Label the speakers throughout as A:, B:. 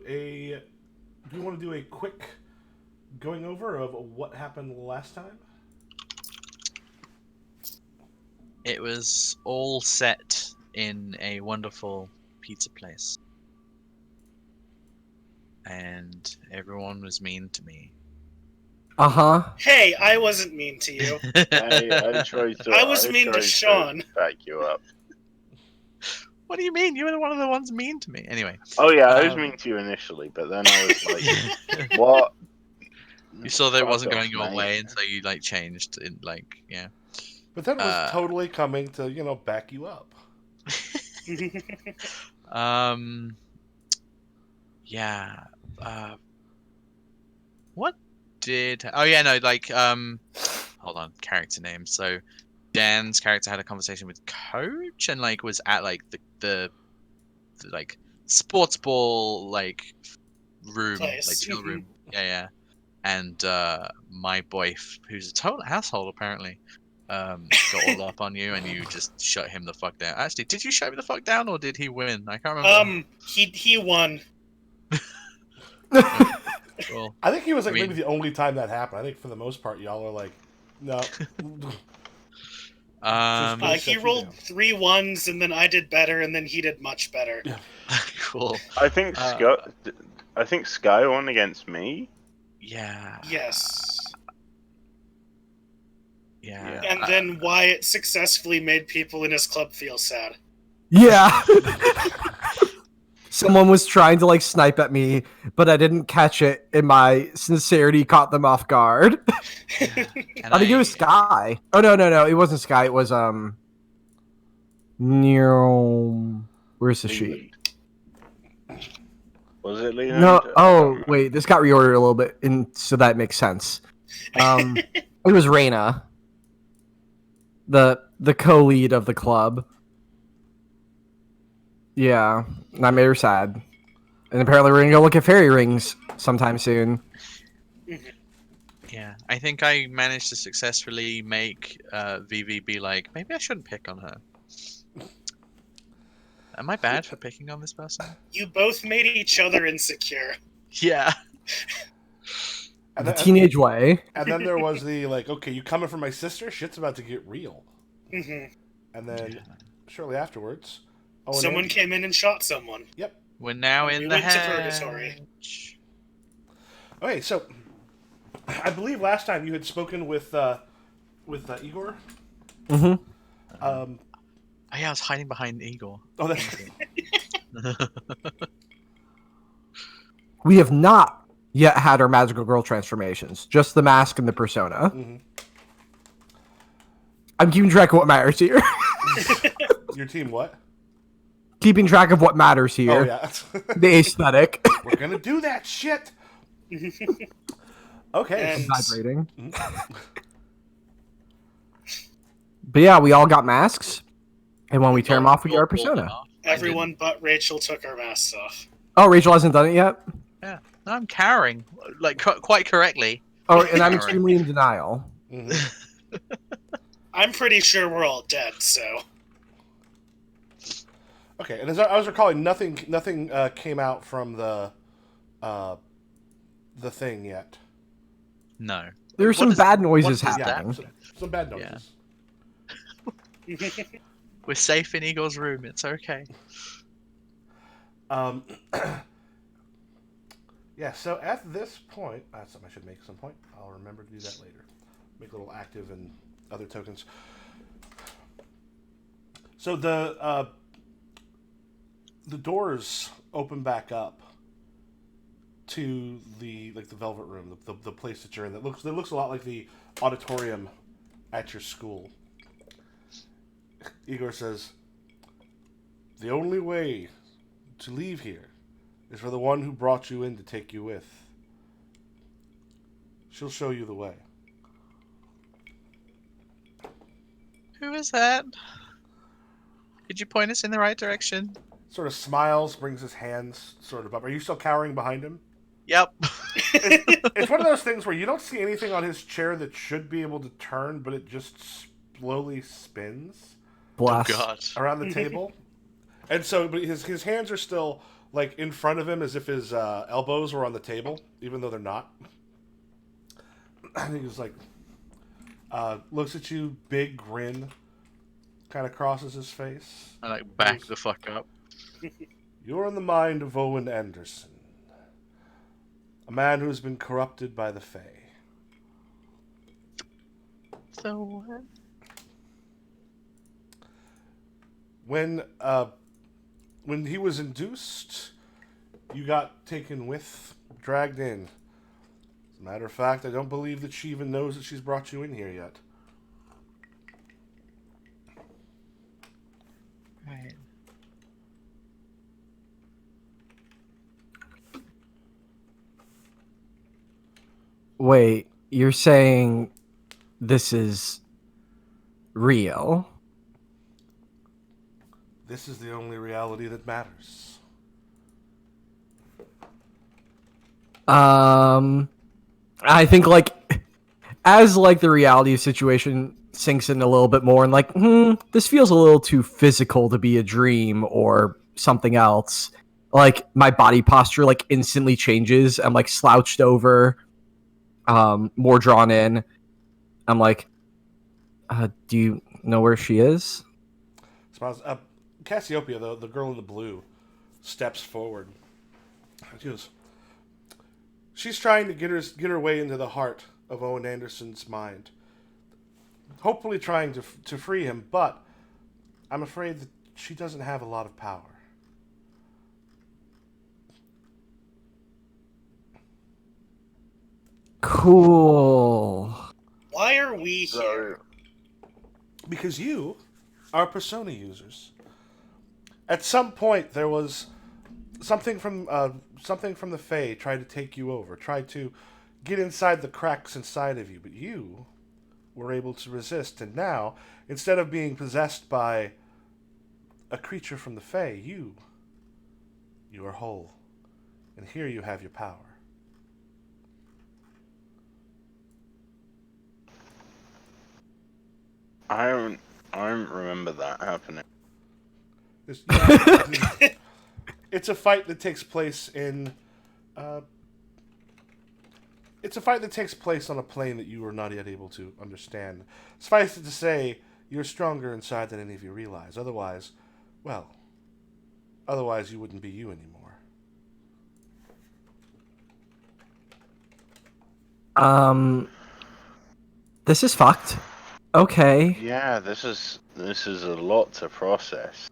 A: a quick going over of what happened last time?
B: It was all set in a wonderful pizza place. And everyone was mean to me.
C: Uh-huh.
D: Hey, I wasn't mean to you.
E: I tried to.
D: I was mean to Sean.
E: Back you up.
B: What do you mean? You were one of the ones mean to me. Anyway.
E: Oh yeah, I was mean to you initially, but then I was like, "What?"
B: You saw that it wasn't
E: Fuck
B: going
E: off,
B: your
E: mate.
B: way, and so you like changed. Yeah.
A: But then it was totally coming to back you up.
B: Yeah. What did? Oh yeah, no. Like hold on. Character name. So Dan's character had a conversation with Coach, and like was at like the like sports ball like room,
D: Place.
B: like chill room. Yeah. And my boy, who's a total asshole apparently, got all up on you, and you just shut him the fuck down. Actually, did you shut him the fuck down, or did he win? I can't remember.
D: He won.
B: Cool.
A: I think he was like maybe the only time that happened. I think for the most part, y'all are like, no.
D: He rolled 3 1s, and then I did better, and then he did much better.
B: Cool.
E: I think Sky won against me.
B: Yeah.
D: Yes.
B: Yeah.
D: And then Wyatt successfully made people in his club feel sad.
C: Yeah. Someone was trying to like snipe at me, but I didn't catch it, and my sincerity caught them off guard. I think it was Sky. Oh no, it wasn't Sky. It was Nero. Where's the sheet?
E: Was it Leonard?
C: No. Oh wait, this got reordered a little bit, and so that makes sense. It was Reyna, the co-lead of the club. Yeah, and I made her sad. And apparently we're going to go look at fairy rings sometime soon.
B: Yeah, I think I managed to successfully make Vivi be like, maybe I shouldn't pick on her. Am I bad for picking on this person?
D: You both made each other insecure.
B: Yeah.
C: The teenage way.
A: And then there was the, like, okay, you coming for my sister? Shit's about to get real.
D: Mm-hmm.
A: And then, shortly afterwards...
D: someone came in and shot someone.
A: Yep.
B: We're now in the
D: purgatory.
A: Okay, so I believe last time you had spoken with Igor.
C: Mm-hmm.
B: Yeah, I was hiding behind Igor.
A: Oh, that's
C: We have not yet had our magical girl transformations. Just the mask and the persona.
A: Mm-hmm.
C: I'm keeping track of what matters here.
A: Your team what?
C: Keeping track of what matters here.
A: Oh, yeah.
C: The aesthetic.
A: We're going to do that shit. Okay.
C: I'm vibrating. But yeah, we all got masks. And when we tear them off, we get our persona.
D: Everyone but Rachel took our masks off.
C: Oh, Rachel hasn't done it yet?
B: Yeah. No, I'm cowering. Like, quite correctly.
C: Oh, and I'm extremely in denial.
A: Mm-hmm.
D: I'm pretty sure we're all dead, so...
A: Okay, and as I was recalling, nothing came out from the thing yet.
B: No.
C: There were some bad noises happening.
A: Yeah, some bad noises.
D: Yeah.
B: We're safe in Igor's room. It's okay.
A: Yeah, so at this point, that's something I should make some point. I'll remember to do that later. Make a little active and other tokens. So the doors open back up to the Velvet Room, the place that you're in. That looks a lot like the auditorium at your school. Igor says, "The only way to leave here is for the one who brought you in to take you with. She'll show you the way."
B: Who is that? Could you point us in the right direction?
A: Sort of smiles, brings his hands sort of up. Are you still cowering behind him?
B: Yep.
A: It's one of those things where you don't see anything on his chair that should be able to turn, but it just slowly spins
C: Blast.
B: Oh, God.
A: around the table. And so, but his hands are still like in front of him as if his elbows were on the table, even though they're not. And he was like, looks at you, big grin, kind of crosses his face.
B: I like back the fuck up.
A: You're in the mind of Owen Anderson, a man who's been corrupted by the Fae.
B: So what?
A: When he was induced, you got dragged in. As a matter of fact, I don't believe that she even knows that she's brought you in here yet.
B: Right.
C: Wait, you're saying this is real?
A: This is the only reality that matters.
C: I think as the reality situation sinks in a little bit more and this feels a little too physical to be a dream or something else. My body posture instantly changes. I'm slouched over, more drawn in. I'm do you know where she is?
A: Smiles. Cassiopeia, the girl in the blue, steps forward. She's trying to get her way into the heart of Owen Anderson's mind. Hopefully trying to free him, but I'm afraid that she doesn't have a lot of power.
C: Cool.
D: Why are we here?
A: Because you are persona users. At some point, there was something from the Fae tried to take you over, tried to get inside the cracks inside of you, but you were able to resist. And now, instead of being possessed by a creature from the Fae, you are whole, and here you have your power.
E: I don't remember that happening.
A: It's a fight that takes place in. It's a fight that takes place on a plane that you are not yet able to understand. Suffice it to say, you're stronger inside than any of you realize. Otherwise you wouldn't be you anymore.
C: This is fucked. Okay.
E: Yeah, this is a lot to process.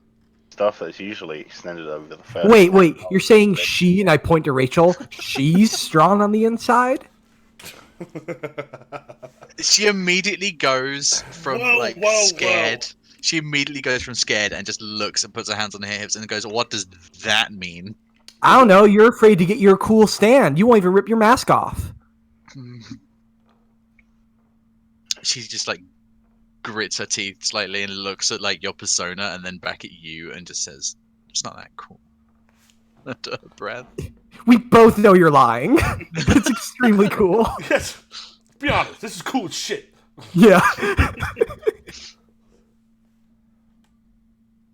E: Stuff that's usually extended over the first.
C: Wait. You're saying she, and I point to Rachel, she's strong on the inside?
B: She immediately goes from scared. She immediately goes from scared and just looks and puts her hands on her hips and goes, "What does that mean?"
C: I don't know. You're afraid to get your cool stand. You won't even rip your mask off.
B: She just grits her teeth slightly and looks at your persona and then back at you and just says, "It's not that cool." Under her breath.
C: We both know you're lying. It's extremely cool.
A: Yes. Be honest, this is cool as shit.
C: Yeah.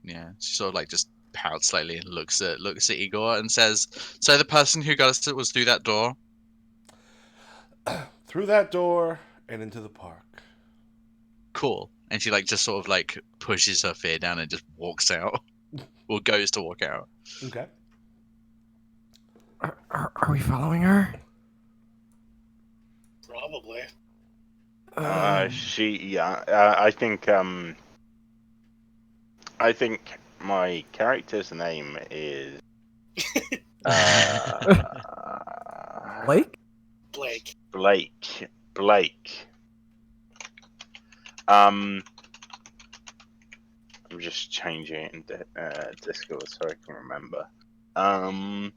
B: Yeah, she sort of just pouts slightly and looks at Igor and says, "So the person who got us was through that door?"
A: Through that door and into the park.
B: Cool. And she just sort of pushes her fear down and just walks out. Or goes to walk out.
A: Okay.
C: Are we following her?
D: Probably.
E: I think my character's name is
C: Blake?
E: Blake. I'm just changing it in Discord so I can remember. Not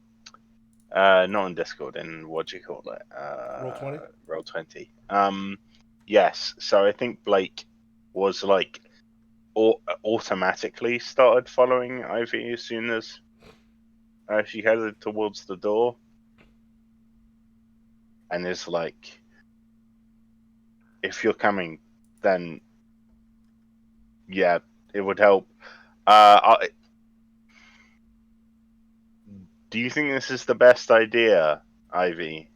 E: in Discord, in what do you call it?
A: Roll20?
E: Roll20. Yes, so I think Blake was automatically started following Ivy as soon as she headed towards the door. And is if you're coming, then yeah, it would help. Do you think this is the best idea, Ivy?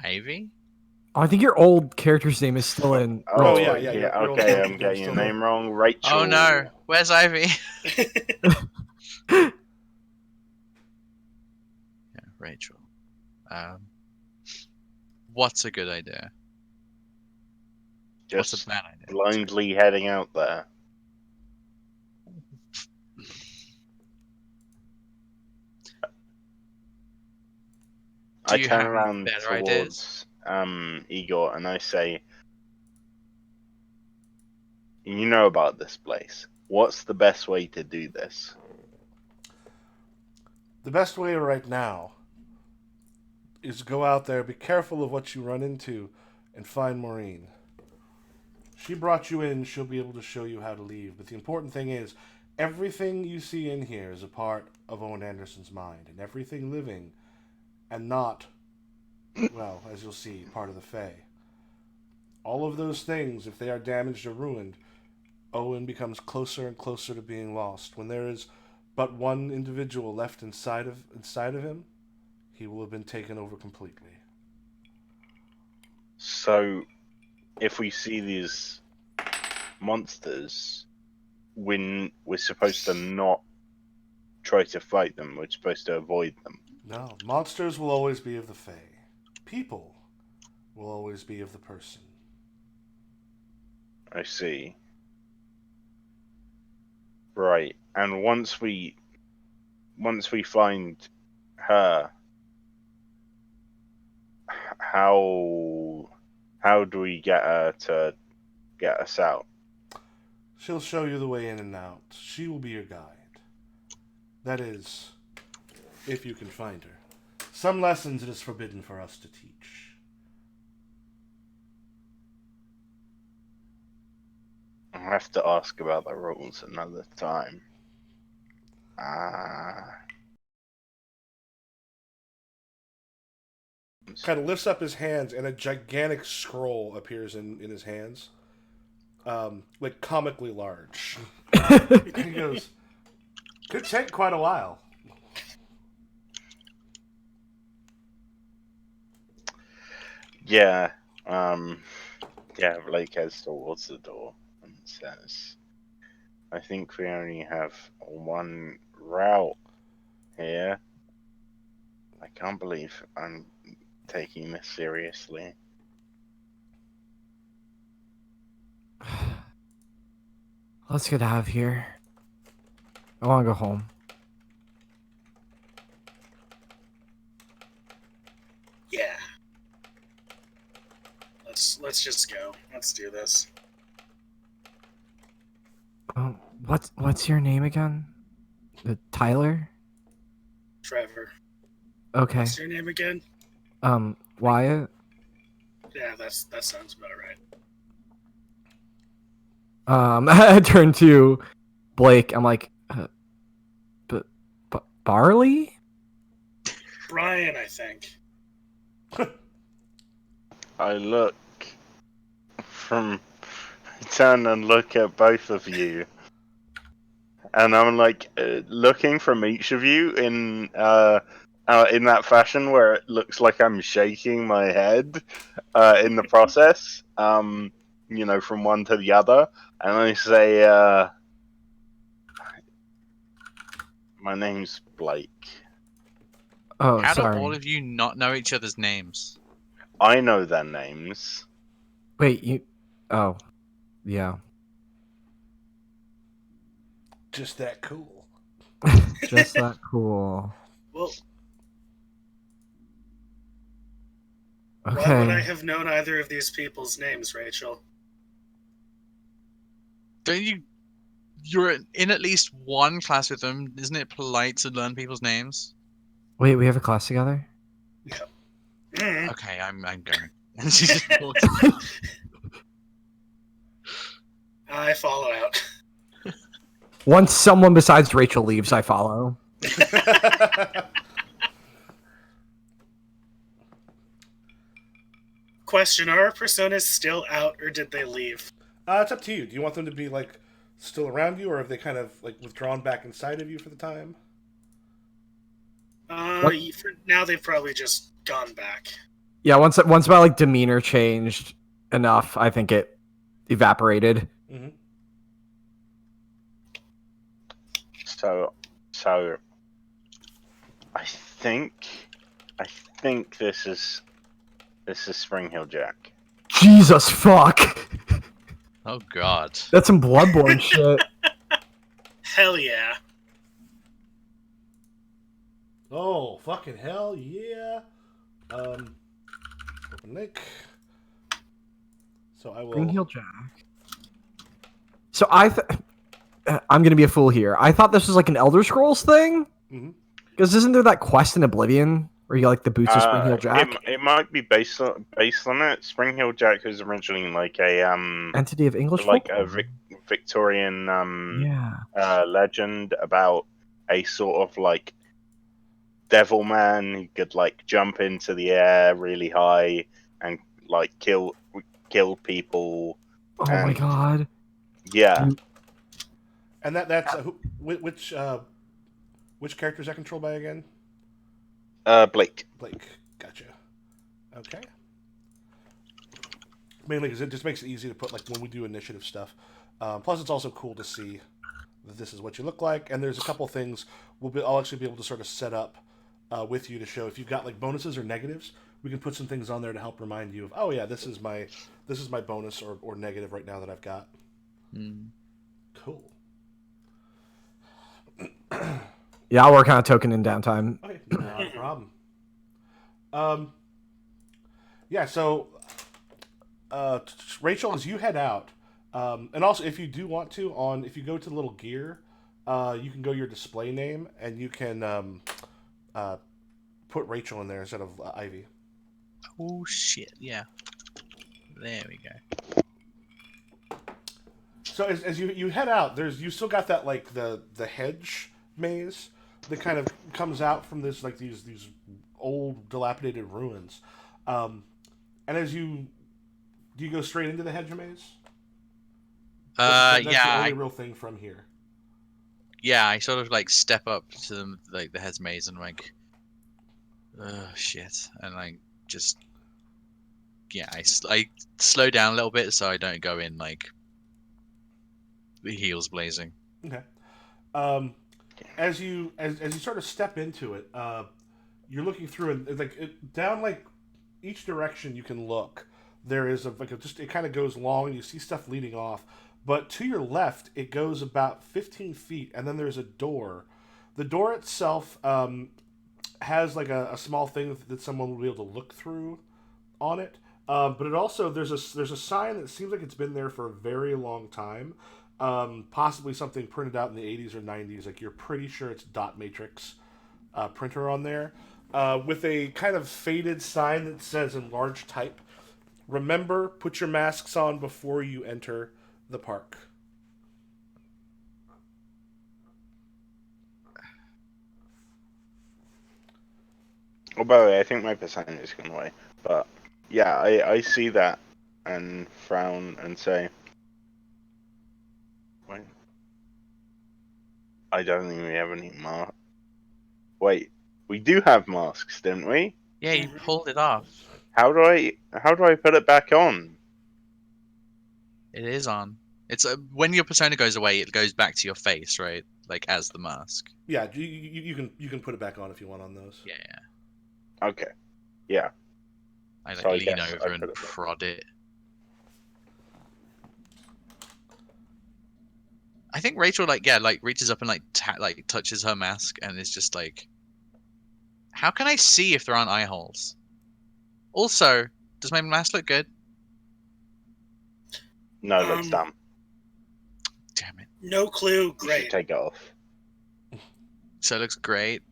B: Ivy?
C: Oh, I think your old character's name is still in.
E: Oh,
A: yeah,
C: Rachel.
A: your old
E: okay,
A: character
E: I'm
A: name's
E: getting your
A: still
E: name wrong. Rachel.
B: Oh no, where's Ivy? Yeah, Rachel. What's a good idea? What's a
E: Just
B: bad idea?
E: blindly heading out there.
B: Do
E: I
B: you
E: turn
B: have any
E: around
B: better
E: towards Igor and I say, "You know about this place. What's the best way to do this?"
A: The best way right now is go out there, be careful of what you run into, and find Maureen. She brought you in, she'll be able to show you how to leave. But the important thing is, everything you see in here is a part of Owen Anderson's mind, and everything living and not, well, as you'll see, part of the Fae. All of those things, if they are damaged or ruined, Owen becomes closer and closer to being lost. When there is but one individual left inside of him, he will have been taken over completely.
E: So, if we see these monsters, we're supposed to not try to fight them. We're supposed to avoid them.
A: No, monsters will always be of the Fae. People will always be of the person.
E: I see. Right, and once we find her, how do we get her to get us out?
A: She'll show you the way in and out. She will be your guide. That is, if you can find her. Some lessons it is forbidden for us to teach.
E: I'll have to ask about the rules another time.
A: Kind of lifts up his hands, and a gigantic scroll appears in his hands. Like comically large. And he goes, could take quite a while.
E: Yeah, Blake heads towards the door and says, I think we only have one route here. I can't believe I'm taking this seriously.
C: Let's get out of here. I want to go home.
D: Yeah. Let's just go. Let's do this.
C: What's your name again? Tyler?
D: Trevor.
C: Okay.
D: What's your name again?
C: Wyatt?
D: Yeah, that sounds about right.
C: I turn to Blake. I'm like, Barley?
D: Brian, I think.
E: I turn and look at both of you, and I'm like looking from each of you in that fashion where it looks like I'm shaking my head in the process, from one to the other, and I say, my name's Blake.
C: Oh,
B: How
C: sorry.
B: do all of you not know each other's names?
E: I know their names.
C: Wait, you... Oh. Yeah.
A: Just that cool.
C: Just that cool.
D: Well,
C: Okay.
D: why would I have known either of these people's names, Rachel?
B: Don't you? You're in at least one class with them. Isn't it polite to learn people's names?
C: Wait, we have a class together?
D: Mm.
B: Okay, I'm going. And she just walks.
D: I follow out.
C: Once someone besides Rachel leaves, I follow.
D: Question: are our personas still out, or did they leave?
A: It's up to you. Do you want them to be, like, still around you, or have they kind of, like, withdrawn back inside of you for the time?
D: For now, they've probably just gone back.
C: Yeah, once my like demeanor changed enough, I think it evaporated.
A: Mm-hmm.
E: So I think this is Spring Hill Jack.
C: Jesus fuck.
B: Oh god.
C: That's some Bloodborne shit.
D: Hell yeah.
A: Oh, fucking hell yeah. Open link. So I will.
C: Spring Hill Jack. So I'm gonna be a fool here. I thought this was like an Elder Scrolls thing.
A: Mhm.
C: Because isn't there that quest in Oblivion where you get like the boots of Spring Hill Jack?
E: It might be based on it. Spring Hill Jack was originally like a
C: Entity of English
E: like
C: folklore?
E: a Victorian
C: Yeah.
E: legend about a sort of like devil man who could like jump into the air really high and like kill people.
C: Oh my
E: And-
C: god.
E: Yeah.
A: And that's which character is that controlled by again?
E: Blake.
A: Blake. Gotcha. Okay. Mainly because it just makes it easy to put like when we do initiative stuff. Plus, it's also cool to see that this is what you look like, and there's a couple things I'll actually be able to sort of set up with you to show if you've got like bonuses or negatives. We can put some things on there to help remind you of, oh yeah, this is my bonus or negative right now that I've got.
B: Mm.
A: Cool.
C: Yeah, I'll work on a token in downtime.
A: Okay, not a problem. Yeah, so Rachel, as you head out, and also if you do want to, if you go to the little gear, you can go your display name and you can put Rachel in there instead of Ivy.
B: Oh shit! Yeah. There we go.
A: So as you head out, you still got that like the hedge maze that kind of comes out from this like these old dilapidated ruins, and do you go straight into the hedge maze? That's
B: Yeah.
A: the only real thing from here.
B: Yeah, I sort of like step up to like the head's maze and like, shit, and like just I slow down a little bit so I don't go in like the heels blazing.
A: Okay. As you sort of step into it, you're looking through and like down like each direction you can look. There is it kind of goes long and you see stuff leading off. But to your left, it goes about 15 feet, and then there's a door. The door itself has like a small thing that someone will be able to look through on it. But it also there's a sign that seems like it's been there for a very long time. Possibly something printed out in the 80s or 90s. Like you're pretty sure it's dot matrix printer on there, with a kind of faded sign that says in large type, "Remember, put your masks on before you enter the park."
E: Oh, by the way, I think my percentage is gone away. But yeah, I see that and frown and say, wait, I don't think we have any masks. Wait, we do have masks, didn't we?
B: Yeah, you pulled it off.
E: How do I put it back on?
B: It is on. It's when your persona goes away, it goes back to your face, right? Like as the mask.
A: Yeah, you can put it back on if you want on those.
B: Yeah.
E: Okay. Yeah.
B: I like
E: So I
B: lean
E: guess
B: over
E: I
B: and
E: put it back.
B: prod it. I think Rachel reaches up and touches her mask and is just like, how can I see if there aren't eye holes? Also, does my mask look good?
E: No, it looks dumb.
B: Damn it.
D: No clue.
E: You should
D: Great.
E: take it off.
B: So it looks great.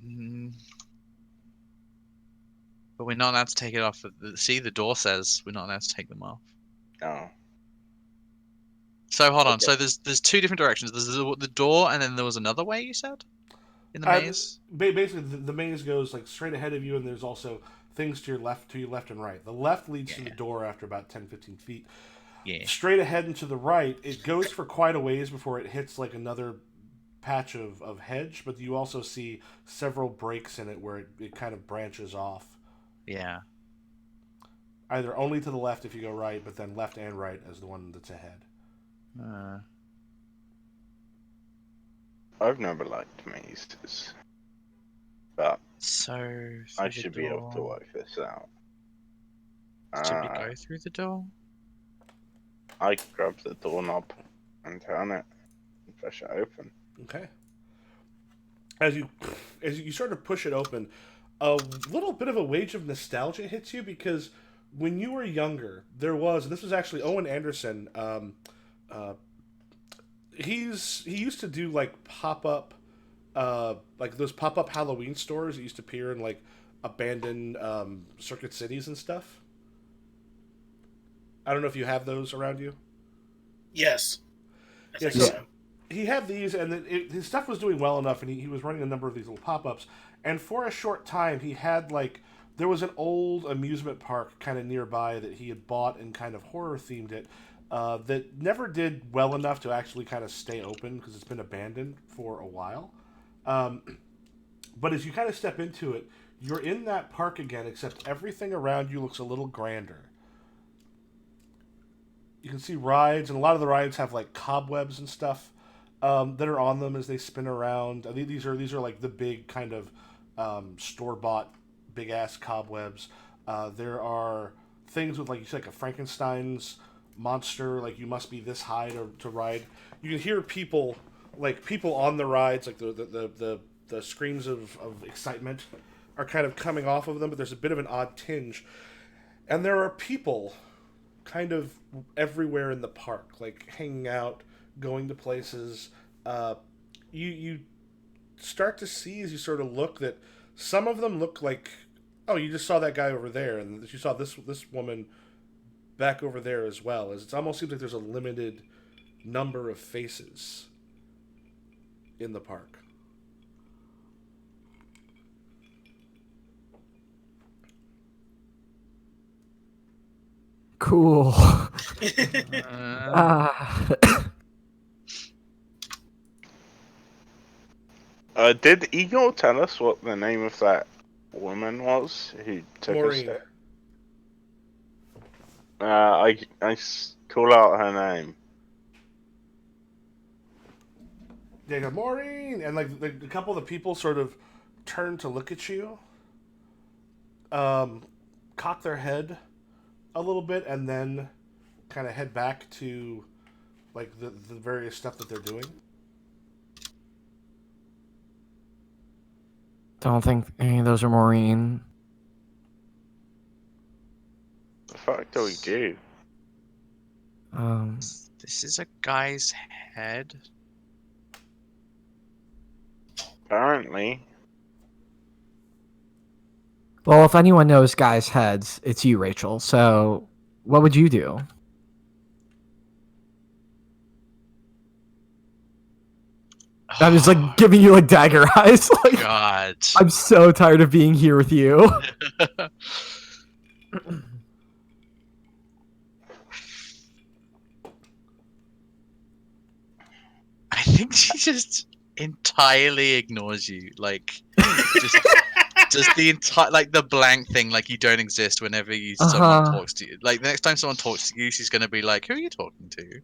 B: Mm. But we're not allowed to take it off. See, the door says we're not allowed to take them off.
E: Oh.
B: So hold on.
E: Okay.
B: So there's two different directions. There's the door, and then there was another way. You said in the maze.
A: Basically, the maze goes like straight ahead of you, and there's also things to your left and right. The left leads to the door after about 10-15 feet.
B: Yeah.
A: Straight ahead and to the right, it goes for quite a ways before it hits like another patch of hedge, but you also see several breaks in it where it kind of branches off.
B: Yeah.
A: Either only to the left if you go right, but then left and right as the one that's ahead.
E: I've never liked mazes, but
B: So
E: I
B: through the
E: should be able to
B: door.
E: work this out.
B: Should we go through the door?
E: I grab the doorknob and turn it and push it open.
A: Okay. As you sort of push it open, a little bit of a wave of nostalgia hits you because when you were younger, there was, and this was actually Owen Anderson. He used to do like pop up, like those pop up Halloween stores that used to appear in like abandoned circuit cities and stuff. I don't know if you have those around you.
D: Yes. I
A: Yeah,
D: think so.
A: he had these, and his stuff was doing well enough, and he was running a number of these little pop-ups. And for a short time, he had like there was an old amusement park kind of nearby that he had bought and kind of horror themed it. That never did well enough to actually kind of stay open because it's been abandoned for a while. But as you kind of step into it, you're in that park again, except everything around you looks a little grander. You can see rides, and a lot of the rides have like cobwebs and stuff that are on them as they spin around. I think these are like the big kind of store bought big ass cobwebs. There are things with like you said, like a Frankenstein's monster, like you must be this high to ride. You can hear people on the rides, like the screams of excitement are kind of coming off of them, but there's a bit of an odd tinge. And there are people kind of everywhere in the park, like hanging out, going to places. You start to see as you sort of look that some of them look like, oh, you just saw that guy over there, and you saw this woman back over there as well. As it almost seems like there's a limited number of faces in the park.
C: Cool.
E: Did Eagle tell us what the name of that woman was who took
A: Maureen.
E: us there? I call out her name.
A: They go, Maureen! And like a couple of the people sort of turn to look at you, cock their head a little bit, and then kind of head back to like the various stuff that they're doing.
C: Don't think any of those are Maureen.
E: The fuck do we do?
B: This is a guy's head.
E: Apparently.
C: Well, if anyone knows guys' heads, it's you, Rachel. So, what would you do? I'm just like giving you like dagger eyes. Like,
B: God.
C: I'm so tired of being here with you.
B: I think she just entirely ignores you. Like, just the entire, like the blank thing, like you don't exist whenever someone talks to you. Like the next time someone talks to you, she's gonna be like, "Who are you talking to?"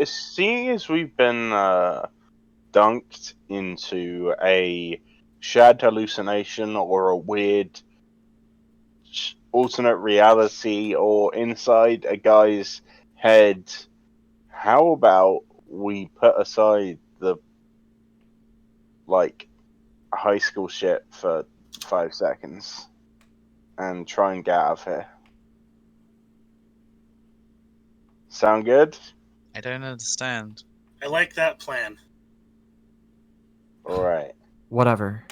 E: Seeing as we've been dunked into a shared hallucination or a weird alternate reality or inside a guy's head, how about we put aside the like high school shit for 5 seconds and try and get out of here? Sound good?
B: I don't understand.
D: I like that plan.
E: Alright.
C: Whatever.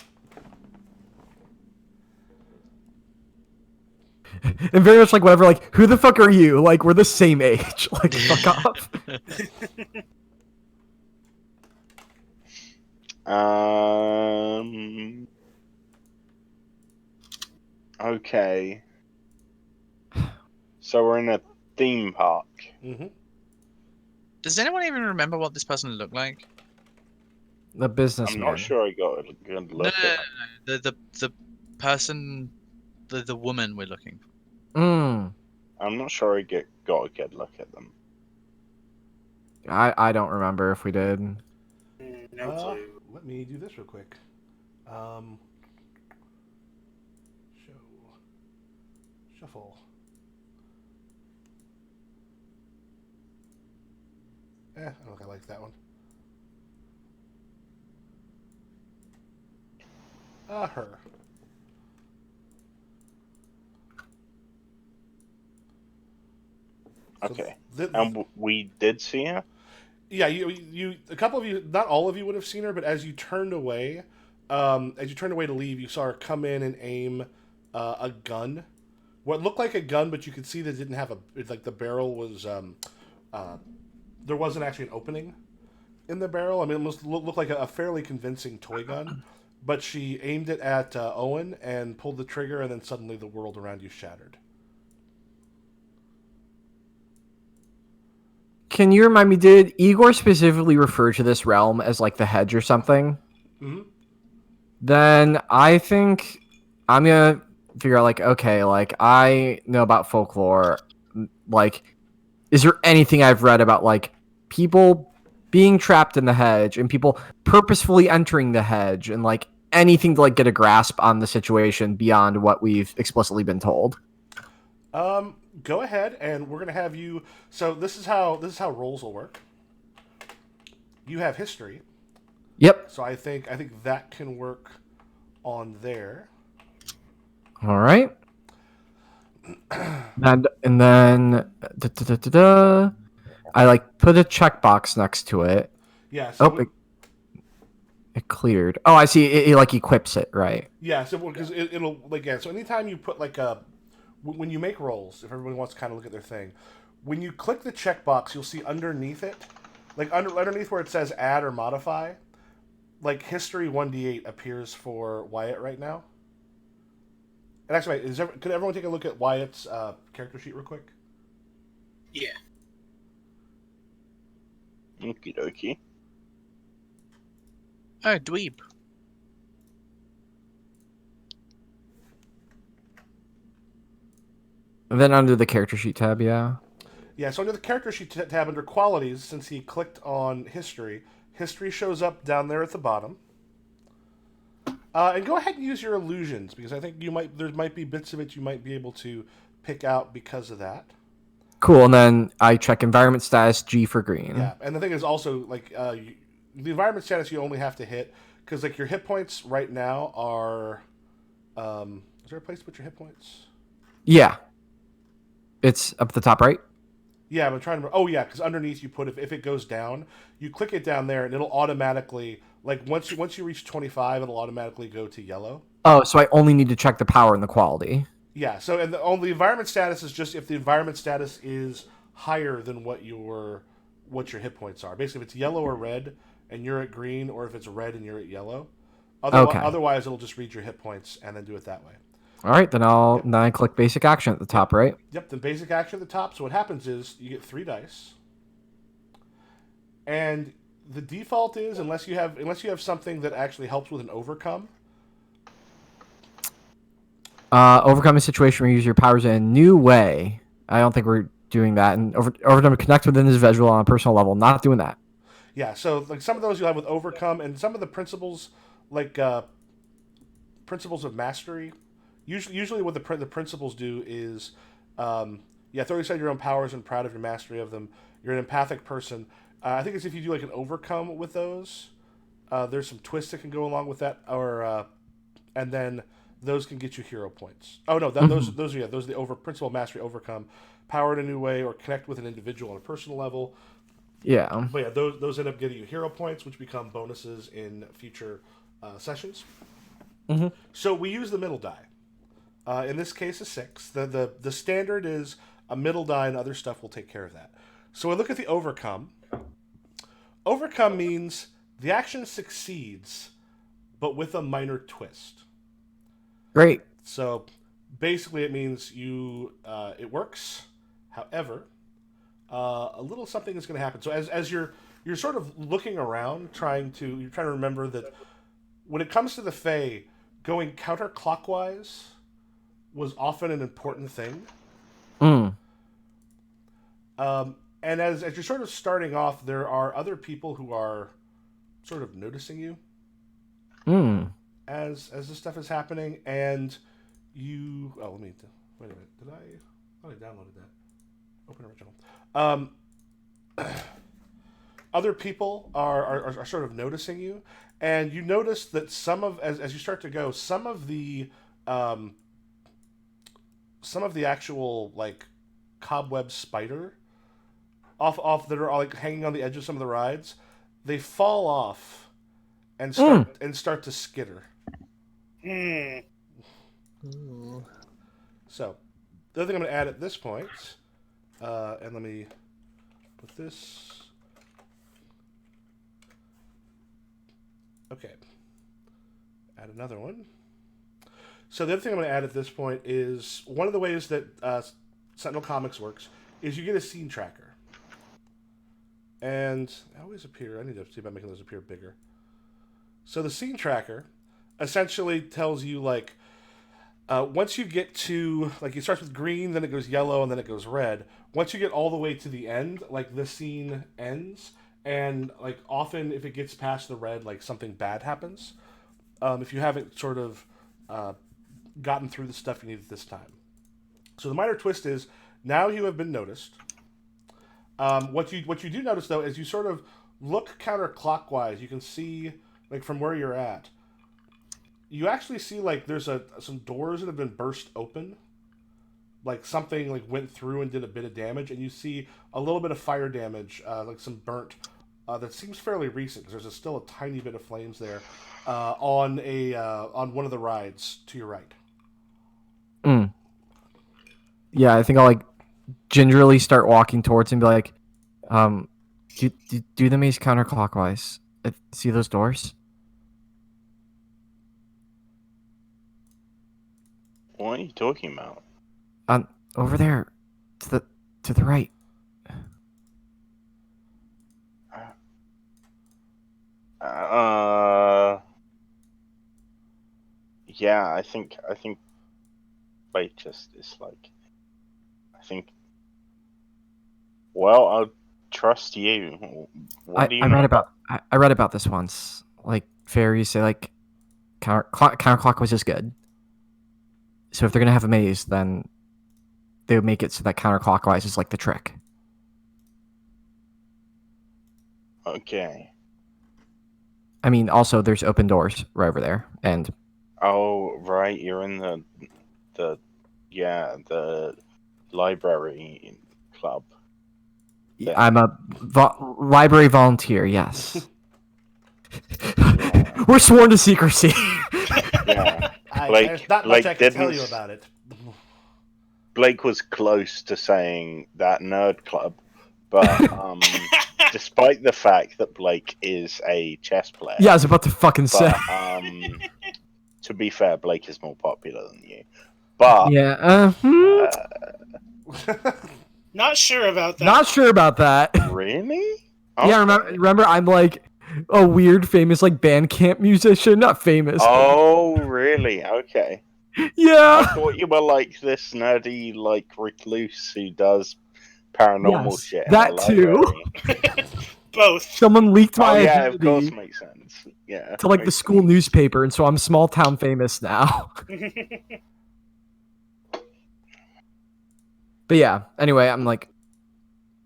C: And very much like whatever, like, who the fuck are you? Like, we're the same age. Like, fuck off.
E: Okay. So we're in a theme park.
A: Mm-hmm.
B: Does anyone even remember what this person looked like?
C: The businessman.
E: I'm not sure I got a good
B: No,
E: look
B: no,
E: at.
B: no, no. The person, the woman we're looking for.
E: I'm not sure I got a good look at them.
C: I don't remember if we did.
D: No clue.
A: Let me do this real quick. Show. Shuffle. I don't think I like that one. Her.
E: Okay.
A: So
E: And we did see her?
A: yeah, you, a couple of you, not all of you would have seen her, but as you turned away to leave, you saw her come in and aim a gun. What looked like a gun, but you could see that it didn't have like the barrel was, there wasn't actually an opening in the barrel. I mean, it must look like a fairly convincing toy gun, but she aimed it at Owen and pulled the trigger, and then suddenly the world around you shattered.
C: Can you remind me, did Igor specifically refer to this realm as like the hedge or something?
A: Mm-hmm.
C: Then I think I'm gonna figure out like, okay, like I know about folklore. Like, is there anything I've read about like people being trapped in the hedge and people purposefully entering the hedge and like anything to like get a grasp on the situation beyond what we've explicitly been told?
A: Go ahead, and we're gonna have you. So this is how roles will work. You have history,
C: Yep.
A: so I think that can work on there.
C: All right. And then I like put a checkbox next to it.
A: Yeah. So
C: It cleared. Oh, I see. It like equips it, right?
A: yeah. So because it'll like yeah. So anytime you put like a when you make rolls, if everybody wants to kind of look at their thing, when you click the checkbox, you'll see underneath it, like underneath where it says add or modify, like history 1d8 appears for Wyatt right now. And actually, wait, could everyone take a look at Wyatt's character sheet real quick?
D: Yeah.
E: Okie dokie.
B: Oh, dweeb.
C: And then under the character sheet tab, yeah.
A: Yeah, so under the character sheet tab under qualities, since he clicked on history, history shows up down there at the bottom. And go ahead and use your illusions, because I think there might be bits of it you might be able to pick out because of that.
C: Cool. And then I check environment status G for green.
A: Yeah, and the thing is also like the environment status you only have to hit because like your hit points right now are. Is there a place to put your hit points?
C: Yeah. It's up at the top right.
A: Yeah, I'm trying to. Oh yeah, because underneath you put if it goes down, you click it down there and it'll automatically like once you reach 25, it'll automatically go to yellow.
C: Oh, so I only need to check the power and the quality.
A: Yeah. So and the environment status is just if the environment status is higher than what your hit points are. Basically, if it's yellow or red and you're at green, or if it's red and you're at yellow. Otherwise, it'll just read your hit points and then do it that way.
C: All right, then then I click basic action at the top right.
A: Yep, the basic action at the top. So what happens is you get 3 dice, and the default is unless you have something that actually helps with an overcome.
C: Overcome a situation where you use your powers in a new way. I don't think we're doing that. And overcome connect with an individual on a personal level. Not doing that.
A: Yeah, so like some of those you'll have with overcome, and some of the principles like principles of mastery. Usually what the principles do is, throw aside your own powers and proud of your mastery of them. You're an empathic person. I think it's if you do like an overcome with those, there's some twists that can go along with that, and then those can get you hero points. Oh no, those are the principle of mastery, overcome, power in a new way, or connect with an individual on a personal level.
C: Yeah.
A: But yeah, those end up getting you hero points, which become bonuses in future sessions.
C: Mm-hmm.
A: So we use the middle die. In this case, a 6. The standard is a middle die, and other stuff will take care of that. So we look at the overcome. Overcome means the action succeeds, but with a minor twist.
C: Great.
A: So basically, it means it works. However, a little something is going to happen. So as you're you're sort of looking around, you're trying to remember that when it comes to the Fae, going counterclockwise was often an important thing.
C: Mm.
A: And as you're sort of starting off, there are other people who are sort of noticing you as this stuff is happening, and you. Oh, let me. Wait a minute. Did I? I downloaded that. Open original. Other people are sort of noticing you, and you notice that as you start to go, some of the actual like cobweb spider off that are all like hanging on the edge of some of the rides, they fall off and start to skitter. So the other thing I'm going to add at this point, and let me put this. Okay. Add another one. So the other thing I'm going to add at this point is one of the ways that Sentinel Comics works is you get a scene tracker. And they always appear. I need to see about making those appear bigger. So the scene tracker essentially tells you, like, once you get to, like, it starts with green, then it goes yellow, and then it goes red. Once you get all the way to the end, like, the scene ends. And, like, often if it gets past the red, like, something bad happens. If you haven't sort of gotten through the stuff you need at this time. So the minor twist is, now you have been noticed. What you do notice, though, is you sort of look counterclockwise. You can see, like, from where you're at. You actually see, like, there's some doors that have been burst open. Like, something, like, went through and did a bit of damage. And you see a little bit of fire damage, like some burnt, that seems fairly recent, because there's still a tiny bit of flames there, on one of the rides to your right.
C: Yeah, I think I'll, like, gingerly start walking towards him and be like, do the maze counterclockwise. See those doors?
E: What are you talking about?
C: Over there, to the right.
E: Yeah, I think wait, just it's like I think well, I'll trust you. What do you know?
C: I read about this once. Like, fairies say, like, counterclockwise is good. So if they're gonna have a maze, then they would make it so that counterclockwise is like the trick.
E: Okay.
C: I mean, also there's open doors right over there, and
E: Oh, right, you're in the library club.
C: I'm a library volunteer. Yes, we're sworn to secrecy.
E: Yeah.
A: There's not much I can tell you about it.
E: Blake was close to saying that nerd club, but despite the fact that Blake is a chess player.
C: Yeah, I was about to fucking say.
E: To be fair, Blake is more popular than you. But
C: yeah,
D: Not sure about that.
C: Not sure about that.
E: Really?
C: Okay. Yeah, remember, I'm like a weird, famous, like, Bandcamp musician. Not famous.
E: Oh, really? Okay.
C: Yeah.
E: I thought you were like this nerdy, like, recluse who does paranormal shit.
C: That too.
D: Both.
C: Someone leaked my
E: yeah,
C: identity
E: of course, makes sense. Yeah.
C: to, like, the school newspaper, and so I'm small town famous now. But yeah, anyway, I'm like,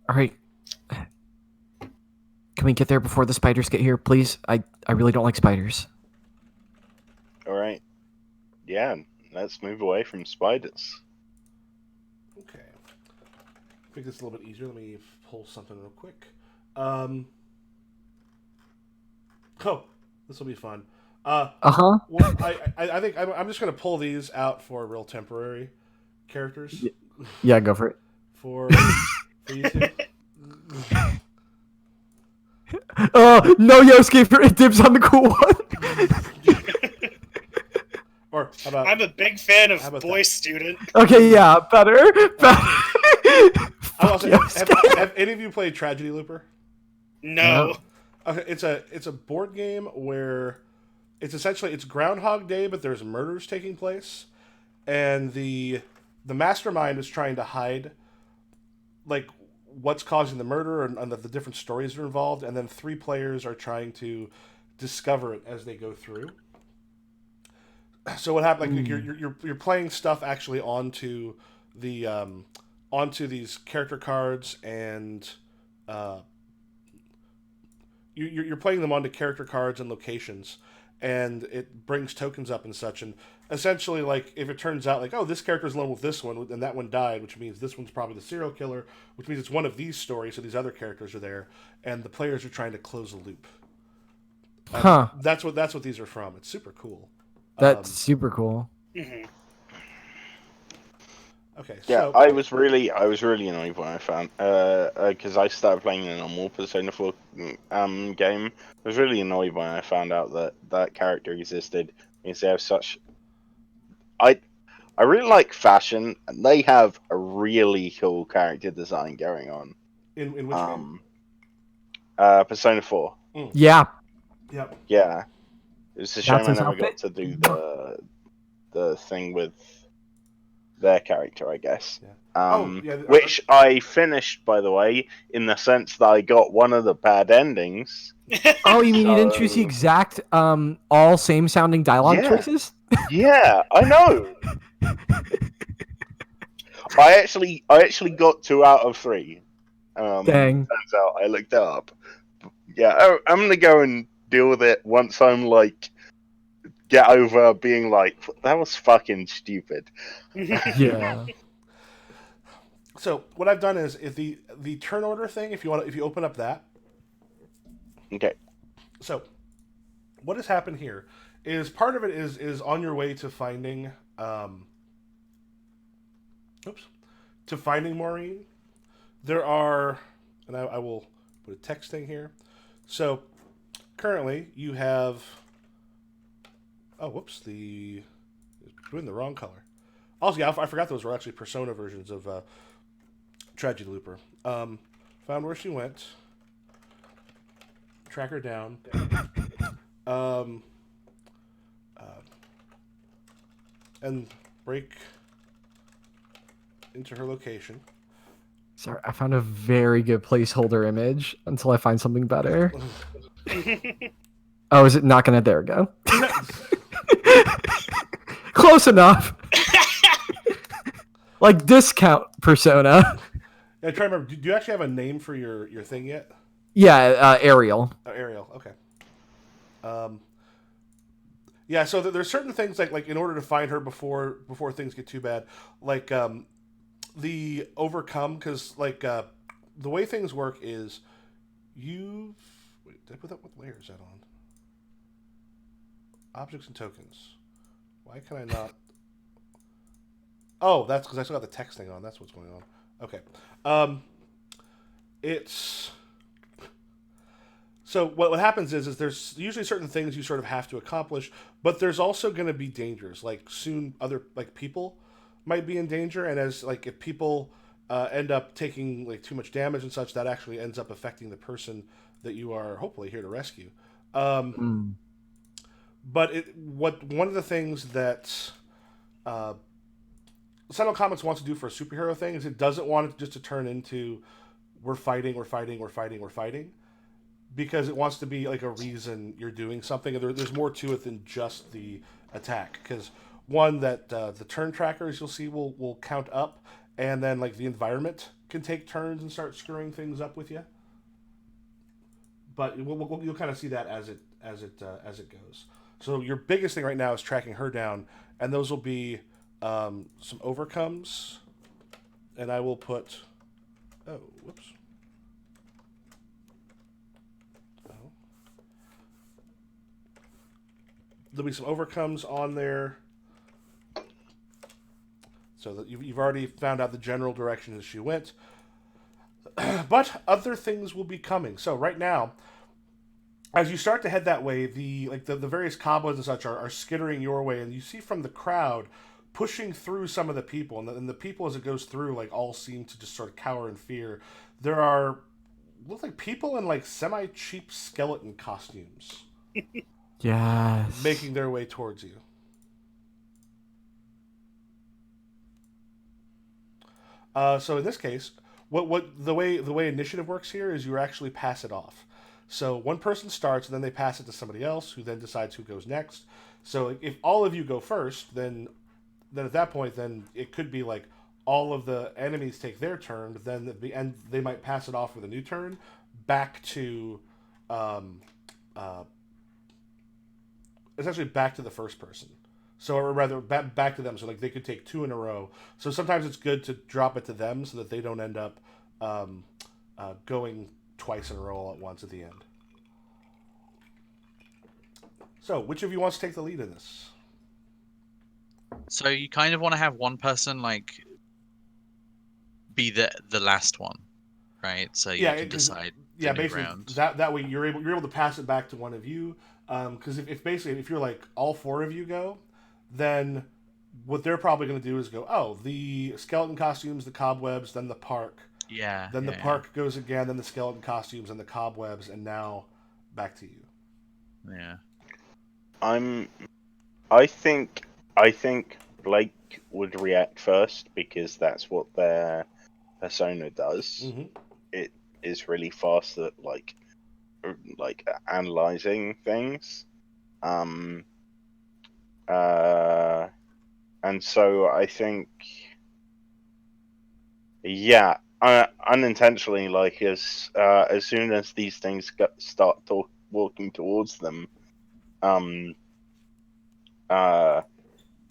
C: all right, can we get there before the spiders get here, please? I really don't like spiders.
E: All right. Yeah, let's move away from spiders.
A: Okay. Make this a little bit easier. Let me pull something real quick. Oh, this will be fun. Well, I think I'm just going to pull these out for real temporary characters.
C: Yeah, go for it.
A: For you two.
C: Oh, no, Yosuke dibs on the cool one.
A: Or how about,
D: I'm a big fan of Boy
A: that?
D: Student.
C: Okay, yeah, better.
A: Have any of you played Tragedy Looper?
D: No.
A: Okay, it's a board game where it's essentially it's Groundhog Day, but there's murders taking place, and the mastermind is trying to hide like what's causing the murder and the different stories that are involved, and then 3 players are trying to discover it as they go through. So what happened? Like you're playing stuff actually the onto these character cards, and uh, you're playing them onto character cards and locations, and it brings tokens up and such. And essentially, like if it turns out like, oh, this character's alone with this one, and that one died, which means this one's probably the serial killer, which means it's one of these stories. So these other characters are there, and the players are trying to close a loop.
C: Huh.
A: That's what these are from. It's super cool.
C: That's super cool.
D: Hmm.
A: Okay,
E: Yeah,
A: so
E: I was really annoyed when I found because I started playing a normal Persona 4 game. I was really annoyed when I found out that that character existed because they have such. I really like fashion, and they have a really cool character design going on.
A: in which game?
E: Persona 4.
C: Yeah,
A: Yep.
E: Yeah, it's a shame
C: That's
E: I
C: his
E: never
C: outfit?
E: got to do the thing with their character, I guess.
A: Yeah.
E: Which I finished, by the way, in the sense that I got one of the bad endings.
C: Oh, you mean you didn't choose the
E: So-
C: exact all same sounding dialogue
E: Yeah.
C: choices?
E: Yeah, I know. I actually got 2 out of 3.
C: Dang.
E: Turns out I looked it up. Yeah, I'm gonna go and deal with it once I'm like get over being like that was fucking stupid.
C: Yeah.
A: So what I've done is if the turn order thing, if you open up that.
E: Okay.
A: So what has happened here is part of it is on your way to finding to finding Maureen. There are, and I will put a text thing here. So currently you have doing the wrong color. Also, yeah, I forgot those were actually Persona versions of Tragedy Looper. Found where she went. Track her down. And break into her location.
C: Sorry, I found a very good placeholder image until I find something better. Oh, is it not gonna? There we go. Close enough. Like discount Persona.
A: Yeah, try to remember. Do you actually have a name for your thing yet?
C: Yeah, Ariel.
A: Oh, Ariel. Okay. Yeah. So there's certain things like in order to find her before things get too bad, like the overcome, because the way things work is did I put that? What layer is that on? Objects and tokens. Why can I not? Oh, that's because I still got the text thing on. That's what's going on. Okay. It's so what happens is there's usually certain things you sort of have to accomplish, but there's also going to be dangers. Like soon, other people might be in danger, and as if people end up taking too much damage and such, that actually ends up affecting the person that you are hopefully here to rescue. But one of the things that Sentinel Comics wants to do for a superhero thing is it doesn't want it just to turn into we're fighting, because it wants to be like a reason you're doing something, and there's more to it than just the attack. Because one, that the turn trackers you'll see will count up, and then the environment can take turns and start screwing things up with you. But you'll kind of see that as it goes. So your biggest thing right now is tracking her down, and those will be some overcomes, and I will put. Oh, whoops. Oh. There'll be some overcomes on there, so that you've already found out the general direction that she went. But other things will be coming. So right now, as you start to head that way, the various combos and such are skittering your way, and you see from the crowd pushing through some of the people, and the people as it goes through all seem to just sort of cower in fear. There are look like people in like semi-cheap skeleton costumes
C: Yes.
A: making their way towards you. So in this case, what the way initiative works here is you actually pass it off. So one person starts, and then they pass it to somebody else, who then decides who goes next. So if all of you go first, then at that point, then it could be like all of the enemies take their turn, but then and they might pass it off with a new turn back to, um, uh, essentially back to the first person. So, or rather, back to them. So, like, they could take two in a row. So sometimes it's good to drop it to them so that they don't end up um, going twice in a row all at once at the end. So, which of you wants to take the lead in this?
B: So you kind of want to have one person like be the last one, right? So you can decide the new
A: basically
B: round.
A: that way you're able to pass it back to one of you. Because if basically if you're like all four of you go, then what they're probably going to do is go, oh, the skeleton costumes, the cobwebs, then the park.
B: Yeah.
A: Then the park goes again, then the skeleton costumes and the cobwebs, and now back to you.
B: Yeah.
E: I think Blake would react first because that's what their persona does.
A: Mm-hmm.
E: It is really fast at like analyzing things. And so I think, yeah, unintentionally, like as soon as these things start walking towards them,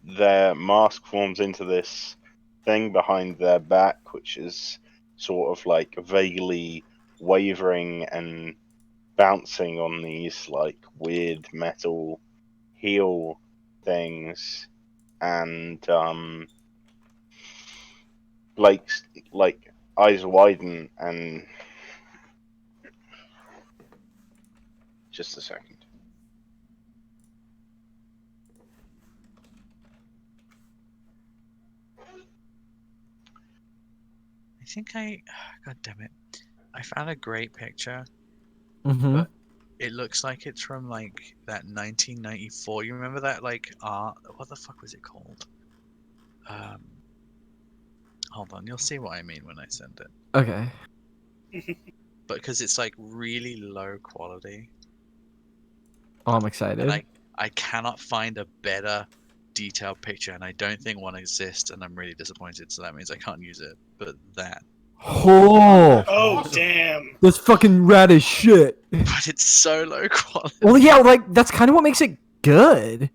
E: their mask forms into this thing behind their back, which is sort of like vaguely wavering and bouncing on these like weird metal heel things, and Blake's like eyes widen and just a second.
B: I think God damn it. I found a great picture,
C: Mm-hmm.
B: but it looks like it's from like that 1994. You remember that like art? What the fuck was it called? Hold on, you'll see what I mean when I send it.
C: Okay.
B: But because it's like really low quality,
C: Oh, I'm
B: and
C: excited.
B: I cannot find a better detailed picture, and I don't think one exists, and I'm really disappointed. So that means I can't use it. But that,
C: Oh,
D: Oh,
A: Awesome.
D: damn.
C: that's fucking rad as shit.
B: but it's so low quality.
C: Well, yeah, like that's kind of what makes it good.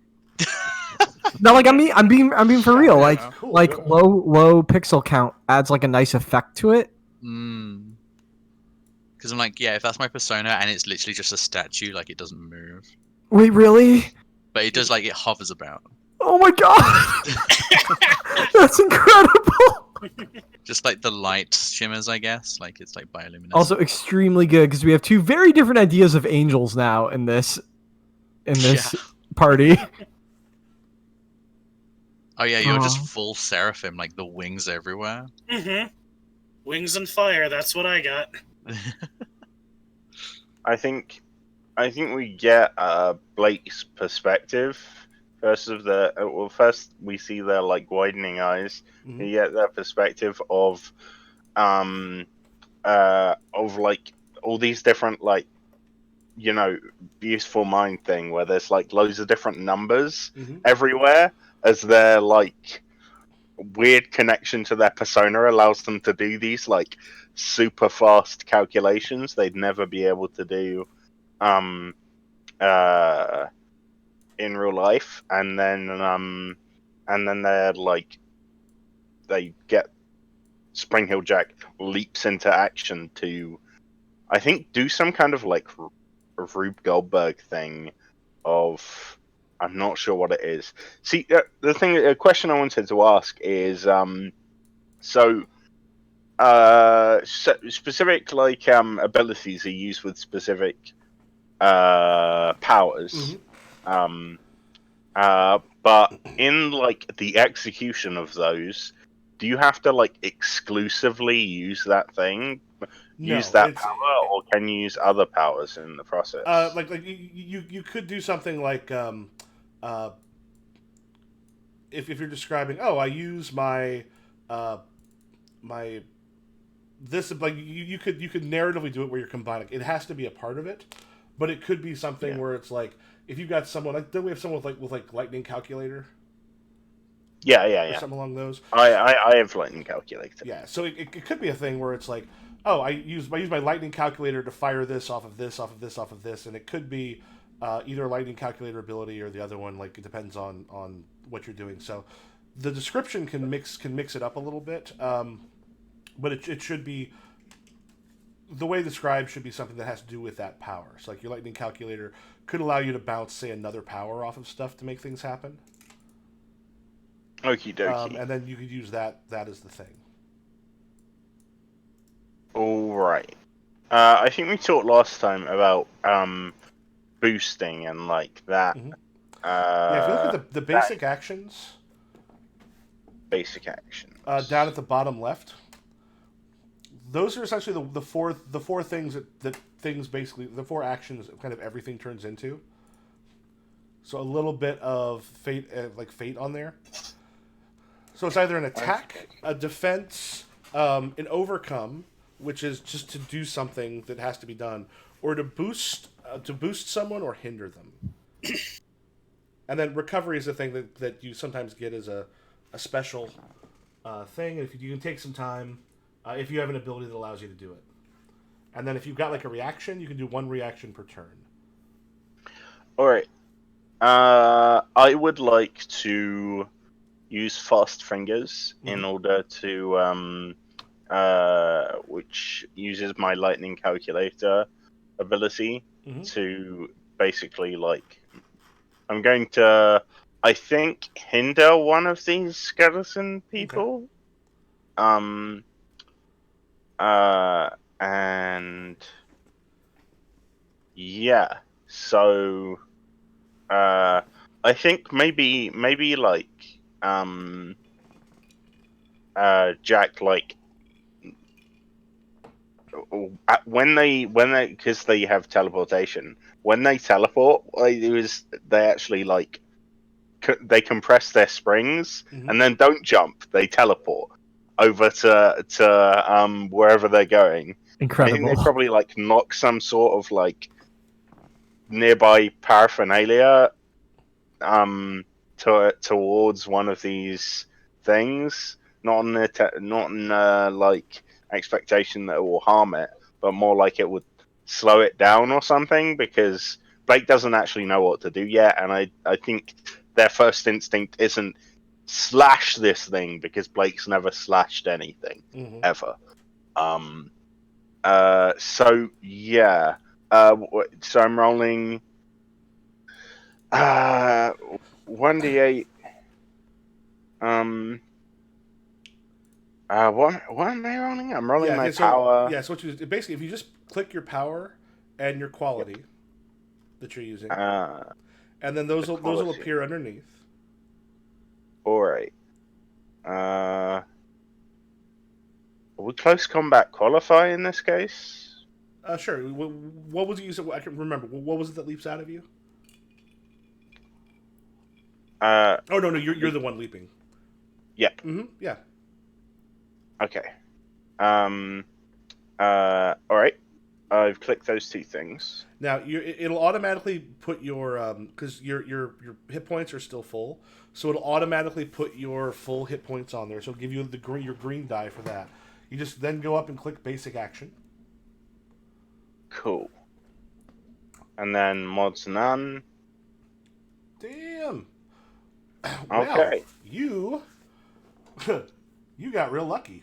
C: No, like I'm being for real. Like
A: That's cool.
C: like low pixel count adds like a nice effect to it.
B: Because I'm like, yeah, if that's my persona and it's literally just a statue, like it doesn't move,
C: Wait, really?
B: but it does, like it hovers about,
C: Oh my god, that's incredible.
B: just like the light shimmers, I guess, like it's like bioluminescent.
C: Also, extremely good because we have two very different ideas of angels now in this party.
B: Oh yeah, you're just
C: Aw.
B: full seraphim, like the wings everywhere.
D: Mm-hmm. Wings and fire, that's what I got.
E: I think we get Blake's perspective first of the first we see their like widening eyes.
A: Mhm.
E: You get their perspective of like all these different like beautiful mind thing where there's like loads of different numbers
A: Mhm.
E: everywhere as their like weird connection to their persona allows them to do these like super fast calculations they'd never be able to do in real life, and then they're like they get Spring Hill Jack leaps into action to I think do some kind of like Rube Goldberg thing of I'm not sure what it is. See, a question I wanted to ask is specific like abilities are used with specific powers.
A: Mhm.
E: But in like the execution of those, do you have to like exclusively use that thing? use
A: No,
E: that power, or can you use other powers in the process?
A: like you could do something like if you're describing, oh, I use my my this, like you could narratively do it where you're combining. It has to be a part of it, but it could be something where it's like if you've got someone like, don't we have someone with lightning calculator? Or something along those.
E: I have lightning calculator.
A: Yeah, so it could be a thing where it's like, oh, I use my lightning calculator to fire this off of this, off of this, off of this, and it could be either a lightning calculator ability or the other one. Like, it depends on what you're doing. So the description can mix it up a little bit, but it should be, the way described should be something that has to do with that power. So like your lightning calculator could allow you to bounce, say, another power off of stuff to make things happen.
E: Okie dokie.
A: And then you could use that as the thing.
E: All right. I think we talked last time about boosting and like that.
A: Mm-hmm. Yeah, if you look at the basic actions.
E: Basic actions.
A: Down at the bottom left. Those are essentially the four things that things basically, the four actions kind of everything turns into. So a little bit of fate, fate on there. So it's either an attack, a defense, an overcome, which is just to do something that has to be done, or to boost someone or hinder them. And then recovery is a thing that you sometimes get as a special thing. If you can take some time, if you have an ability that allows you to do it. And then if you've got like a reaction, you can do one reaction per turn.
E: All right. I would like to use fast fingers in order to which uses my lightning calculator ability to basically I'm going to, I think, hinder one of these skeleton people. Okay. And yeah, so I think maybe Jack, when they because they have teleportation, when they teleport, they actually they compress their springs and then don't jump, they teleport over to wherever they're going.
C: Incredible.
E: I think they probably knock some sort of nearby paraphernalia towards one of these things, not in expectation that it will harm it, but more like it would slow it down or something, because Blake doesn't actually know what to do yet, and I think their first instinct isn't slash this thing, because Blake's never slashed anything ever. So yeah. So I'm rolling 1d8. What am I rolling? I'm rolling my power.
A: Yeah, so basically, if you just click your power and your quality that you're using, and then those will appear underneath.
E: All right. Would close combat qualify in this case?
A: Sure. What was it you said? I can remember. What was it that leaps out of you? Oh no, you're the one leaping.
E: Yep.
A: Yeah.
E: Okay. All right. I've clicked those two things.
A: Now it'll automatically put your because your hit points are still full, so it'll automatically put your full hit points on there. So it'll give you your green die for that. You just then go up and click basic action.
E: Cool. And then mods none.
A: Damn.
E: Okay.
A: Well, you got real lucky.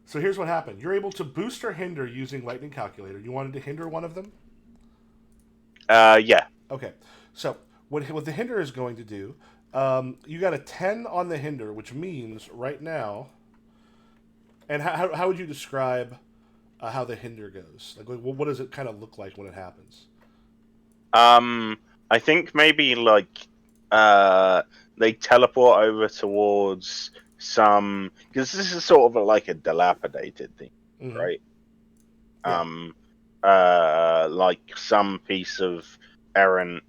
A: So here's what happened. You're able to boost or hinder using lightning calculator. You wanted to hinder one of them?
E: Yeah.
A: Okay. So what the hinder is going to do, you got a 10 on the hinder, which means right now. And how would you describe how the hinder goes? What does it kind of look like when it happens?
E: I think maybe they teleport over towards some, because this is sort of like a dilapidated thing, right? like some piece of errant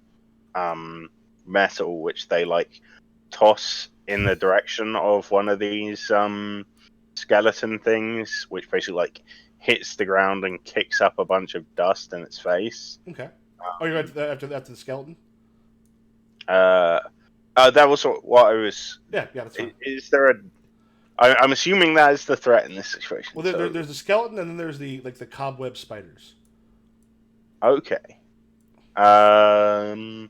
E: metal, which they like toss in the direction of one of these skeleton things, which basically like hits the ground and kicks up a bunch of dust in its face.
A: Okay. Oh, you're after the skeleton?
E: That was what I was.
A: Yeah, that's fine.
E: Is there a? I'm assuming that is the threat in this situation.
A: Well, there's the skeleton, and then there's the cobweb spiders.
E: Okay. I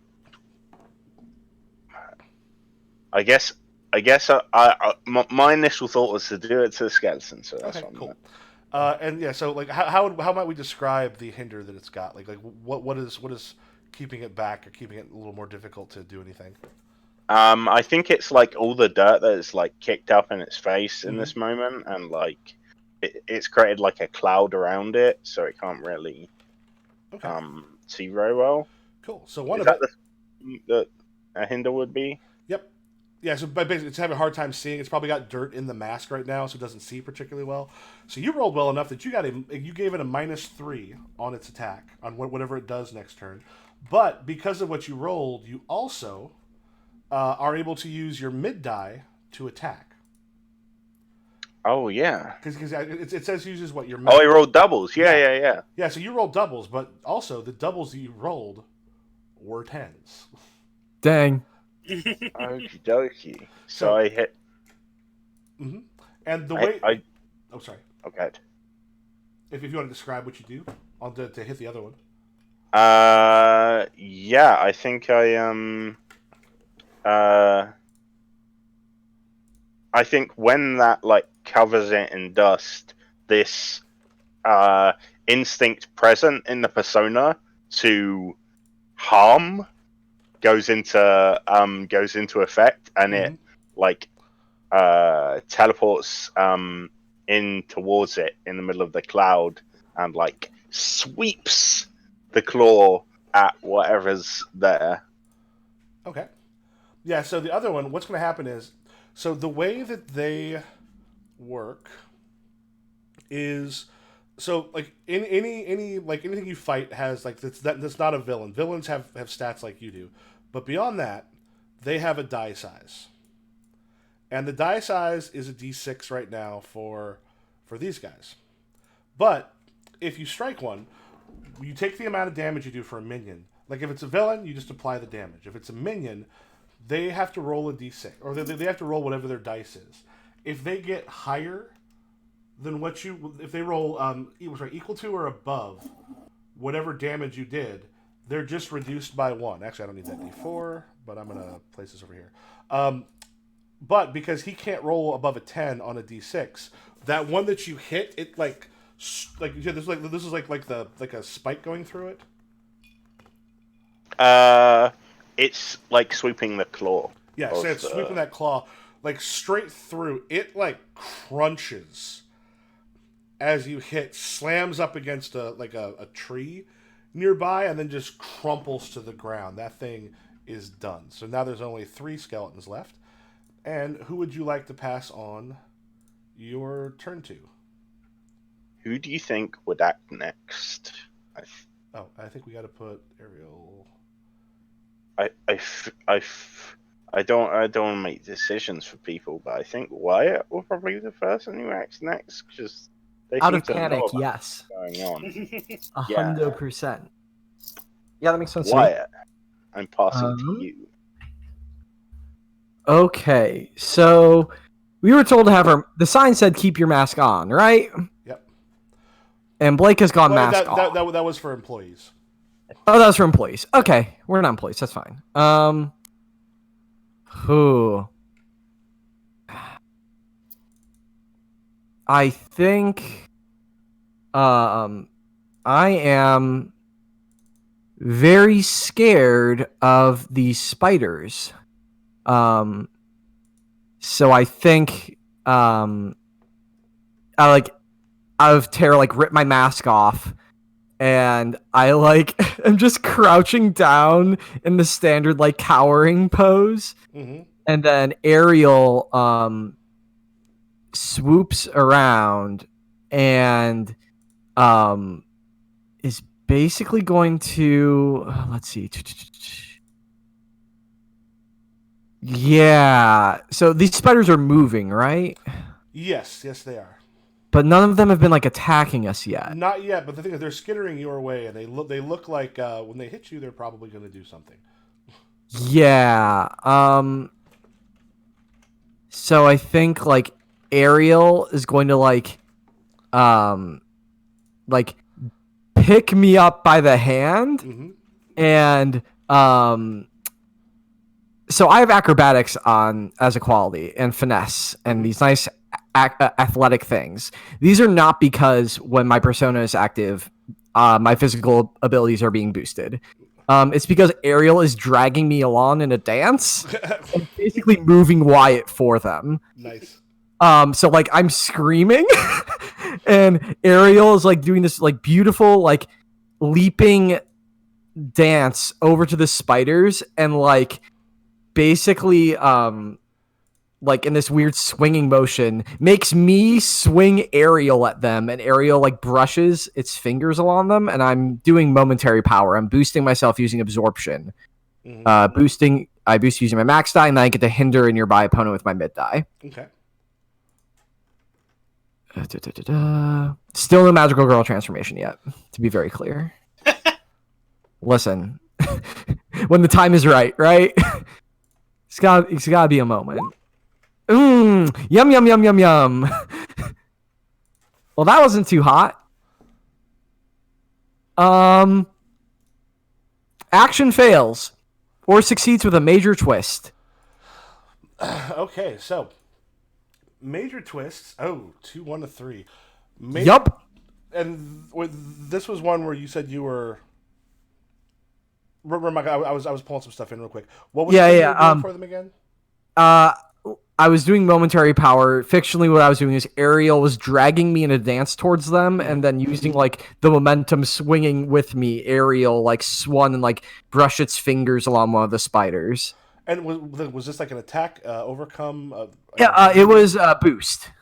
E: guess my initial thought was to do it to the skeleton. So that's
A: okay, cool. And yeah, so like how might we describe the hinder that it's got? Like what is keeping it back or keeping it a little more difficult to do anything?
E: I think it's like all the dirt that is like kicked up in its face in this moment, and like it's created like a cloud around it, so it can't really see very well.
A: Cool. So one
E: is
A: of
E: that a hinder would be?
A: Yep. Yeah. So basically, it's having a hard time seeing. It's probably got dirt in the mask right now, so it doesn't see particularly well. So you rolled well enough that you gave it a -3 on its attack on whatever it does next turn. But because of what you rolled, you also are able to use your mid die to attack.
E: Oh yeah.
A: Because it says uses what your.
E: Oh, he rolled doubles. Yeah.
A: Yeah. So you rolled doubles, but also the doubles that you rolled were 10s.
C: Dang.
E: Okie dokie. So I hit.
A: Mm-hmm. And the way. Oh, sorry.
E: Okay.
A: If you want to describe what you do on to hit the other one.
E: Yeah, I think I think when that like covers it in dust, this instinct present in the persona to harm goes into effect, and it like teleports in towards it in the middle of the cloud and like sweeps the claw at whatever's there.
A: Okay. Yeah, so the other one, what's going to happen is, so the way that they work is, so like any like anything you fight has like that's not a villain. Villains have stats like you do, but beyond that, they have a die size, and the die size is a D6 right now for these guys. But if you strike one, you take the amount of damage you do for a minion. Like if it's a villain, you just apply the damage. If it's a minion, they have to roll a d6, or they have to roll whatever their dice is. If they get higher than what if they roll equal to or above whatever damage you did, they're just reduced by 1. Actually, I don't need that d4, but I'm gonna place this over here. But because he can't roll above a 10 on a d6, that one that you hit, it like this is like a spike going through it.
E: It's like sweeping the claw.
A: Yeah, so it's sweeping that claw like straight through. It like crunches as you hit, slams up against a tree nearby, and then just crumples to the ground. That thing is done. So now there's only 3 skeletons left. And who would you like to pass on your turn to?
E: Who do you think would act next?
A: I think we got to put Ariel.
E: I don't want to make decisions for people, but I think Wyatt will probably be the person who acts next, because they
C: out
E: seem
C: of
E: to
C: panic,
E: know what's
C: yes,
E: going on.
C: 100%. Yeah, that makes sense.
E: Wyatt, I'm passing to you.
C: Okay, so we were told to have the sign said keep your mask on, right?
A: Yep.
C: And Blake has gone mask off.
A: That was for employees.
C: Oh, that was for employees. Okay, we're not employees. That's fine. Who? I think I am very scared of these spiders. So I think I like out of terror rip my mask off, and I am just crouching down in the standard cowering pose.
A: Mm-hmm.
C: And then Ariel swoops around and is basically going to let's see. Yeah. So these spiders are moving, right?
A: Yes, they are.
C: But none of them have been like attacking us yet.
A: Not yet, but the thing is, they're skittering your way, and they look like when they hit you, they're probably going to do something.
C: Yeah. So I think like Ariel is going to like pick me up by the hand,
A: Mm-hmm.
C: and so I have acrobatics on as a quality and finesse and these nice athletic things. These are not because when my persona is active, my physical abilities are being boosted. It's because Ariel is dragging me along in a dance and basically moving Wyatt for them.
A: Nice.
C: So like I'm screaming and Ariel is like doing this like beautiful like leaping dance over to the spiders and like basically like in this weird swinging motion makes me swing Ariel at them, and Ariel like brushes its fingers along them, and I'm doing momentary power. I'm boosting myself using absorption.
A: Mm-hmm.
C: I boost using my max die, and then I get to hinder a nearby opponent with my mid die.
A: Okay.
C: Still no magical girl transformation yet, to be very clear. Listen, when the time is right? It's gotta be a moment. Yum, yum, yum, yum, yum. Well, that wasn't too hot. Action fails or succeeds with a major twist.
A: Okay, so major twists. Oh, 2, 1 to 3.
C: Yup.
A: And this was one where you said you were. Remember, I was pulling some stuff in real quick. What was you doing for them again?
C: I was doing momentary power. Fictionally, what I was doing is Ariel was dragging me in a dance towards them, and then using like the momentum swinging with me, Ariel like swung and like brushed its fingers along one of the spiders.
A: And was this like an attack, overcome?
C: It was boost.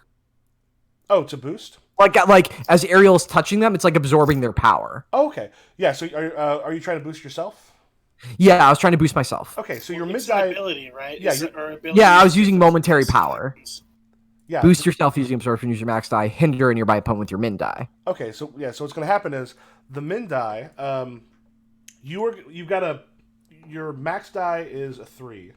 A: Oh, to boost.
C: Like as Ariel is touching them, it's like absorbing their power.
A: Oh, okay. Yeah. So are you trying to boost yourself?
C: Yeah, I was trying to boost myself.
A: Okay, so your
D: It's
A: mid die
D: an ability, right?
A: Yeah,
C: Yeah, I was using momentary power.
A: Yeah.
C: Boost yourself using absorption, use your max die, hinder a nearby opponent with your min die.
A: Okay, so what's going to happen is the min die. Your max die is a 3.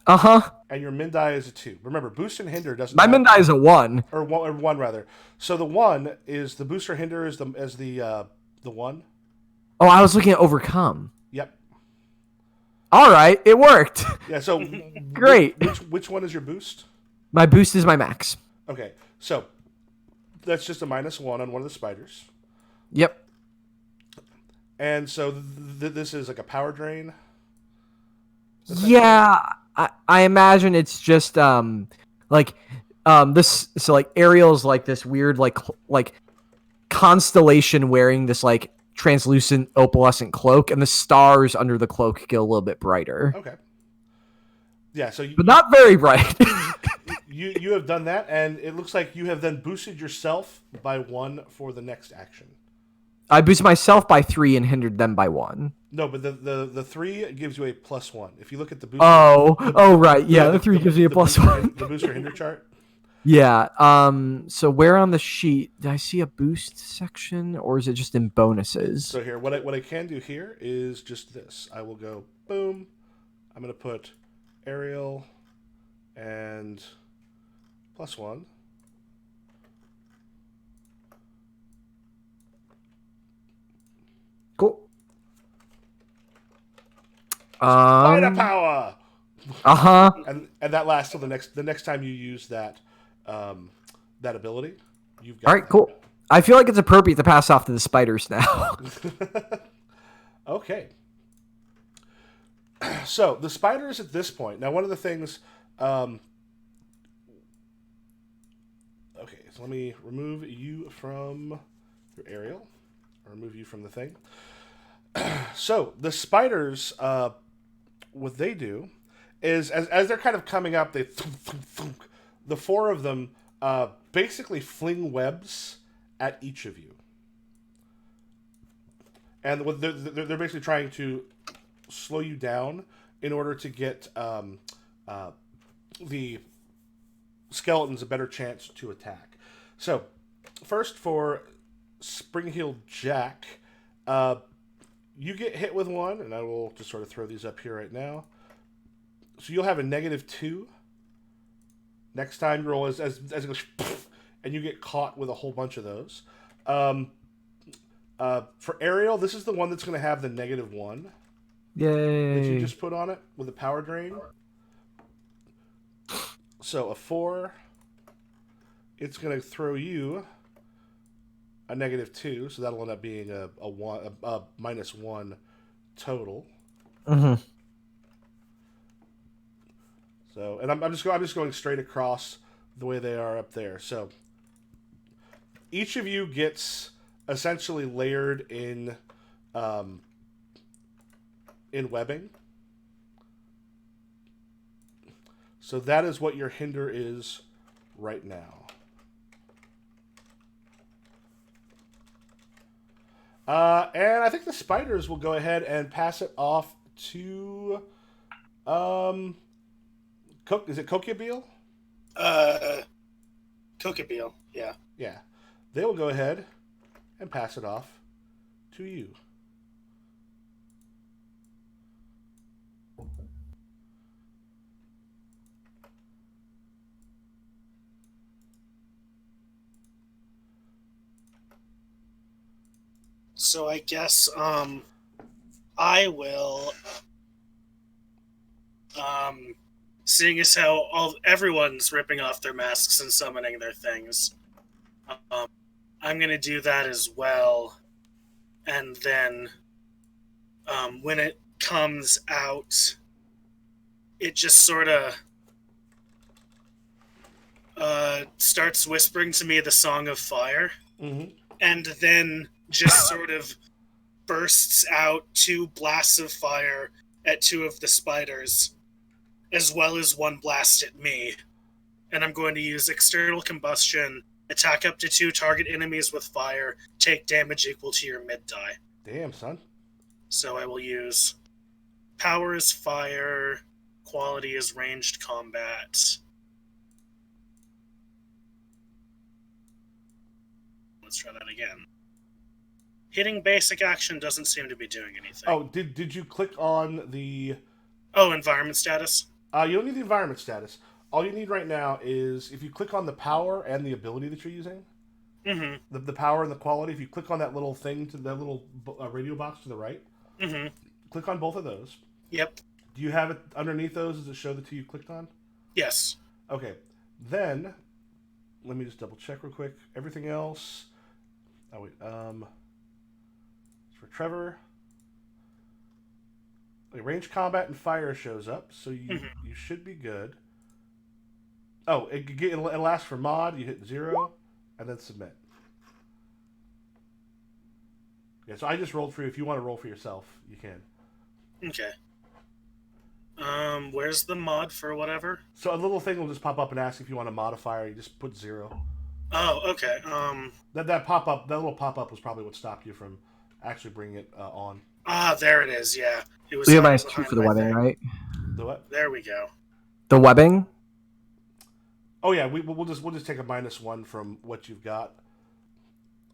A: And your min die is a 2. Remember, boost and hinder doesn't.
C: My min die is a 1.
A: Or 1 rather. So the 1 is the booster hinder is the 1.
C: Oh, I was looking at overcome.
A: Yep.
C: All right, it worked.
A: Yeah. So
C: great.
A: Which one is your boost?
C: My boost is my max.
A: Okay, so that's just a -1 on one of the spiders.
C: Yep.
A: And so this is like a power drain.
C: Yeah, I imagine it's just this. So like Ariel's like this weird like constellation wearing this like translucent opalescent cloak, and the stars under the cloak get a little bit brighter.
A: Okay. Yeah, so
C: but not very bright.
A: you have done that, and it looks like you have then boosted yourself by 1 for the next action.
C: I boosted myself by 3 and hindered them by 1.
A: No, but the 3 gives you a +1. If you look at the booster.
C: Right, yeah, the 3 gives me a +1.
A: The booster hinder chart.
C: Yeah. So where on the sheet did I see a boost section, or is it just in bonuses?
A: So here, what I can do here is just this. I will go boom. I'm gonna put Ariel and +1.
C: Cool.
A: Spider power. And that lasts till the next time you use that ability. You've got.
C: All right, cool. I feel like it's appropriate to pass off to the spiders now.
A: Okay. So the spiders at this point. Now, one of the things. Okay, so let me remove you from your Ariel. Or remove you from the thing. So the spiders, what they do is as they're kind of coming up, they the 4 of them basically fling webs at each of you. and what they're basically trying to slow you down in order to get the skeletons a better chance to attack. So, first for Spring-Heeled Jack, you get hit with one, and I will just sort of throw these up here right now. So you'll have a -2 next time you roll as it goes, and you get caught with a whole bunch of those. For Ariel, this is the one that's going to have the -1 that you
C: Yay.
A: just put on it with a power drain. So a 4, it's going to throw you a -2, so that'll end up being a -1 total.
C: Mm-hmm.
A: So, and I'm just going straight across the way they are up there. So each of you gets essentially layered in webbing. So that is what your hinder is right now. And I think the spiders will go ahead and pass it off to is it Kokiabil?
D: Kokabeel, yeah.
A: Yeah. They will go ahead and pass it off to you.
D: So I guess I will seeing as how everyone's ripping off their masks and summoning their things, I'm gonna do that as well, and then when it comes out, it just sort of starts whispering to me the Song of Fire, and then just sort of bursts out 2 blasts of fire at 2 of the spiders, as well as 1 blast at me. And I'm going to use external combustion, attack up to 2 target enemies with fire, take damage equal to your mid die.
A: Damn, son.
D: So I will use power is fire, quality is ranged combat. Let's try that again. Hitting basic action doesn't seem to be doing anything.
A: Oh, did you click on the...
D: Oh, environment status?
A: You don't need the environment status. All you need right now is if you click on the power and the ability that you're using, the power and the quality, if you click on that little thing, to that little radio box to the right, click on both of those.
D: Yep.
A: Do you have it underneath those? Does it show the 2 you clicked on?
D: Yes.
A: Okay. Then, let me just double check real quick. Everything else... Oh, wait. For Trevor... Okay, range combat and fire shows up, so you should be good. Oh, it'll last for mod. You hit 0, and then submit. Yeah, so I just rolled for you. If you want to roll for yourself, you can.
D: Okay. Where's the mod for whatever?
A: So a little thing will just pop up and ask if you want a modifier. You just put 0.
D: Oh, okay.
A: That little pop up was probably what stopped you from actually bringing it on.
D: Ah, there it is. Yeah, it was.
C: We have
D: hiding
C: -2
D: behind
C: for the
D: my
C: webbing,
D: thing.
C: right?
A: The what?
D: There we go.
C: The webbing?
A: Oh yeah, we'll just take a -1 from what you've got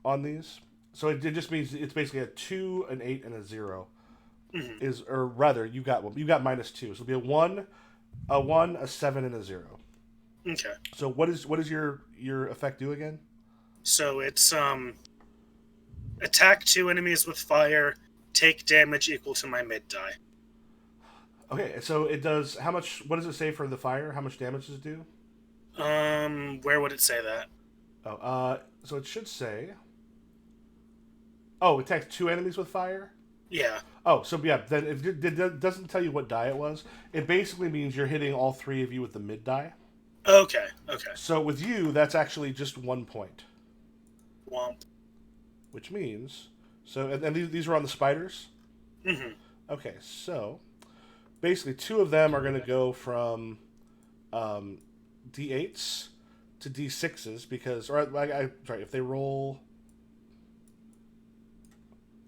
A: on these. So it just means it's basically a 2, an 8, and a 0. Or rather, you got -2. So it'll be a 1, a 7, and a 0.
D: Okay.
A: So what is your effect do again?
D: So it's attack 2 enemies with fire, take damage equal to my mid die.
A: Okay, so it does how much? What does it say for the fire? How much damage does it do?
D: Where would it say that?
A: Oh, so it should say. Oh, it attacks 2 enemies with fire.
D: Yeah.
A: Oh, so yeah, then it doesn't tell you what die it was. It basically means you're hitting all 3 of you with the mid die.
D: Okay. Okay.
A: So with you, that's actually just 1 point.
D: Womp.
A: Which means, so and these are on the spiders. Okay, so basically 2 of them are going to go from D8s to D6s because, sorry, if they roll.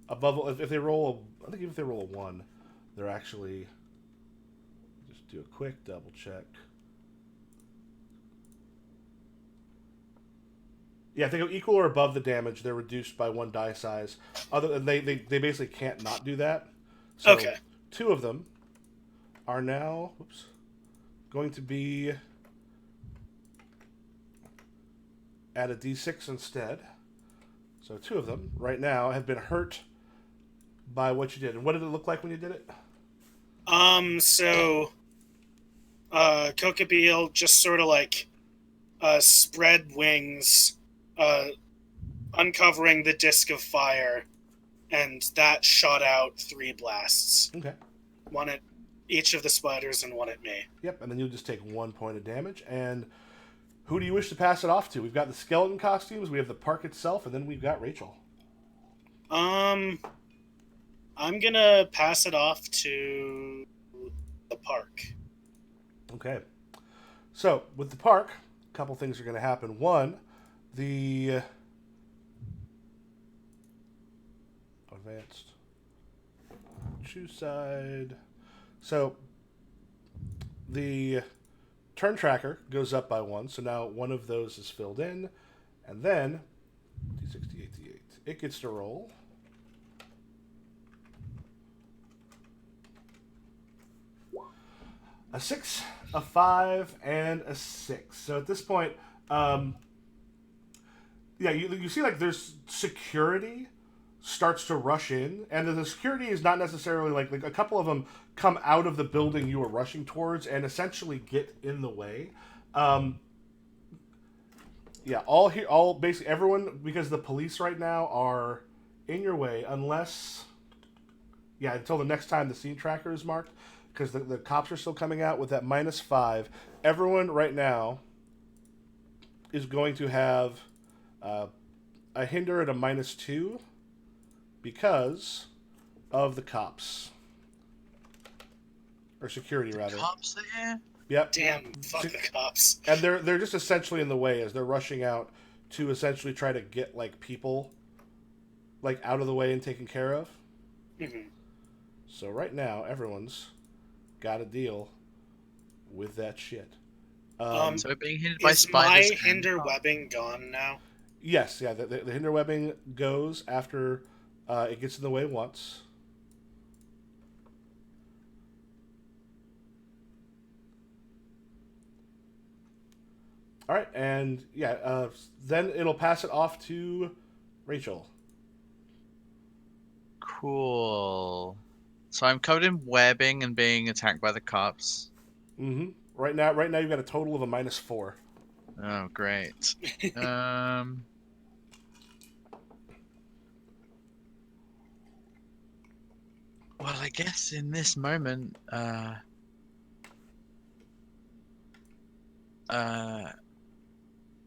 A: above. If they roll, I think even if they roll a 1, they're actually. Just do a quick double check. Yeah, if they go equal or above the damage, they're reduced by 1 die size. Other than they basically can't not do that. So
D: Okay.
A: 2 of them are now going to be at a d6 instead. So 2 of them right now have been hurt by what you did. And what did it look like when you did it?
D: So, Kokabeel just sort of like, spread wings, uncovering the disc of fire, and that shot out 3 blasts.
A: Okay.
D: 1 at each of the spiders and 1 at me.
A: Yep, and then you'll just take 1 point of damage. And who do you wish to pass it off to? We've got the skeleton costumes, we have the park itself, and then we've got Rachel.
D: I'm gonna pass it off to the park.
A: Okay. So, with the park, a couple things are going to happen. One, the advanced choose side. So, the turn tracker goes up by 1, so now one of those is filled in, and then d6, d8, d8. It gets to roll. A 6, a 5, and a 6. So at this point, you see like there's security starts to rush in, and the security is not necessarily like a couple of them come out of the building you were rushing towards and essentially get in the way. All basically everyone, because the police right now are in your way until the next time the scene tracker is marked. Because the cops are still coming out with that -5. Everyone right now is going to have a hinder at a -2 because of the cops. Or security, rather.
B: Cops there?
A: Yep.
D: Damn, fuck the cops.
A: And they're just essentially in the way as they're rushing out to essentially try to get like people like out of the way and taken care of.
D: Mm-hmm.
A: So right now, everyone's got to deal with that shit.
B: So we're being hindered by
D: Is
B: spiders.
D: my hinder webbing gone now?
A: Yes, yeah. The hinder webbing goes after it gets in the way once. All right, and then it'll pass it off to Rachel.
B: Cool. So I'm covered in webbing and being attacked by the cops.
A: Mm-hmm. Right now you've got a total of a -4.
B: Oh, great. Well, I guess in this moment,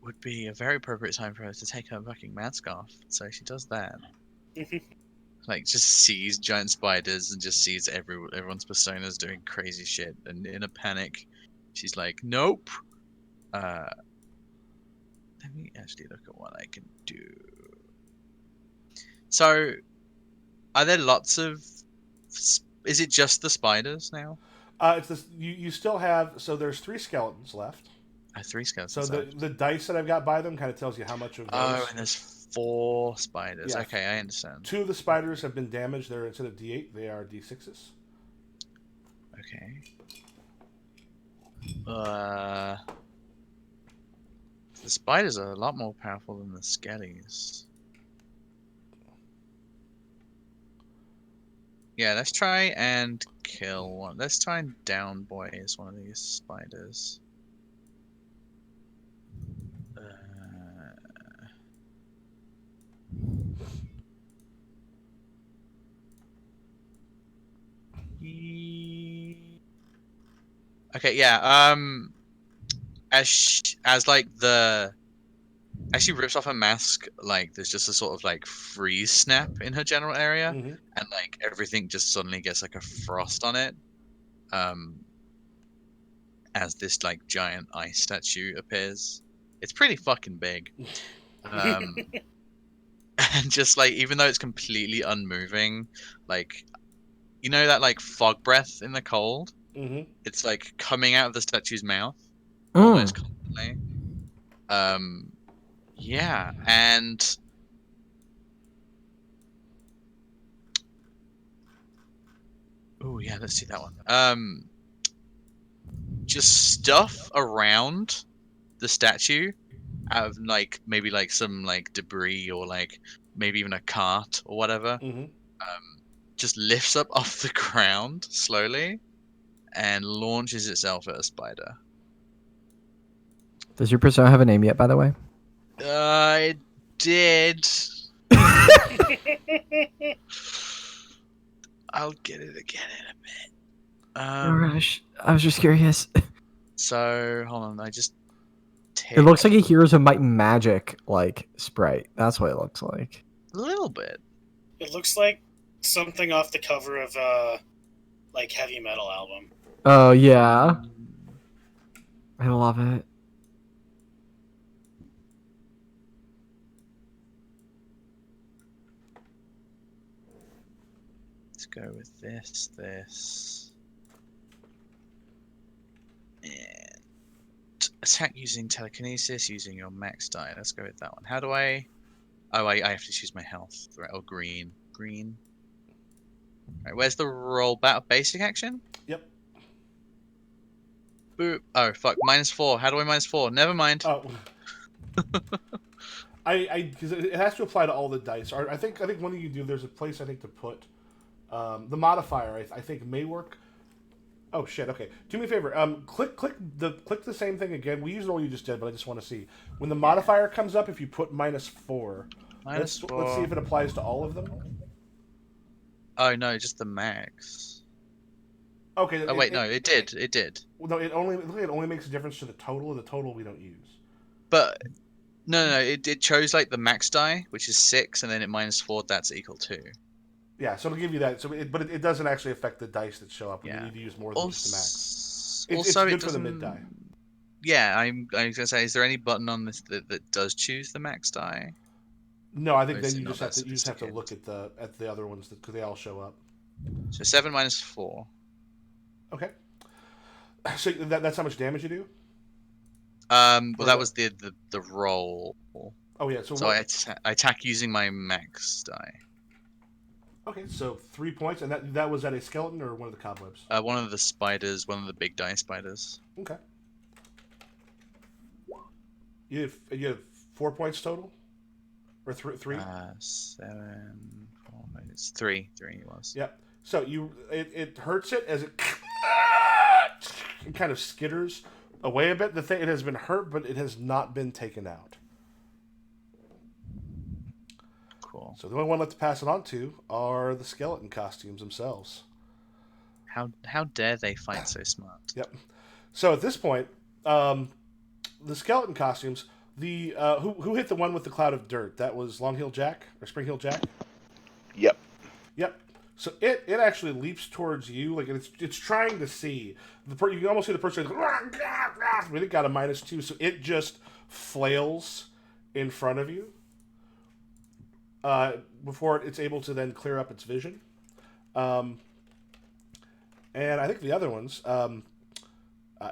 B: would be a very appropriate time for her to take her fucking mask off. So she does that. Like, just sees giant spiders and just sees everyone's personas doing crazy shit, and in a panic, she's like, "Nope." Let me actually look at what I can do. So, are there lots of? Is it just the spiders now?
A: It's this. You still have. So there's 3 skeletons left.
B: 3 skeletons.
A: So the dice that I've got by them kind of tells you how much of those.
B: Oh, and there's 4 spiders.
A: Yeah.
B: Okay, I understand.
A: 2 of the spiders have been damaged. They're instead of D8, they are D6s.
B: Okay. The spiders are a lot more powerful than the skellies. Yeah, let's try and kill one. Let's try and down boys one of these spiders. Okay, yeah. As like as she rips off her mask, like there's just a sort of like freeze snap in her general area,
A: Mm-hmm.
B: and like everything just suddenly gets like a frost on it. As this like giant ice statue appears. It's pretty fucking big. and just like, even though it's completely unmoving, like, you know that like fog breath in the cold,
A: Mm-hmm.
B: it's like coming out of the statue's mouth
C: Mm.
B: almost constantly. Yeah, and oh yeah, let's see that one. Just stuff around the statue out of like maybe like some like debris or like maybe even a cart or whatever.
A: Mm-hmm.
B: Just lifts up off the ground slowly and launches itself at a spider.
C: Does your persona have a name yet, by the way?
B: It did. I'll get it again in a bit.
C: Oh gosh, I was just curious.
B: So hold on, I just
C: It looks like a Heroes of Might and Magic like sprite. That's what it looks like.
B: a little bit.
D: It looks like something off the cover of like heavy metal album.
C: Oh yeah, I love it.
B: Let's go with this, and attack using telekinesis using your max die. Let's go with that one. How do I? Oh, I have to choose my health. Right, oh, green. Right, where's the roll battle basic action?
A: Yep.
B: Boop. Oh fuck, -4. How do I -4? Never mind.
A: Oh. Because it has to apply to all the dice. Or I think one thing you do, there's a place I think to put the modifier. I think may work. Oh shit. Okay. Do me a favor. Click the same thing again. We used the one you just did, but I just want to see when the modifier comes up. If you put -4, let's see if it applies to all of them.
B: Oh no, just the max.
A: Okay.
B: Oh wait, no, it did.
A: Well, no, it only makes a difference to the total, and the total we don't use.
B: But no, it chose like the max die, which is 6, and then it -4. That's equal to.
A: Yeah, so it'll give you that. So, but it doesn't actually affect the dice that show up when
B: Yeah.
A: you need to use more than just the max. It's
B: Also,
A: good
B: it
A: for the
B: doesn't.
A: mid die.
B: Yeah, I was gonna say, is there any button on this that does choose the max die?
A: No, I think
B: Or
A: then
B: is it
A: you
B: not
A: just have
B: that
A: to
B: sophisticated?
A: look at the other ones because they all show up.
B: So 7 -4.
A: Okay. So that's how much damage you do.
B: Well, that was the roll.
A: Oh yeah. So
B: So I attack using my max die.
A: okay. So 3 points, and that was at a skeleton or one of the cobwebs.
B: One of the spiders, one of the big die spiders.
A: Okay. You have 4 points total, or three.
B: 7, 4, 5, it's 3. 3 it was.
A: Yep. So it hurts it as it kind of skitters away a bit. The thing, it has been hurt, but it has not been taken out.
B: Cool.
A: So the only one left to pass it on to are the skeleton costumes themselves.
B: How dare they fight so smart?
A: Yep. So at this point, the skeleton costumes. The who hit the one with the cloud of dirt? That was Long Hill Jack or Spring Hill Jack.
E: Yep.
A: Yep. So it actually leaps towards you, like it's trying to see you can almost see the person. But it got a -2, so it just flails in front of you before it's able to then clear up its vision. And I think the other ones,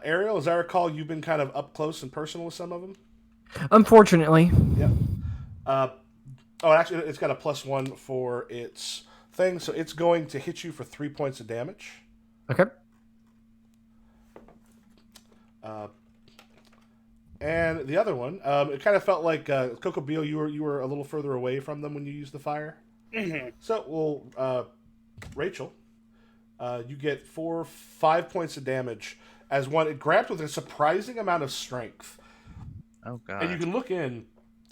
A: Ariel, as I recall, you've been kind of up close and personal with some of them.
C: Unfortunately.
A: Yep. Oh, actually, it's got a +1 for its thing, so it's going to hit you for 3 points of damage.
C: Okay.
A: And the other one, it kind of felt like Coco Beale. You were a little further away from them when you used the fire.
D: Mm-hmm.
A: So, well, Rachel, you get 5 points of damage as one. It grabs with a surprising amount of strength.
B: Oh god.
A: And you can look in.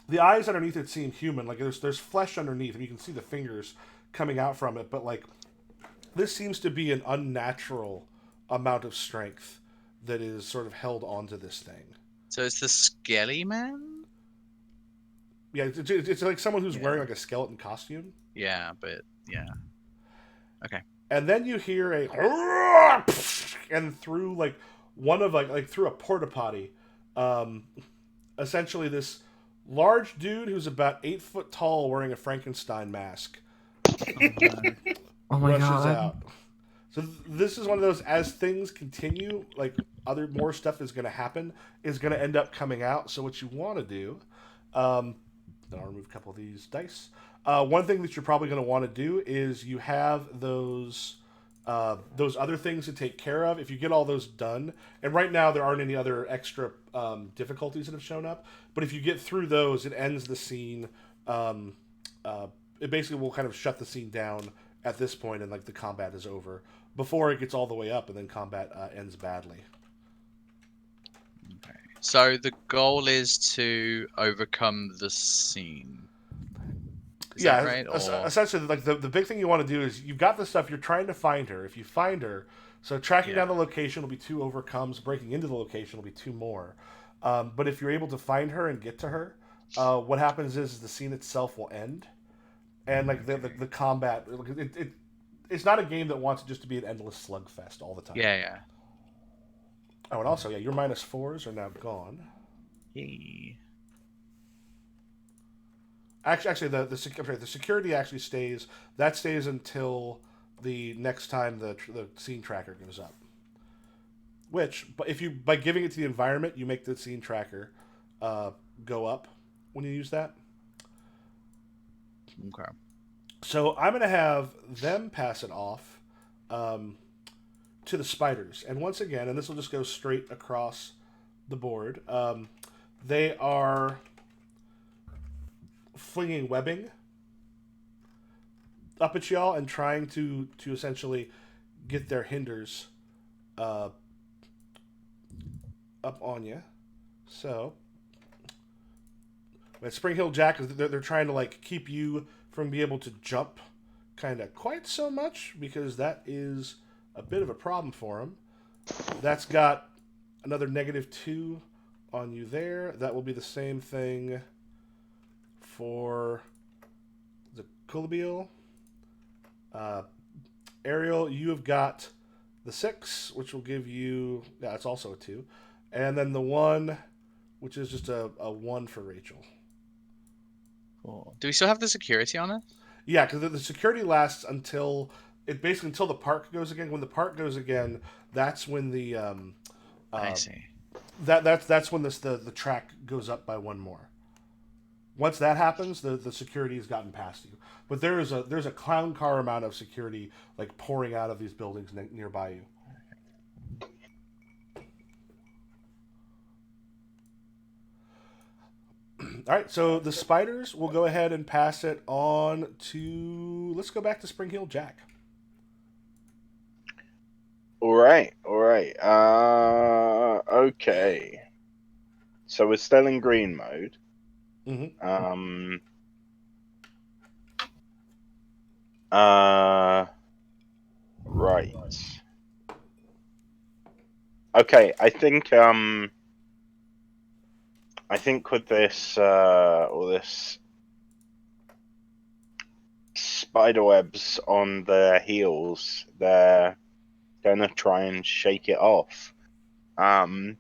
A: The eyes underneath it seem human. Like there's flesh underneath, and you can see the fingers coming out from it. But like, this seems to be an unnatural amount of strength that is sort of held onto this thing.
B: So it's the Skelly Man?
A: Yeah, it's like someone who's
B: Yeah.
A: wearing like a skeleton costume.
B: Yeah, but yeah. Okay.
A: And then you hear a and through like one of like through a porta potty, essentially this Large dude who's about 8 foot tall wearing a Frankenstein mask
C: Oh my
A: rushes
C: god.
A: out. So this is one of those, as things continue, like more stuff is going to happen, is going to end up coming out. So what you want to do, then I'll remove a couple of these dice. One thing that you're probably going to want to do is you have those other things to take care of. If you get all those done, and right now there aren't any other extra difficulties that have shown up, but if you get through those, it ends the scene. It basically will kind of shut the scene down at this point, and like the combat is over before it gets all the way up, and then combat ends badly.
B: Okay. So the goal is to overcome the scene. Is
A: Yeah,
B: that right? Or
A: essentially, like the big thing you want to do is you've got the stuff, you're trying to find her. If you find her, so tracking
B: Yeah.
A: down the location will be 2 overcomes, breaking into the location will be 2 more. But if you're able to find her and get to her, what happens is the scene itself will end, and like the combat, it's not a game that wants it just to be an endless slugfest all the time.
B: yeah.
A: Oh, and also, yeah, your -4s are now gone.
B: Yay.
A: Actually, the security actually stays. That stays until the next time the scene tracker goes up. Which, but if you by giving it to the environment, you make the scene tracker go up when you use that.
B: Okay.
A: So I'm gonna have them pass it off to the spiders, and once again, and this will just go straight across the board. They are flinging webbing up at y'all and trying to essentially get their hinders up on you. So at Spring Hill Jack, they're trying to like keep you from being able to jump kind of quite so much, because that is a bit of a problem for them. That's got another -2 on you there. That will be the same thing for the Kulabil. Ariel, you have got the 6, which will give you, yeah, it's also a 2. And then the 1, which is just a 1 for Rachel.
B: Cool. Do we still have the security on it?
A: Yeah, because the security lasts until until the park goes again. When the park goes again, that's when the
B: I see.
A: that's when the track goes up by 1 more. Once that happens, the security has gotten past you. But there's a clown car amount of security like pouring out of these buildings nearby you. All right, so the spiders will go ahead and pass it on to. Let's go back to Spring Hill Jack.
E: All right. Okay. So we're still in green mode.
A: Mm-hmm.
E: Right. Okay, I think with this all this spider webs on their heels, they're gonna try and shake it off. And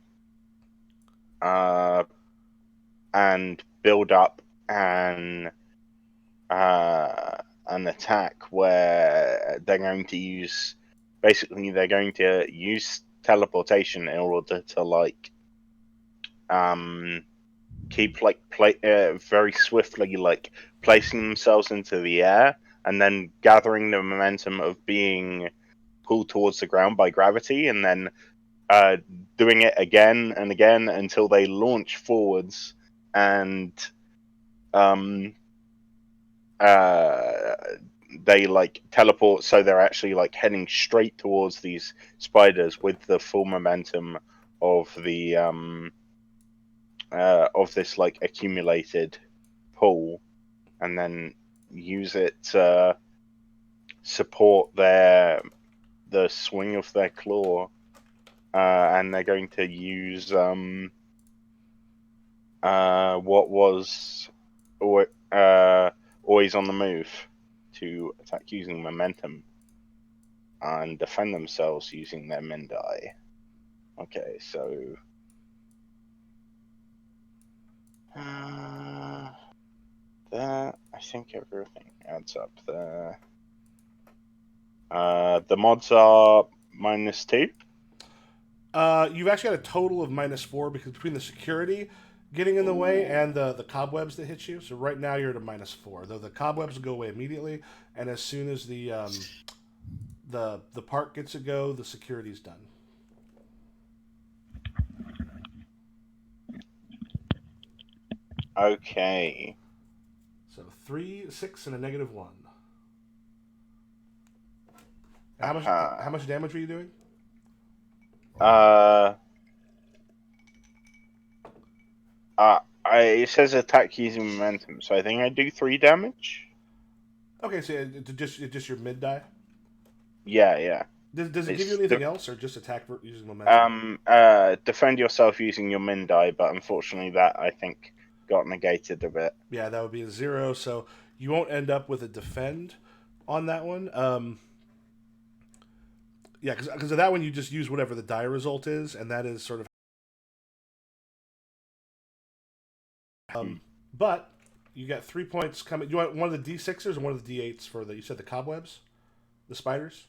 E: build up an attack where they're going to use teleportation in order to like keep like very swiftly like placing themselves into the air and then gathering the momentum of being pulled towards the ground by gravity, and then doing it again and again until they launch forwards and they like teleport, so they're actually like heading straight towards these spiders with the full momentum of the of this like accumulated pull, and then use it to support the swing of their claw, and they're going to use what was always on the move to attack using momentum and defend themselves using their min die. Okay, so think everything adds up there. The mods are -2.
A: You've actually had a total of -4 because between the security getting in the way and the cobwebs that hit you. So right now you're at a -4. Though the cobwebs will go away immediately, and as soon as the park gets a go, the security's done.
E: Okay.
A: So 3, 6, and a -1. And how much damage were you doing?
E: It says attack using momentum, so I think I do 3 damage.
A: Okay, so it's just your mid die.
E: Yeah.
A: Does it give you anything else, or just attack using momentum?
E: Defend yourself using your min die, but unfortunately that, I think, got negated a bit.
A: Yeah, that would be a 0, so you won't end up with a defend on that one. Yeah, because of that one, you just use whatever the die result is, and that is sort of... but you got 3 points coming. You want one of the D6s or one of the D8s for you said the cobwebs? The spiders?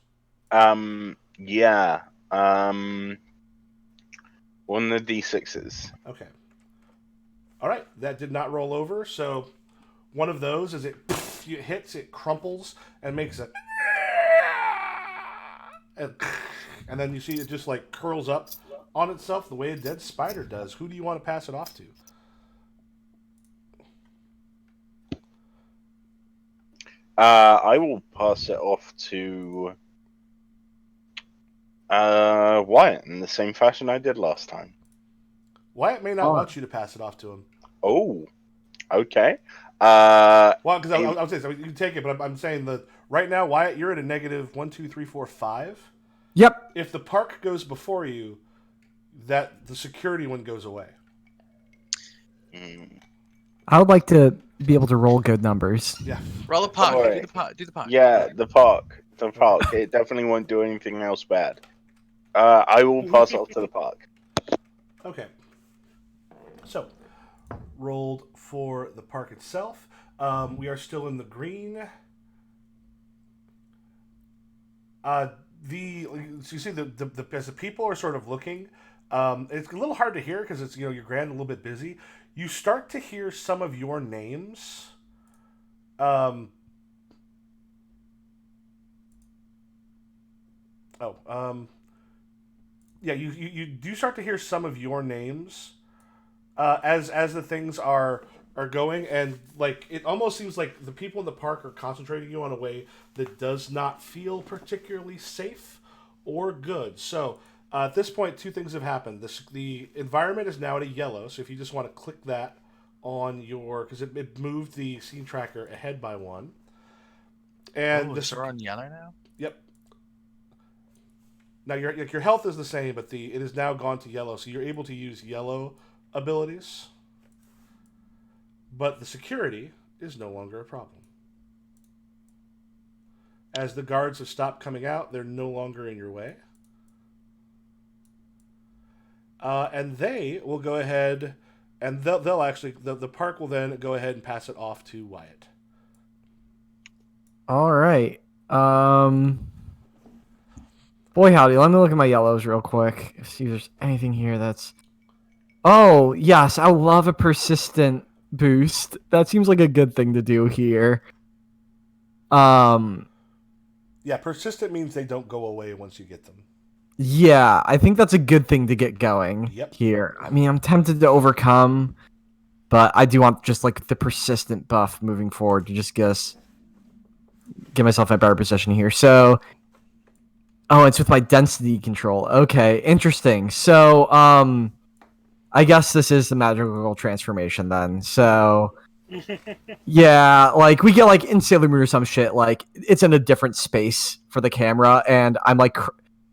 E: Yeah. One of the D6s.
A: Okay. All right, that did not roll over, so one of those, as it hits, it crumples and makes a... and then you see it just like curls up on itself the way a dead spider does. Who do you want to pass it off to?
E: I will pass it off to Wyatt in the same fashion I did last time.
A: Wyatt may not want you to pass it off to him.
E: Oh, okay.
A: Well, because I would say so you can take it, but I'm saying that right now, Wyatt, you're at a -1, 2, 3, 4, 5.
C: Yep.
A: If the park goes before you, that the security one goes away.
C: I would like to be able to roll good numbers.
A: Yeah.
B: Roll the park.
E: Alright.
B: Do the park.
E: Yeah, the park. The park. It definitely won't do anything else bad. I will pass it off to the park.
A: Okay. So, rolled for the park itself. We are still in the green. So you see as the people are sort of looking, it's a little hard to hear because it's your grand a little bit busy. You start to hear some of your names. Yeah, you do start to hear some of your names as the things are going, and like it almost seems like the people in the park are concentrating you on a way that does not feel particularly safe or good. So at this point, 2 things have happened. The environment is now at a yellow, so if you just want to click that on your, because it moved the scene tracker ahead by 1. And
B: so we're on yellow now.
A: Yep. Now your health is the same, but it is now gone to yellow, so you're able to use yellow abilities. But the security is no longer a problem. As the guards have stopped coming out, they're no longer in your way. And they will go ahead, and they'll actually, the park will then go ahead and pass it off to Wyatt.
C: All right. Boy, howdy. Let me look at my yellows real quick. See if there's anything here that's... Oh, yes. I love a persistent boost. That seems like a good thing to do here.
A: Yeah, persistent means they don't go away once you get them.
C: Yeah, I think that's a good thing to get going here. I mean, I'm tempted to overcome, but I do want just like the persistent buff moving forward to just get myself in a better position here. So, it's with my density control. Okay, interesting. So, I guess this is the magical transformation then. So, yeah, like we get like in Sailor Moon or some shit, like it's in a different space for the camera, and I'm like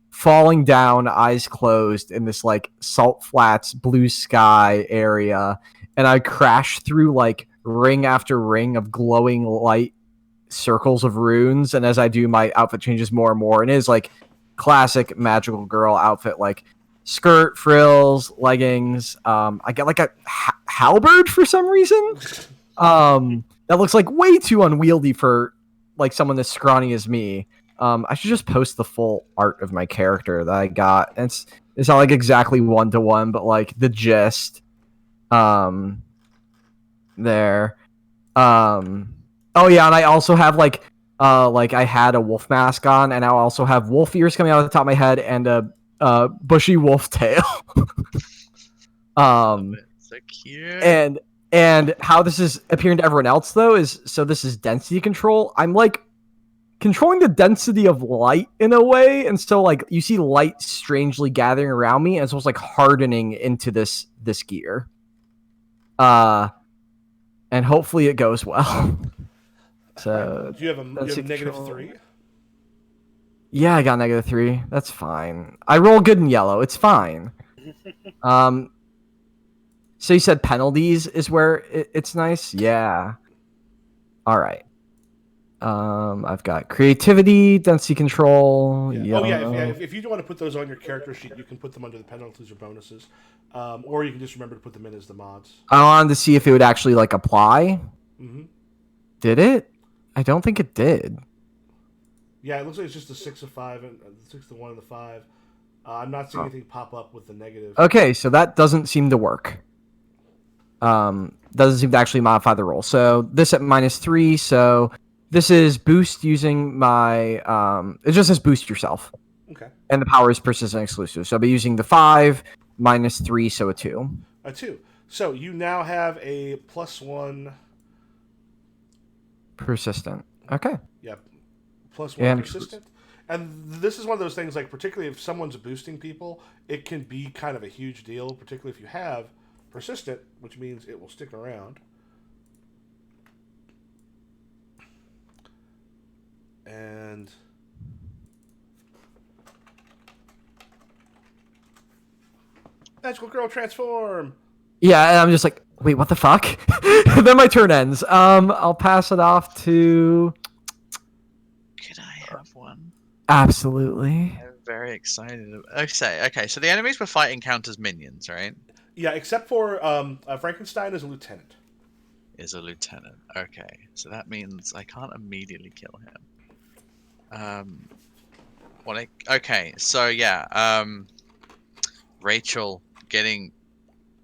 C: falling down, eyes closed, in this like salt flats, blue sky area, and I crash through like ring after ring of glowing light circles of runes, and as I do, my outfit changes more and more, and it is like classic magical girl outfit, like skirt, frills, leggings. I get like a halberd for some reason. that looks like way too unwieldy for like someone as scrawny as me. I should just post the full art of my character that I got. It's not like exactly 1-to-1, but like the gist. There. Oh yeah, and I also have like I had a wolf mask on, and I also have wolf ears coming out of the top of my head and a bushy wolf tail.
B: So cute.
C: And how this is appearing to everyone else though is so this is density control. I'm like controlling the density of light in a way, and so like you see light strangely gathering around me, and so it's like hardening into this gear. And hopefully it goes well. So
A: Do you have a -3?
C: Yeah, I got -3. That's fine. I roll good in yellow. It's fine. So you said penalties is where it's nice? Yeah. All right. I've got creativity, density control.
A: Yeah. Oh yeah. If you do want to put those on your character sheet, you can put them under the penalties or bonuses, or you can just remember to put them in as the mods.
C: I wanted to see if it would actually like apply.
A: Mm-hmm.
C: Did it? I don't think it did.
A: Yeah, it looks like it's just a 6 of 5 and 6 to 1 and the 5. I'm not seeing anything pop up with the negative.
C: Okay, so that doesn't seem to work. Doesn't seem to actually modify the roll. So this at -3. So this is boost using my. It just says boost yourself.
A: Okay.
C: And the power is persistent exclusive. So I'll be using the 5 -3, so a 2.
A: A 2. So you now have a +1.
C: Persistent. Okay.
A: Yep. +1
C: And
A: persistent. And this is one of those things, like, particularly if someone's boosting people, it can be kind of a huge deal, particularly if you have persistent, which means it will stick around. And magical girl transform.
C: Yeah, and I'm just like, wait, what the fuck? Then my turn ends. I'll pass it off to.
B: Could I have one?
C: Absolutely.
B: I'm very excited. Okay, so the enemies we're fighting count as minions, right?
A: Yeah, except for Frankenstein is a lieutenant.
B: Is a lieutenant. Okay, so that means I can't immediately kill him. Okay, so yeah, Rachel getting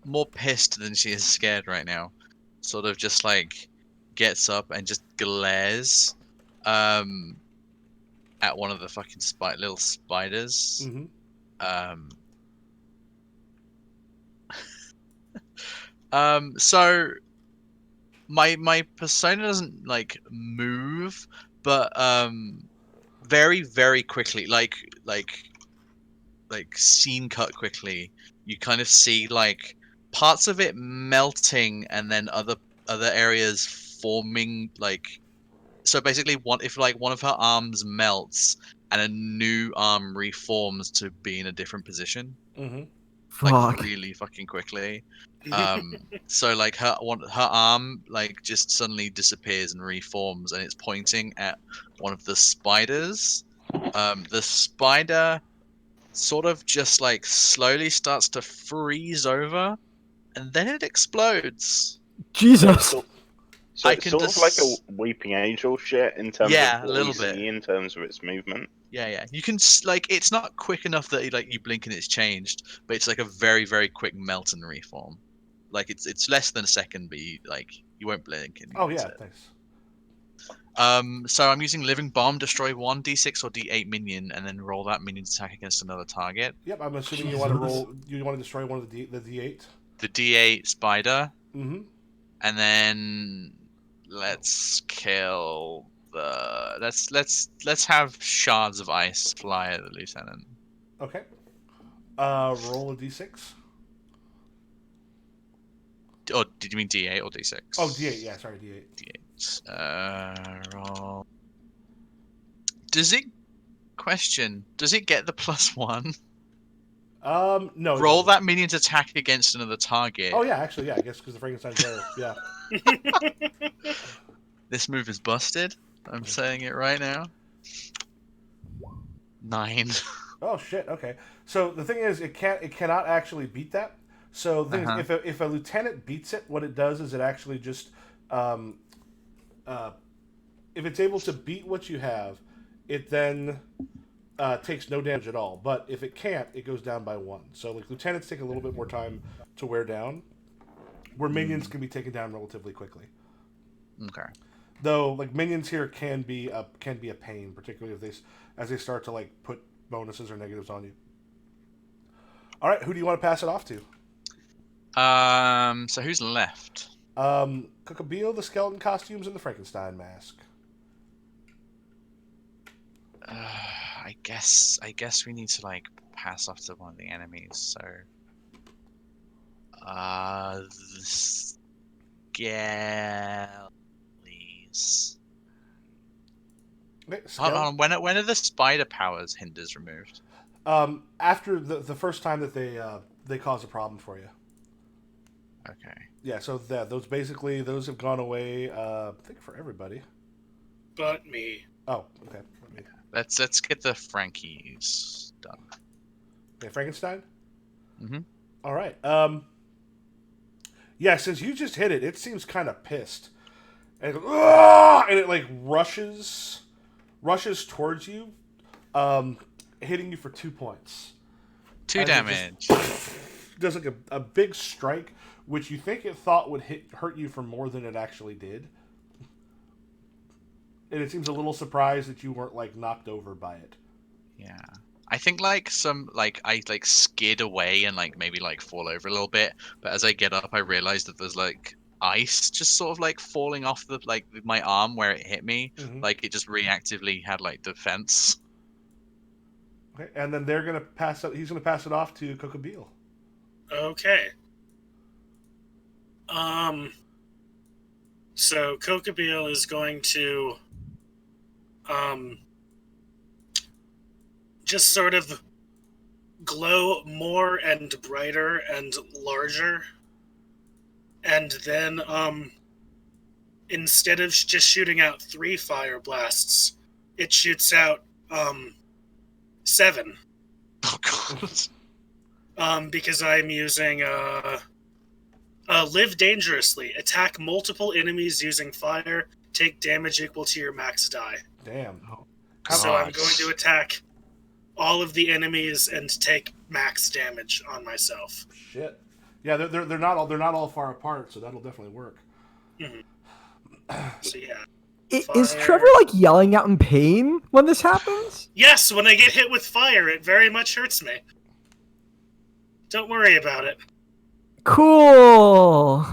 B: more pissed than she is scared right now. Sort of just like gets up and just glares at one of the fucking little spiders.
A: Mm-hmm.
B: So my persona doesn't like move, but very very quickly, like scene cut quickly, you kind of see like parts of it melting and then other areas forming, like, so basically if one of her arms melts and a new arm reforms to be in a different position.
A: Mm-hmm.
B: Like really fucking quickly. So like her arm like just suddenly disappears and reforms, and it's pointing at one of the spiders. The spider sort of just like slowly starts to freeze over, and then it explodes.
C: Jesus.
E: So
B: I
E: it's
B: can
E: sort
B: just-
E: of like a weeping angel shit in terms
B: Yeah,
E: of
B: a
E: what
B: little
E: we
B: bit.
E: see in terms of its movement.
B: Yeah. You can like, it's not quick enough that like you blink and it's changed, but it's like a very very quick melt and reform. Like it's less than a second, but you won't blink. And
A: Oh yeah, thanks.
B: So I'm using living bomb, destroy 1 d6 or d8 minion, and then roll that minion's attack against another target.
A: Yep, I'm assuming you want to roll. You want to destroy one of the D8.
B: The d8 spider,
A: Mm-hmm.
B: and then let's kill the. Let's have shards of ice fly at the lieutenant.
A: Okay. Roll a D6.
B: Or did you mean d8 or d6?
A: Oh, D8. Yeah, sorry, D8.
B: D8. Roll. Does it get the +1?
A: No. it
B: Roll
A: doesn't.
B: that minion's attack against another target.
A: Oh yeah, actually, yeah. I guess because the Frankenstein's there. Yeah.
B: This move is busted. I'm saying it right now. 9.
A: Oh shit. Okay. So the thing is, it cannot actually beat that. So the thing is, if a lieutenant beats it, what it does is it actually just if it's able to beat what you have, it then takes no damage at all. But if it can't, it goes down by 1. So like lieutenants take a little bit more time to wear down, where minions can be taken down relatively quickly.
B: Okay.
A: Though like minions here can be a pain, particularly as they start to like put bonuses or negatives on you. All right, who do you want to pass it off to?
B: So who's left?
A: Cookabeel, the skeleton costumes, and the Frankenstein mask.
B: I guess we need to like pass off to one of the enemies. So, the skellies.
A: Okay,
B: When are the spider powers hinders removed?
A: After the first time that they cause a problem for you.
B: Okay.
A: Yeah, so those have gone away. I think for everybody.
D: But me.
A: Oh, okay.
B: Let's get the Frankies done.
A: Okay, Frankenstein.
B: Mm-hmm.
A: All right. Yeah, since you just hit it, it seems kind of pissed, and it goes, "Aah!" And it like rushes towards you, hitting you for 2 points.
B: 2 damage.
A: Does like a big strike, which you think it thought would hurt you for more than it actually did. And it seems a little surprised that you weren't like knocked over by it.
B: Yeah. I think like I like skid away and like maybe like fall over a little bit, but as I get up I realize that there's like ice just sort of like falling off the like my arm where it hit me.
A: Mm-hmm.
B: Like it just reactively had like defense.
A: Okay, and then they're gonna pass it. He's gonna pass it off to Cookabeel.
D: Okay. So Cookabeel is going to just sort of glow more and brighter and larger, and then instead of just shooting out 3 fire blasts, it shoots out 7.
B: Oh god.
D: Because I'm using live dangerously, attack multiple enemies using fire, take damage equal to your max die.
A: Damn.
D: So I'm going to attack all of the enemies and take max damage on myself.
A: Shit. Yeah, they're not all far apart, so that'll definitely work.
D: Mm-hmm. So yeah.
C: Is Trevor like yelling out in pain when this happens?
D: Yes, when I get hit with fire, it very much hurts me. Don't worry about it.
C: Cool.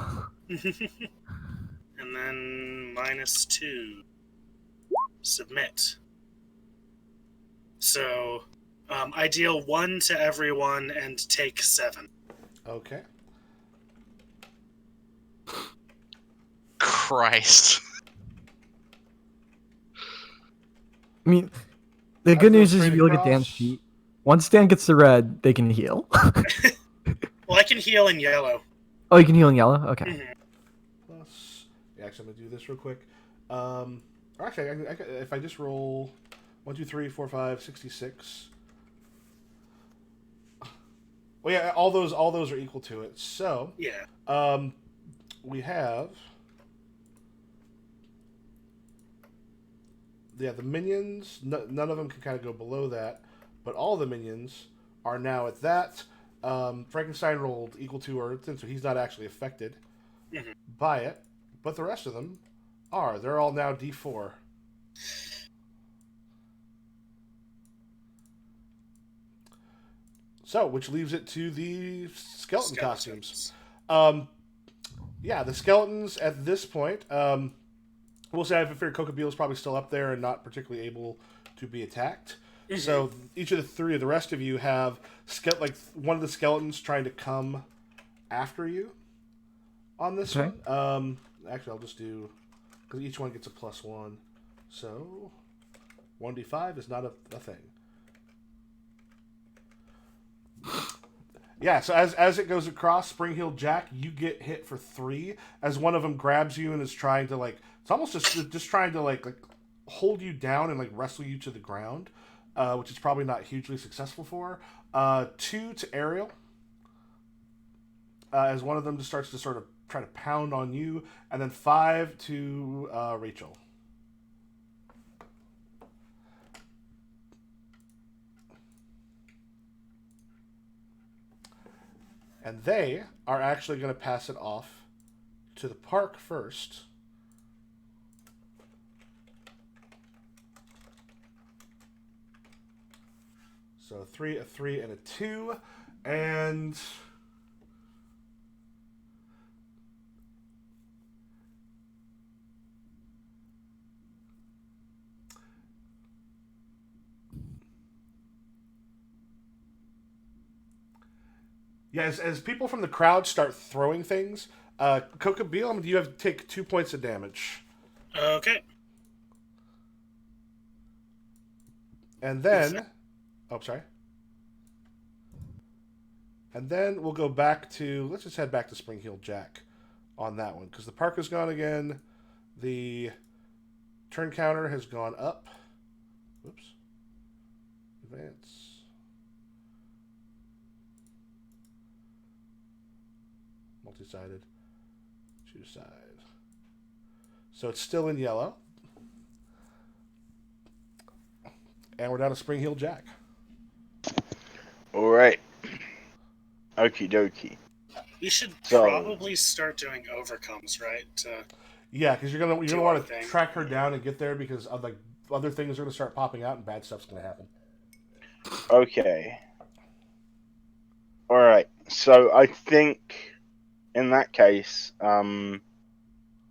D: And then -2. Submit. So, I deal 1 to everyone and take 7.
A: Okay.
B: Christ.
C: I mean, the good news is if you look at Dan's sheet, once Dan gets the red, they can heal.
D: Well, I can heal in yellow.
C: Oh, you can heal in yellow? Okay.
D: Mm-hmm.
A: Plus, yeah, actually, I'm gonna do this real quick. Actually, if I just roll 1, 2, 3, 4, 5, 66. Well, yeah, all those are equal to it. So
D: Yeah.
A: we have the minions. None of them can kind of go below that, but all the minions are now at that. Frankenstein rolled equal to or so he's not actually affected by it, but the rest of them are. They're all now D4. So, which leaves it to the skeleton costumes. Yeah, the skeletons at this point. We'll say I figure Cookabeel is probably still up there and not particularly able to be attacked. Mm-hmm. So each of the rest of you have like one of the skeletons trying to come after you on this one. Actually, I'll just do because each one gets a +1. So 1d5 is not a thing. Yeah, so as it goes across Spring Hill Jack, you get hit for 3 as one of them grabs you and is trying to like it's almost just trying to like hold you down and like wrestle you to the ground, which is probably not hugely successful for. 2 to Ariel, as one of them just starts to sort of try to pound on you, and then 5 to Rachel. And they are actually going to pass it off to the park first. So a 3, and a 2. And yeah, as people from the crowd start throwing things, Coca-Beal, you have to take 2 points of damage.
D: Okay.
A: And then... Oh, sorry. And then we'll go back to... Let's just head back to Spring Heel Jack on that one. Because the park has gone again. The turn counter has gone up. Whoops. Advance. Multi-sided. Two-side. So it's still in yellow. And we're down to Spring Heel Jack.
E: All right. Okie dokie.
D: We should
E: So-
D: probably start doing overcomes, right?
A: Yeah, because you're gonna
D: Do
A: want
D: our
A: to
D: thing.
A: track her down and get there because other things are gonna start popping out and bad stuff's gonna happen.
E: Okay. All right. So I think in that case,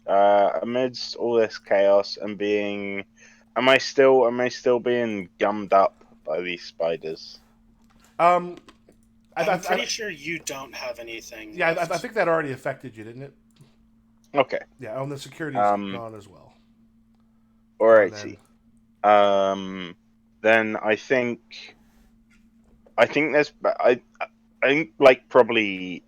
E: amidst all this chaos and being, am I still being gummed up by these spiders?
A: I'm
D: I'm pretty sure you don't have anything.
A: Yeah,
D: left.
A: I think that already affected you, didn't it?
E: Okay.
A: Yeah, and the security's gone as well.
E: Alrighty. Then I think I think like probably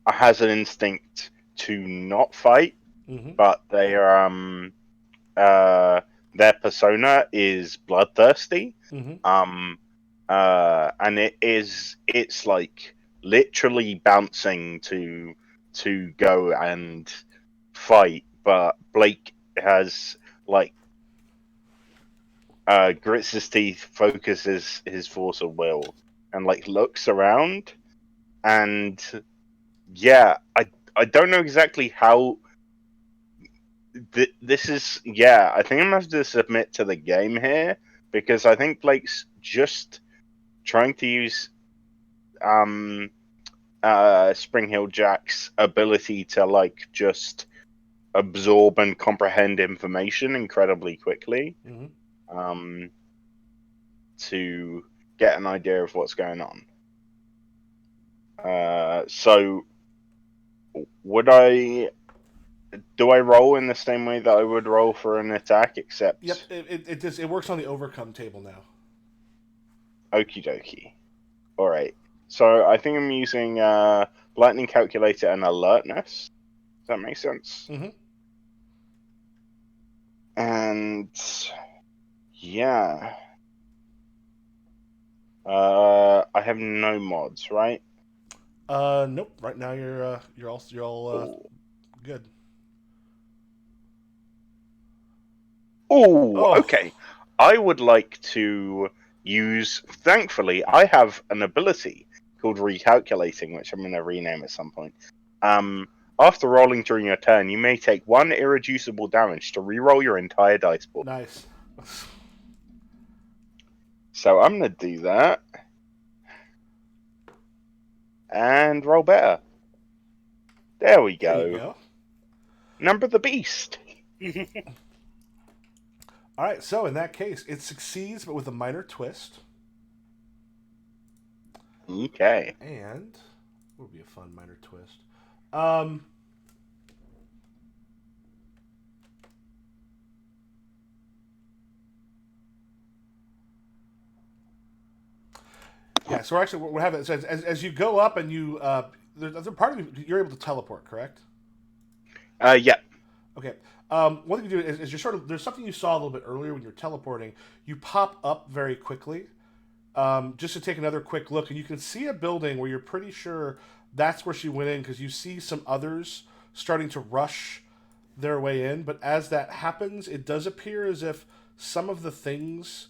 E: has an instinct to not fight,
A: Mm-hmm.
E: but they are their persona is bloodthirsty.
A: Mm-hmm.
E: And it's like literally bouncing to go and fight, but Blake has like grits his teeth, focuses his force of will, and like looks around, and yeah, I don't know exactly how. This is, yeah, I think I'm gonna have to submit to the game here because I think Blake's just trying to use Spring Hill Jack's ability to like just absorb and comprehend information incredibly quickly,
A: Mm-hmm.
E: to get an idea of what's going on. So do I roll in the same way that I would roll for an attack, except...
A: Yep, it works on the overcome table now.
E: Okie dokie. Alright. So I think I'm using lightning calculator and alertness. Does that make sense?
A: Mm-hmm.
E: And yeah. I have no mods, right?
A: Nope. Right now you're all good.
E: Oh, okay. I would like to use. Thankfully, I have an ability called recalculating, which I'm going to rename at some point. After rolling during your turn, you may take 1 irreducible damage to re-roll your entire dice pool.
A: Nice.
E: So I'm going to do that. And roll better. There we go.
A: There you go.
E: Number the beast.
A: All right, so in that case, it succeeds, but with a minor twist.
E: Okay.
A: And what would be a fun minor twist? Yeah, so we're having so as you go up and you there's a part of you you're able to teleport, correct?
E: Yeah.
A: Okay. What you do is you're sort of there's something you saw a little bit earlier when you're teleporting. You pop up very quickly, just to take another quick look, and you can see a building where you're pretty sure that's where she went in because you see some others starting to rush their way in. But as that happens, it does appear as if some of the things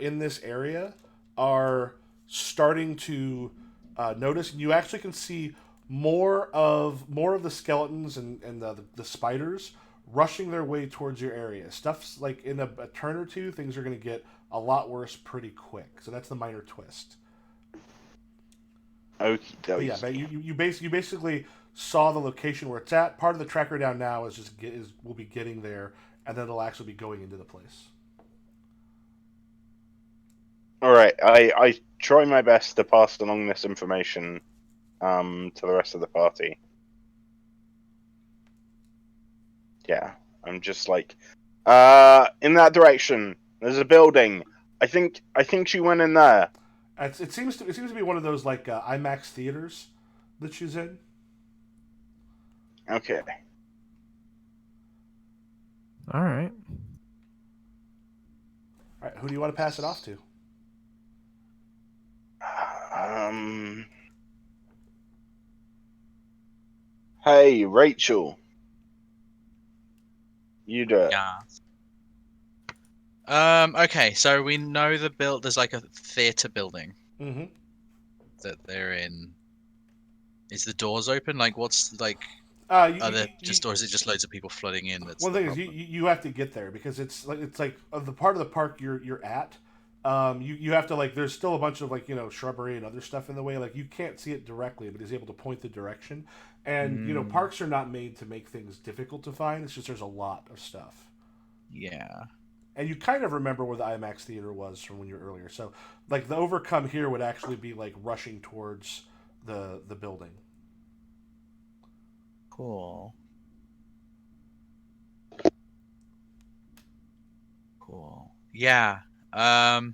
A: in this area are starting to notice. And you actually can see more of the skeletons and the spiders rushing their way towards your area. Stuff's like in a turn or two, things are going to get a lot worse pretty quick. So that's the minor twist.
E: Okie
A: But
E: dokie.
A: yeah, but you basically saw the location where it's at. Part of the tracker down now is we'll be getting there, and then it'll actually be going into the place.
E: All right, I try my best to pass along this information to the rest of the party. Yeah, I'm just like, in that direction. There's a building. I think she went in there.
A: It seems to be one of those like IMAX theaters that she's in.
E: Okay.
C: All right.
A: All right, who do you want to pass it off to?
E: Hey, Rachel. You do it.
B: Yeah. Okay, so we know there's like a theater building
A: Mm-hmm.
B: that they're in. Is the doors open? Like, what's like?
A: Or
B: is it just loads of people flooding in? That's
A: one
B: the
A: thing is
B: problem?
A: you have to get there because it's like of the part of the park you're at. You have to like there's still a bunch of like shrubbery and other stuff in the way. Like you can't see it directly, but he's able to point the direction. And parks are not made to make things difficult to find. It's just there's a lot of stuff.
B: Yeah.
A: And you kind of remember where the IMAX theater was from when you were earlier. So, like, the overcome here would actually be, like, rushing towards the building.
B: Cool. Cool. Yeah. Not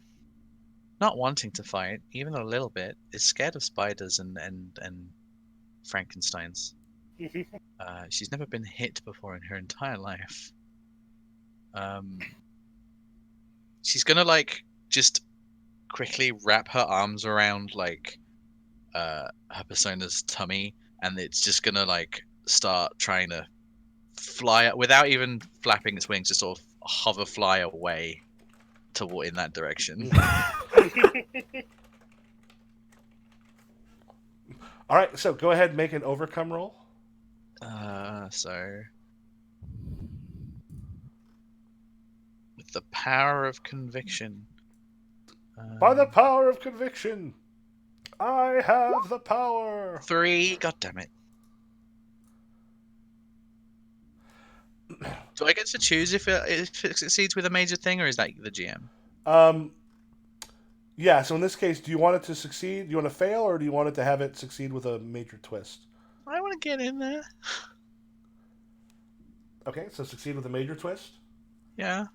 B: wanting to fight, even a little bit, is scared of spiders and Frankensteins. She's never been hit before in her entire life. She's gonna like just quickly wrap her arms around like her persona's tummy, and it's just gonna like start trying to fly without even flapping its wings, just sort of hover fly away in that direction.
A: All right, so go ahead and make an overcome roll.
B: So with the power of conviction.
A: By the power of conviction, I have the power.
B: 3. God damn it. Do I get to choose if it succeeds with a major thing, or is that the GM?
A: Yeah, so in this case, do you want it to succeed? Do you want to fail, or do you want it to have it succeed with a major twist?
B: I want to get in there.
A: Okay, so succeed with a major twist?
B: Yeah.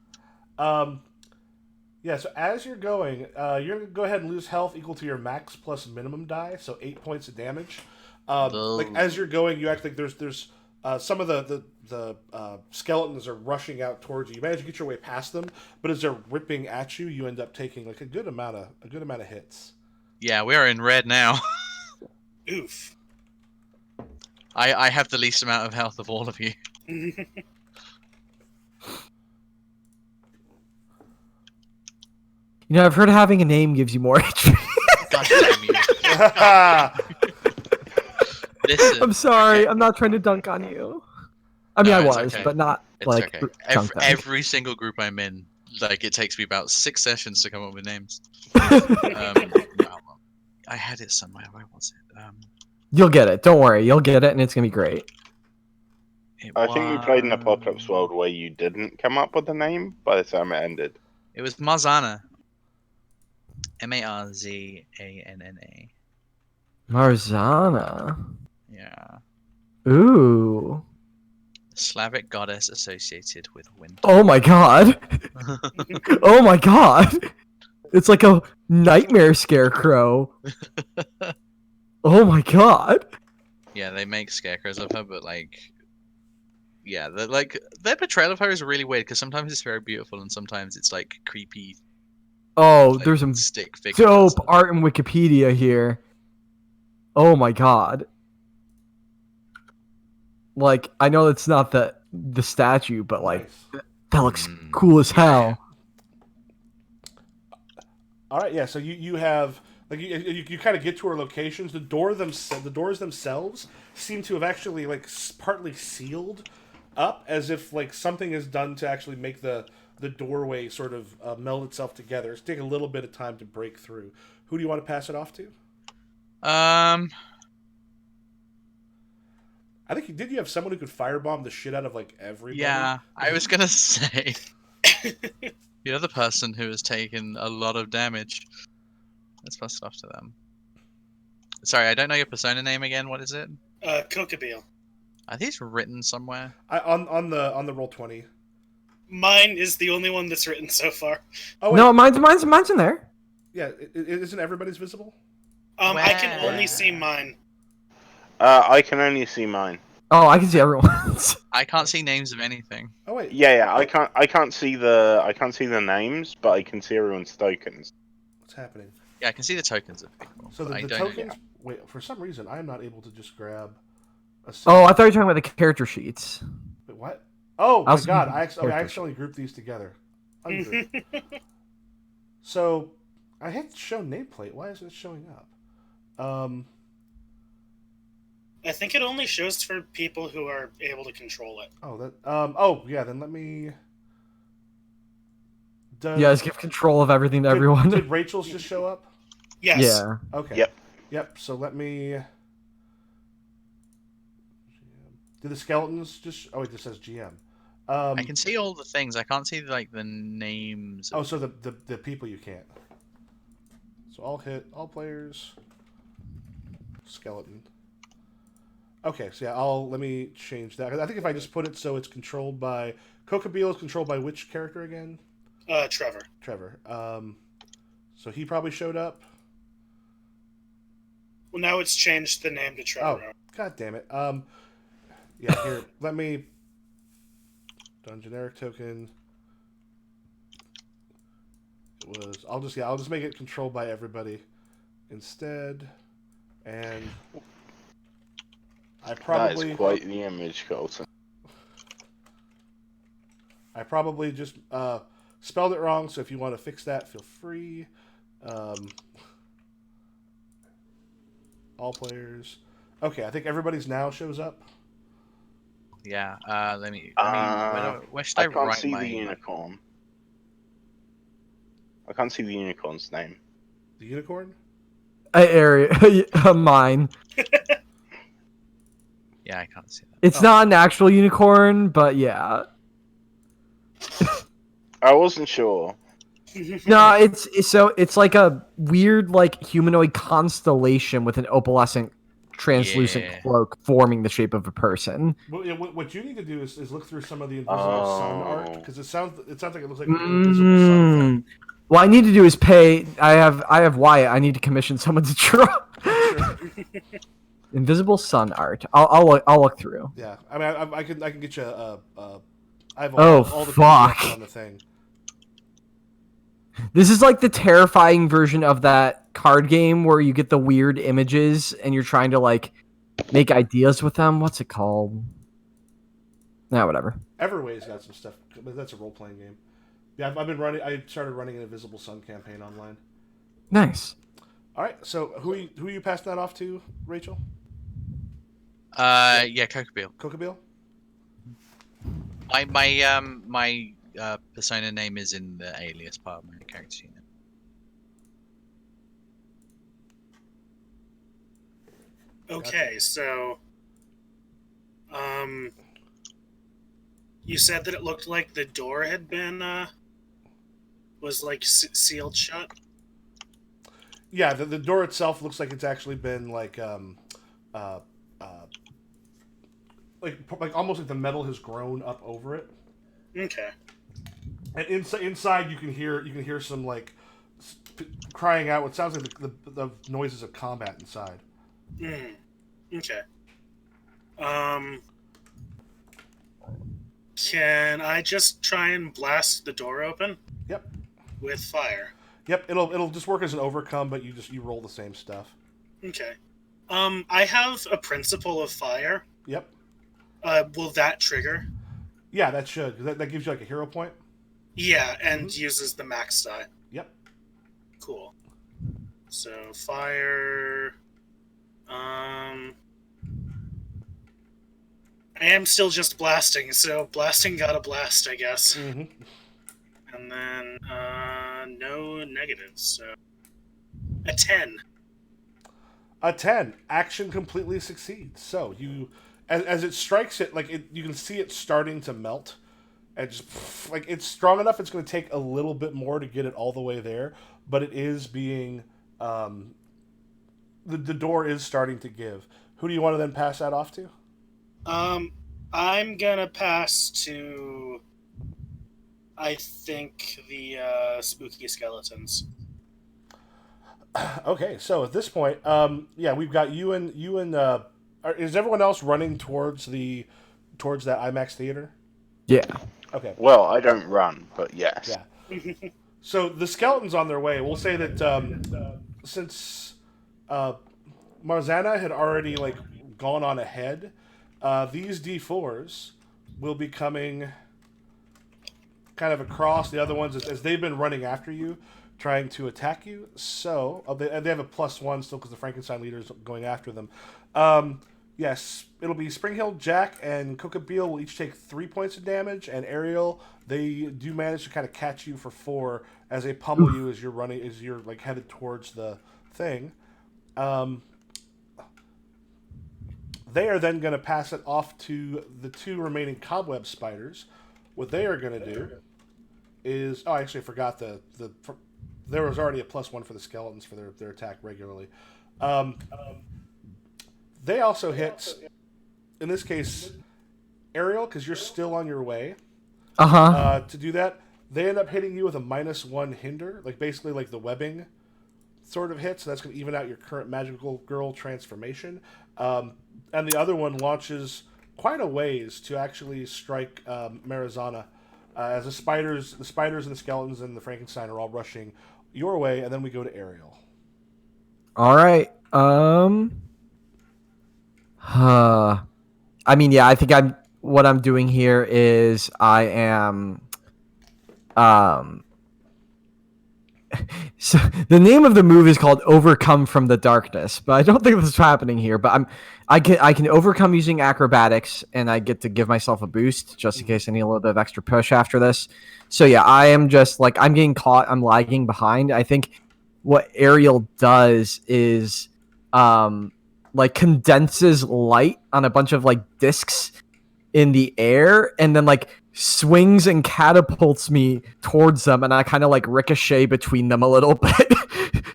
A: Yeah, so as you're going, you're going to go ahead and lose health equal to your max plus minimum die, so 8 points of damage. Like, as you're going, you act like there's some of the skeletons are rushing out towards you. You manage to get your way past them, but as they're ripping at you, you end up taking like a good amount of hits.
B: Yeah, we're in red now.
D: Oof.
B: I have the least amount of health of all of you.
C: You know, I've heard having a name gives you more HP.
B: God damn you. Listen,
C: I'm sorry.
B: okay.
C: I'm not trying to dunk on you. I mean,
B: No,
C: I
B: it's
C: was,
B: okay.
C: but not
B: It's
C: like
B: okay.
C: dunk dunk.
B: Every single group I'm in, like it takes me about 6 sessions to come up with names. No, I had it somewhere. Where was it?
C: You'll get it. Don't worry. You'll get it, and it's gonna be great.
E: I think we played an Apocalypse World where you didn't come up with a name by the time it ended.
B: It was Marzana. Marzanna.
C: Marzana.
B: Yeah.
C: Ooh.
B: Slavic goddess associated with winter.
C: Oh my god. Oh my god. It's like a nightmare scarecrow. Oh my god.
B: Yeah, they make scarecrows of her, but like, yeah, their portrayal of her is really weird because sometimes it's very beautiful and sometimes it's like creepy.
C: Oh,
B: Like,
C: there's some
B: stick figure.
C: dope art in Wikipedia here. Oh my god. Like, I know it's not the statue, but like
A: Nice.
C: that looks cool as hell.
A: All right, yeah. So you have like you kind of get to our locations. The doors themselves seem to have actually like partly sealed up, as if like something is done to actually make the doorway sort of meld itself together. It's taking a little bit of time to break through. Who do you want to pass it off to? I think you have someone who could firebomb the shit out of like everybody.
B: Yeah, I was gonna say the other person who has taken a lot of damage. Let's pass it off to them. Sorry, I don't know your persona name again. What is it?
D: Kokabeel.
B: Are these written somewhere?
A: On the roll 20.
D: Mine is the only one that's written so far.
A: Oh wait,
C: No, mine's in there.
A: yeah. Isn't everybody's visible?
D: I can only see mine.
E: I can only see mine.
C: Oh, I can see everyone's.
B: I can't see names of anything.
A: Oh wait,
E: Yeah, I can't see the names, but I can see everyone's tokens.
A: what's happening?
B: Yeah, I can see the tokens of people.
A: So
B: but I
A: the
B: don't
A: tokens. Wait, for some reason I am not able to just grab a.
C: Oh, I thought you were talking about the character sheets.
A: Wait, what? Oh
C: I
A: my
C: was
A: god!
C: thinking
A: I
C: character
A: accidentally grouped these together. Ungroup. So I hit show nameplate. Why isn't it showing up?
D: I think it only shows for people who are able to control it.
A: Oh that. Oh yeah. Then let me. Does,
C: You guys give control of everything to everyone.
A: Did Rachel's just show up?
D: Yes.
C: Yeah.
A: Okay.
E: Yep.
A: Yep. So let me. Did the skeletons just? Oh, wait, this says GM.
B: I can see all the things. I can't see like the names.
A: Oh, so the people you can't. So I'll hit all players. Skeleton. Okay, so yeah, let me change that. I think if I just put it so it's controlled by Kokabeel is controlled by which character again?
D: Trevor.
A: Trevor. So he probably showed up.
D: Well, now it's changed the name to Trevor.
A: Oh, god damn it. Yeah, here, let me done generic token. It was I'll just make it controlled by everybody instead. And I probably
E: That is quite the image, Colton.
A: I probably just spelled it wrong, so if you want to fix that, feel free. All players. Okay, I think everybody's now shows up.
B: Yeah. Let me. Where should
E: I
B: I
E: can't
B: write
E: see
B: my?
E: the unicorn. I can't see the unicorn's name.
A: The unicorn?
C: Area, mine.
B: Yeah, I can't see that.
C: It's not an actual unicorn, but yeah.
E: I wasn't sure.
C: No, it's like a weird like humanoid constellation with an opalescent, translucent
B: Yeah.
C: cloak forming the shape of a person.
A: What you need to do is look through some of the invisible sun art, because it sounds like it looks like an
C: Mm.
A: invisible sun thing.
C: What I need to do is pay. I have Wyatt. I need to commission someone to draw
A: Sure.
C: invisible sun art. I'll look through.
A: Yeah, I mean, I can get you I have
C: Oh,
A: all the
C: fuck.
A: PDFs on the thing.
C: This is like the terrifying version of that card game where you get the weird images and you're trying to like make ideas with them. What's it called? Nah, whatever.
A: Everway's got some stuff, but that's a role playing game. Yeah, I've been running. I started running an Invisible Sun campaign online.
C: Nice.
A: All right, so who are you passing that off to, Rachel?
B: Yeah, Kokabeel.
A: Kokabeel?
B: My persona name is in the alias part of my character sheet.
D: Okay, so, you said that it looked like the door had been, was like sealed shut.
A: Yeah, the door itself looks like it's actually been like almost like the metal has grown up over it.
D: Okay.
A: And inside you can hear some like crying out. What sounds like the noises of combat inside.
D: Okay. Can I just try and blast the door open?
A: Yep.
D: With fire.
A: Yep. It'll just work as an overcome, but you roll the same stuff.
D: Okay. I have a principle of fire.
A: Yep.
D: Will that trigger?
A: Yeah, that should. That gives you like a hero point.
D: Yeah, and uses the max die.
A: Yep.
D: Cool. So fire. I am still just blasting, so blasting got a blast, I guess.
A: Mm-hmm.
D: And then no negatives, so a 10.
A: A 10. Action completely succeeds. So you, as it strikes it, like you can see it starting to melt, and just like it's strong enough. It's going to take a little bit more to get it all the way there, but it is being the door is starting to give. Who do you want to then pass that off to?
D: I'm gonna pass to, I think, the spooky skeletons.
A: Okay, so at this point, yeah, we've got you and is everyone else running towards that IMAX theater?
C: Yeah.
A: Okay.
E: Well, I don't run, but yes.
A: Yeah. So the skeletons on their way. We'll say that since Marzana had already like gone on ahead, these D4s will be coming kind of across the other ones as they've been running after you, trying to attack you. So they have a +1 still because the Frankenstein leader is going after them. Yes, it'll be Springhill, Jack, and Kokabeel will each take 3 points of damage, and Ariel, they do manage to kind of catch you for 4 as they pummel you as you're like headed towards the thing. They are then going to pass it off to the 2 remaining cobweb spiders. What they are going to do is... Oh, I actually forgot there was already a +1 for the skeletons for their attack regularly. They also hit, in this case, Ariel, because you're still on your way. To do that, they end up hitting you with a -1 hinder, like basically like the webbing sort of hit, so that's going to even out your current magical girl transformation. And the other one launches quite a ways to actually strike Marizana, as the spiders and the skeletons and the Frankenstein are all rushing your way, and then we go to Ariel.
C: All right. I mean, yeah, I think what I'm doing here is I am so the name of the move is called Overcome from the Darkness, but I don't think this is happening here. But I can overcome using acrobatics, and I get to give myself a boost just in case I need a little bit of extra push after this. So yeah, I am just like I'm getting caught. I'm lagging behind. I think what Ariel does is like condenses light on a bunch of like discs in the air, and then like swings and catapults me towards them, and I kind of like ricochet between them a little bit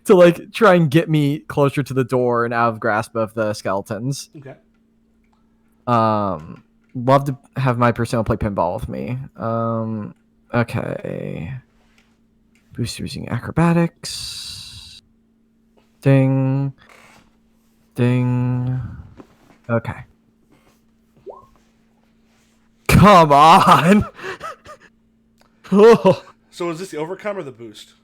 C: to like try and get me closer to the door and out of grasp of the skeletons.
A: Okay.
C: Love to have my personnel play pinball with me. Okay. Booster using acrobatics. Ding. Ding. Okay. Come on. Oh.
A: So is this the overcome or the boost?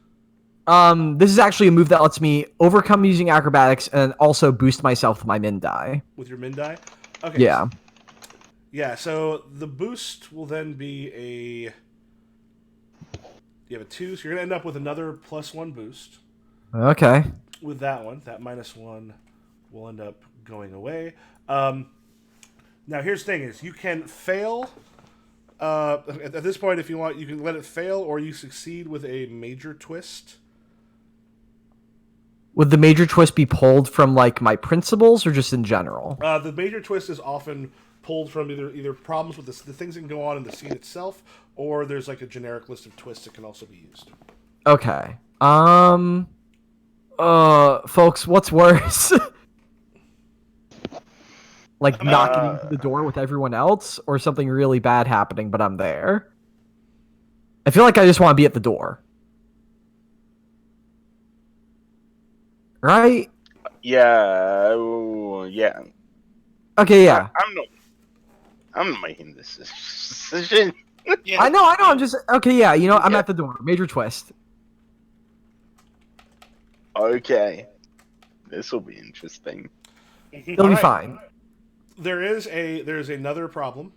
C: This is actually a move that lets me overcome using acrobatics and also boost myself with my min die.
A: With your min die? Okay.
C: Yeah.
A: Yeah, so the boost will then be you have a 2, so you're going to end up with another +1 boost.
C: Okay.
A: With that one, that -1 will end up going away. Now, here's the thing: is you can fail. At this point, if you want, you can let it fail, or you succeed with a major twist.
C: Would the major twist be pulled from like my principles or just in general?
A: The major twist is often pulled from either problems with the things that can go on in the scene itself, or there's like a generic list of twists that can also be used.
C: Okay. Folks, what's worse? Like knocking into the door with everyone else, or something really bad happening, but I'm there? I feel like I just want to be at the door. Right?
E: Yeah. Yeah.
C: Okay, yeah.
E: I'm not making this decision.
D: Yeah.
C: I know. I'm just okay. Yeah, you know, I'm at the door. Major twist.
E: Okay. This will be interesting.
C: It'll be fine.
A: There's another problem.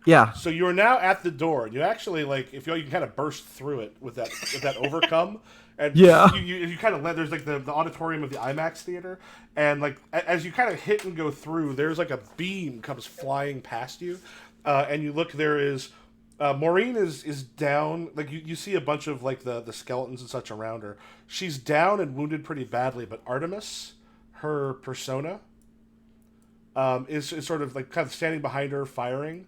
C: Yeah.
A: So you are now at the door. You actually if you can kind of burst through it with that overcome, and
C: Yeah.
A: you kind of there's like the auditorium of the IMAX theater, and as you kind of hit and go through, there's like a beam comes flying past you, and you look. There is Maureen is down. Like you see a bunch of the skeletons and such around her. She's down and wounded pretty badly, but Artemis, her persona, is sort of kind of standing behind her, firing.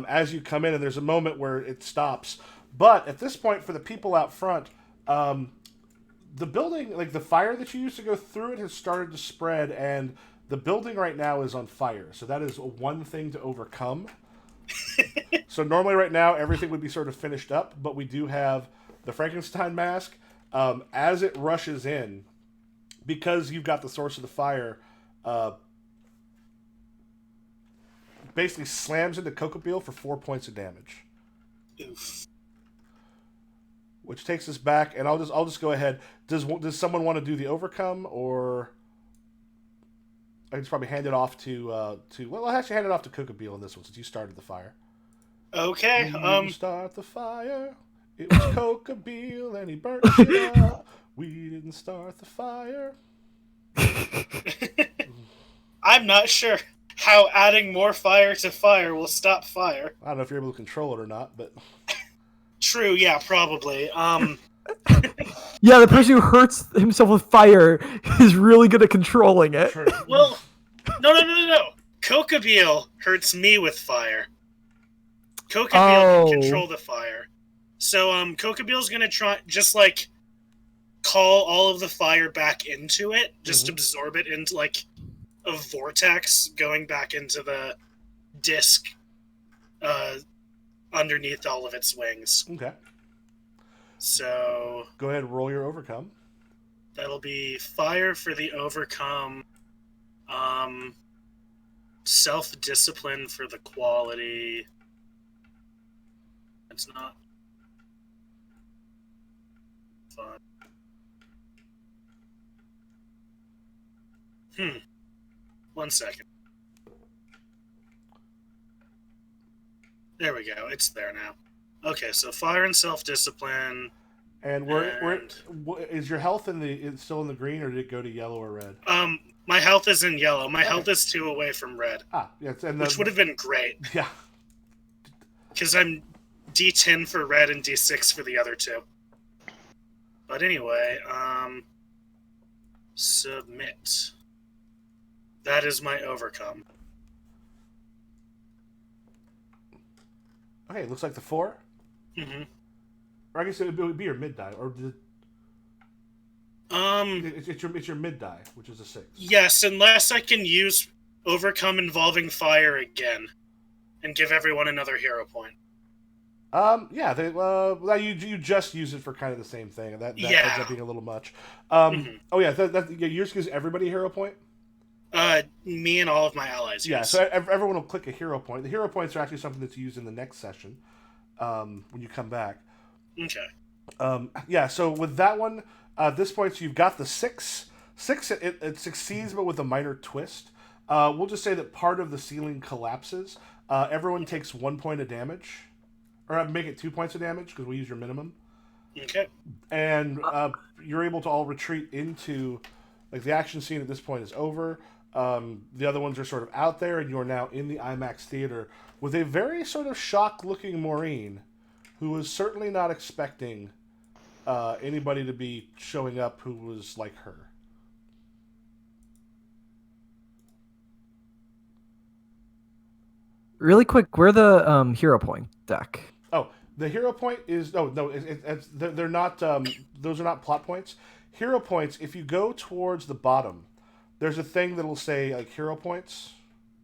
A: As you come in, and there's a moment where it stops. But at this point, for the people out front, the building, the fire that you used to go through it has started to spread, and the building right now is on fire. So that is one thing to overcome. So normally right now, everything would be sort of finished up, but we do have the Frankenstein mask. As it rushes in, because you've got the source of the fire, basically slams into Kokobeel for 4 points of damage.
D: Oof.
A: Which takes us back, and I'll just go ahead. Does someone want to do the overcome, or I can just probably hand it off to well, I'll actually hand it off to Kokobeel in this one since you started the fire.
D: Okay.
A: We didn't start the fire. It was Kokobeel and he burnt it up. We didn't start the fire.
D: I'm not sure how adding more fire to fire will stop fire.
A: I don't know if you're able to control it or not, but
D: True, yeah, probably.
C: Yeah, the person who hurts himself with fire is really good at controlling it.
A: True.
D: Well, no. Kokobeel hurts me with fire. Kokobeel can control the fire. So, Kokobeel's gonna try, just, call all of the fire back into it, just absorb it into, a vortex going back into the disc, underneath all of its wings.
A: Okay.
D: So
A: Go ahead and roll your overcome.
D: that'll be fire for the overcome, self-discipline for the quality. It's not fun. 1 second. There we go. It's there now. Okay, so fire and self-discipline.
A: And is your health still in the green, or did it go to yellow or red?
D: My health is in yellow. My health is 2 away from red.
A: Yes,
D: Which would have been great.
A: Yeah.
D: Because I'm D10 for red and D6 for the other 2. But anyway, submit. That is my overcome.
A: Okay, it looks like the 4.
D: Mm-hmm.
A: Or I guess it would be your mid die, or it's your mid die, which is a 6.
D: Yes, unless I can use overcome involving fire again, and give everyone another hero point.
A: Yeah, you just use it for kind of the same thing, and that ends up being a little much. Oh yeah, yours gives everybody a hero point.
D: Me and all of my allies.
A: Yeah,
D: yes.
A: so everyone will click a hero point. The hero points are actually something that's used in the next session, when you come back.
D: Okay.
A: Yeah, so with that one, at this point, so you've got the 6. 6, it succeeds, but with a minor twist. We'll just say that part of the ceiling collapses. Everyone takes 1 point of damage. Or make it 2 points of damage, because we use your minimum.
D: Okay.
A: And you're able to all retreat into... the action scene at this point is over. The other ones are sort of out there, and you're now in the IMAX theater with a very sort of shocked-looking Maureen, who was certainly not expecting anybody to be showing up who was like her.
C: Really quick, where the hero point deck?
A: Oh, the hero point is they're not those are not plot points. Hero points. If you go towards the bottom, there's a thing that'll say hero points.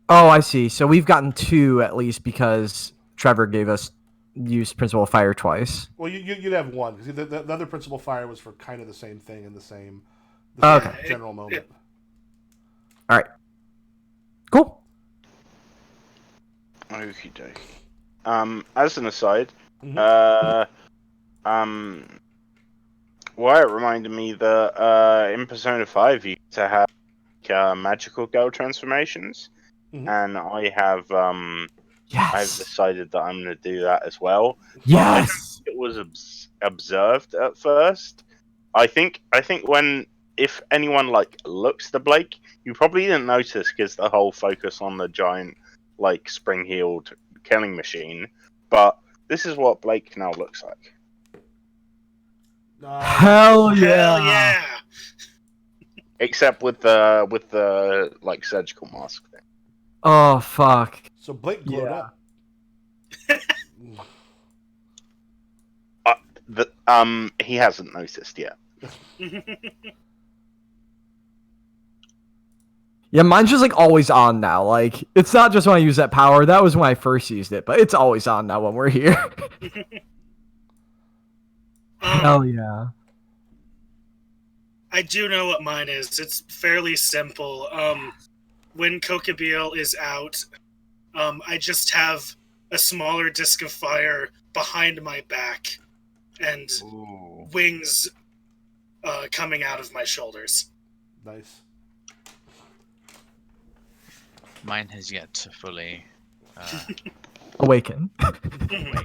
C: Oh, I see. So we've gotten 2 at least because Trevor gave us used Principle Fire twice.
A: Well, you'd have 1 because the other Principle Fire was for kind of the same thing in the same general moment.
C: All right. Cool.
E: Okie dokie. As an aside, Wyatt reminded me that in Persona 5 you used to have magical girl transformations. and I have
C: Yes.
E: decided that I'm going to do that as well.
C: Yes.
E: It was observed at first. I think when if anyone like looks to Blake, you probably didn't notice because the whole focus on the giant like spring heeled killing machine. But this is what Blake now looks like.
C: Hell yeah.
D: Hell yeah!
E: Except with the like surgical mask thing.
C: Oh fuck.
A: So Blake glowed
C: Yeah.
A: up.
E: He hasn't noticed yet.
C: Yeah, mine's just like always on now. Like it's not just when I use that power. That was when I first used it, but it's always on now when we're here. Hell yeah.
D: I do know what mine is. It's fairly simple. When Kokabeel is out, I just have a smaller disc of fire behind my back and wings coming out of my shoulders.
A: Nice.
B: Mine has yet to fully
C: Awaken.
B: awaken.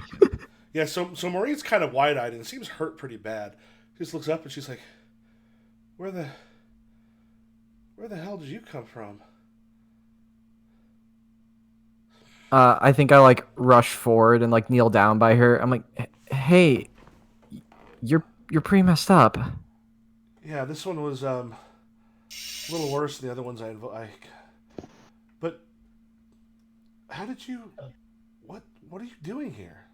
A: Yeah, so Maureen's kind of wide-eyed and seems hurt pretty bad. She just looks up and she's like, Where the hell did you come from?
C: I think I like rush forward and like kneel down by her. I'm like, hey, you're pretty messed up.
A: Yeah, this one was a little worse than the other ones I But how did you? What are you doing here?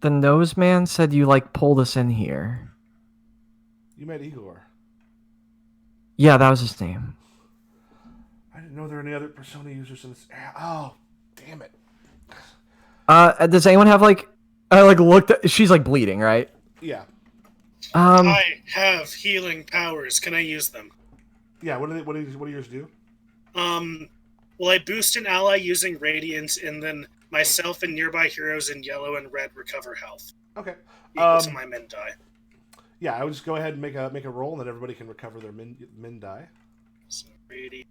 C: The nose man said you like pulled us in here.
A: You met Igor.
C: Yeah, that was his name.
A: I didn't know there were any other Persona users in this. Oh, damn it.
C: Does anyone have like? I like looked. She's like bleeding, right?
A: Yeah.
D: I have healing powers. Can I use them?
A: Yeah. What do yours do?
D: Well, I boost an ally using Radiant, and then myself and nearby heroes in yellow and red recover health.
A: Okay.
D: Equal to my min die.
A: Yeah, I would just go ahead and make a roll, and then everybody can recover their min die.
D: So Radiant.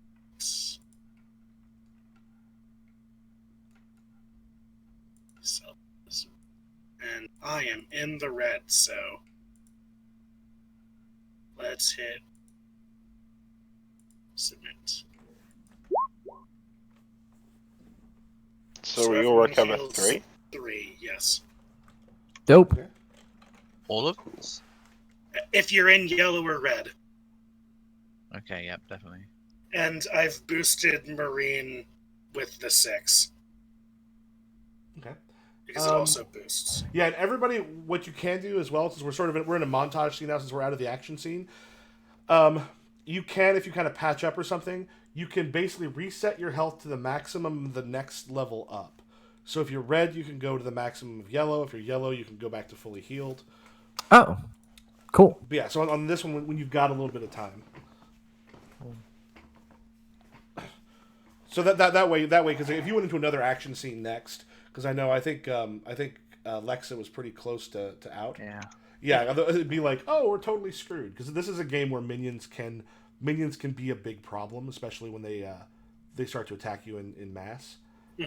D: And I am in the red, so let's hit submit.
E: So you'll recover
D: heals
E: 3?
D: 3, yes.
C: Dope.
A: Okay.
B: All of us?
D: If you're in yellow or red.
B: Okay, yep, definitely.
D: And I've boosted Maureen with the 6.
A: Okay.
D: Because it also boosts.
A: Yeah, and everybody, what you can do as well, since we're in a montage scene now, since we're out of the action scene, you can, if you kind of patch up or something, you can basically reset your health to the maximum the next level up. So if you're red, you can go to the maximum of yellow. If you're yellow, you can go back to fully healed.
C: Oh, cool.
A: But yeah, so on this one, when you've got a little bit of time. So that way, because if you went into another action scene next, because I think Lexa was pretty close to out.
B: Yeah.
A: Yeah, it'd be like, oh, we're totally screwed, because this is a game where minions can be a big problem, especially when they start to attack you in mass.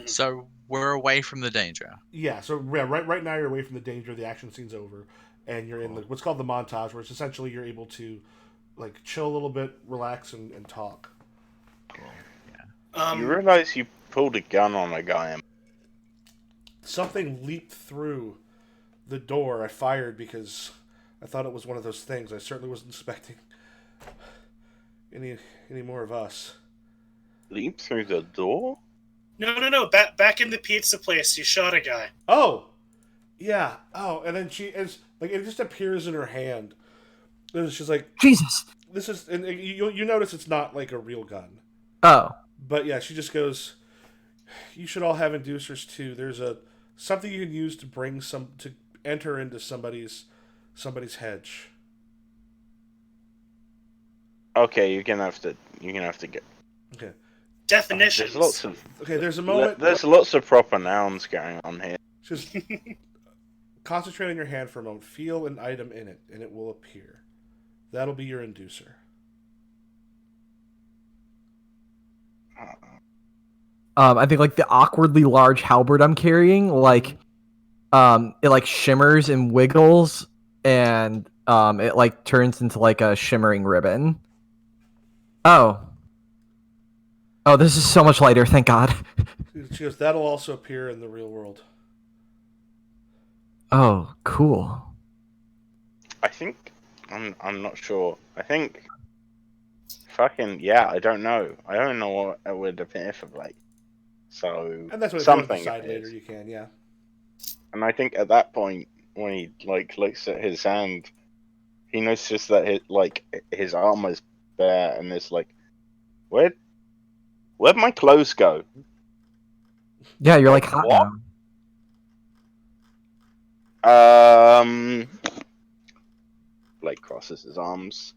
B: So we're away from the danger.
A: Yeah, so right now you're away from the danger. The action scene's over, and you're in what's called the montage, where it's essentially you're able to like chill a little bit, relax, and talk.
B: Cool.
E: You realize you pulled a gun on a guy.
A: Something leaped through the door. I fired because I thought it was one of those things. I certainly wasn't expecting any more of us.
E: Leap through the door?
D: No. Back in the pizza place, you shot a guy.
A: Oh, yeah. Oh, and then she is like, it just appears in her hand. She's like,
C: Jesus.
A: this is, and you notice it's not like a real gun.
C: Oh.
A: But yeah, she just goes, you should all have inducers too. There's something you can use to enter into somebody's hedge.
E: Okay, you're gonna have to get.
A: Okay.
D: Definitions.
E: There's lots of.
A: Okay, there's a moment.
E: There's lots of proper nouns going on here.
A: Just concentrate on your hand for a moment. Feel an item in it, and it will appear. That'll be your inducer.
C: I think like the awkwardly large halberd I'm carrying, like it like shimmers and wiggles, and it like turns into like a shimmering ribbon. Oh, this is so much lighter. Thank God.
A: She goes, that'll also appear in the real world.
C: Oh, cool.
E: I think I'm not sure. I think fucking yeah. I don't know. I don't know what it would appear for Blake. So
A: And that's what if you want to
E: something
A: decide
E: appears.
A: later, you can, yeah.
E: And I think at that point, when he like looks at his hand, he notices that his arm is bare, and it's like, where'd my clothes go?
C: Yeah, you're like hot
E: What?
C: now.
E: Blake crosses his arms.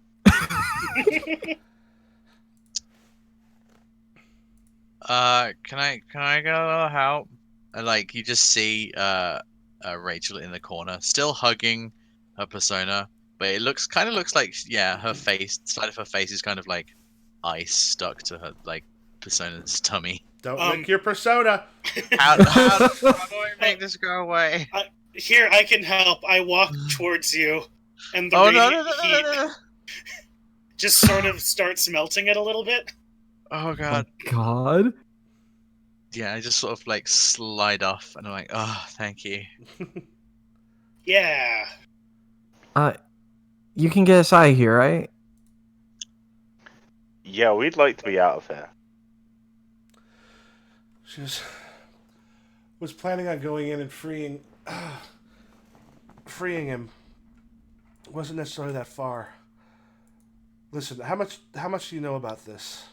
B: Can I go help? And like you just see Rachel in the corner, still hugging her persona, but it looks like her face, side of her face is kind of like ice stuck to her like persona's tummy.
A: Don't lick your persona.
B: How do I make this go away?
D: Here, I can help. I walk towards you, and the heat
B: no.
D: just sort of starts melting it a little bit.
B: Oh god.
C: Oh, God.
B: Yeah, I just sort of like slide off, and I'm like, oh, thank you.
D: Yeah.
C: You can get us out of here, right?
E: Yeah, we'd like to be out of here.
A: She was planning on going in and freeing him. It wasn't necessarily that far. Listen, how much do you know about this?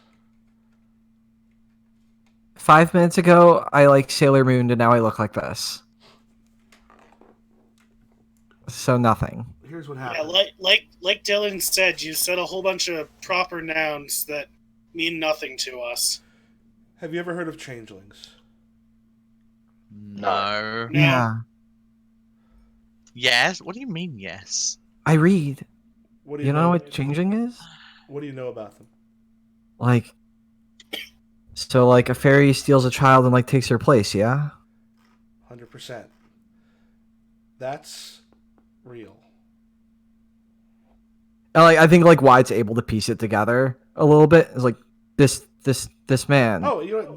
C: 5 minutes ago, I like Sailor Moon, and now I look like this. So nothing.
A: Here's what
D: Yeah,
A: happened.
D: like Dylan said, you said a whole bunch of proper nouns that mean nothing to us.
A: Have you ever heard of changelings?
B: No.
C: Yeah.
B: Yes? What do you mean, yes?
C: I read.
A: What do
C: You know what changing is?
A: What do you know about them?
C: Like, so like a fairy steals a child and like takes their place, yeah?
A: 100%. That's real.
C: And, like, I think like Wyatt's able to piece it together a little bit. It's like this man.
A: Oh, you know what?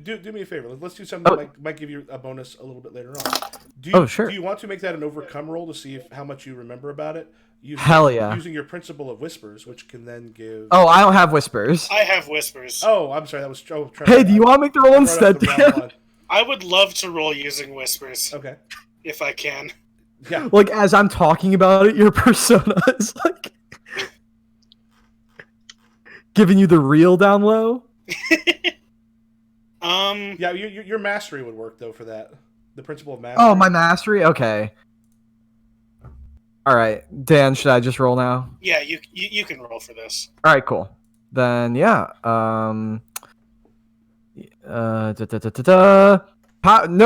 A: Do me a favor. Let's do something that might give you a bonus a little bit later on.
C: Sure.
A: Do you want to make that an overcome roll to see how much you remember about it?
C: Hell yeah.
A: Using your principle of whispers, which can then give...
C: Oh, I don't have whispers.
D: I have whispers.
A: Oh, I'm sorry. That was... Oh,
C: Hey, do you want to make the roll instead?
D: I would love to roll using whispers.
A: Okay.
D: If I can.
A: Yeah.
C: Like, as I'm talking about it, your persona is like... giving you the real down low?
A: Yeah, your mastery would work, though, for that. The principle of mastery.
C: Oh, my mastery? Okay. All right, Dan, should I just roll now?
D: Yeah, you can roll for this.
C: All right, cool. Then yeah. No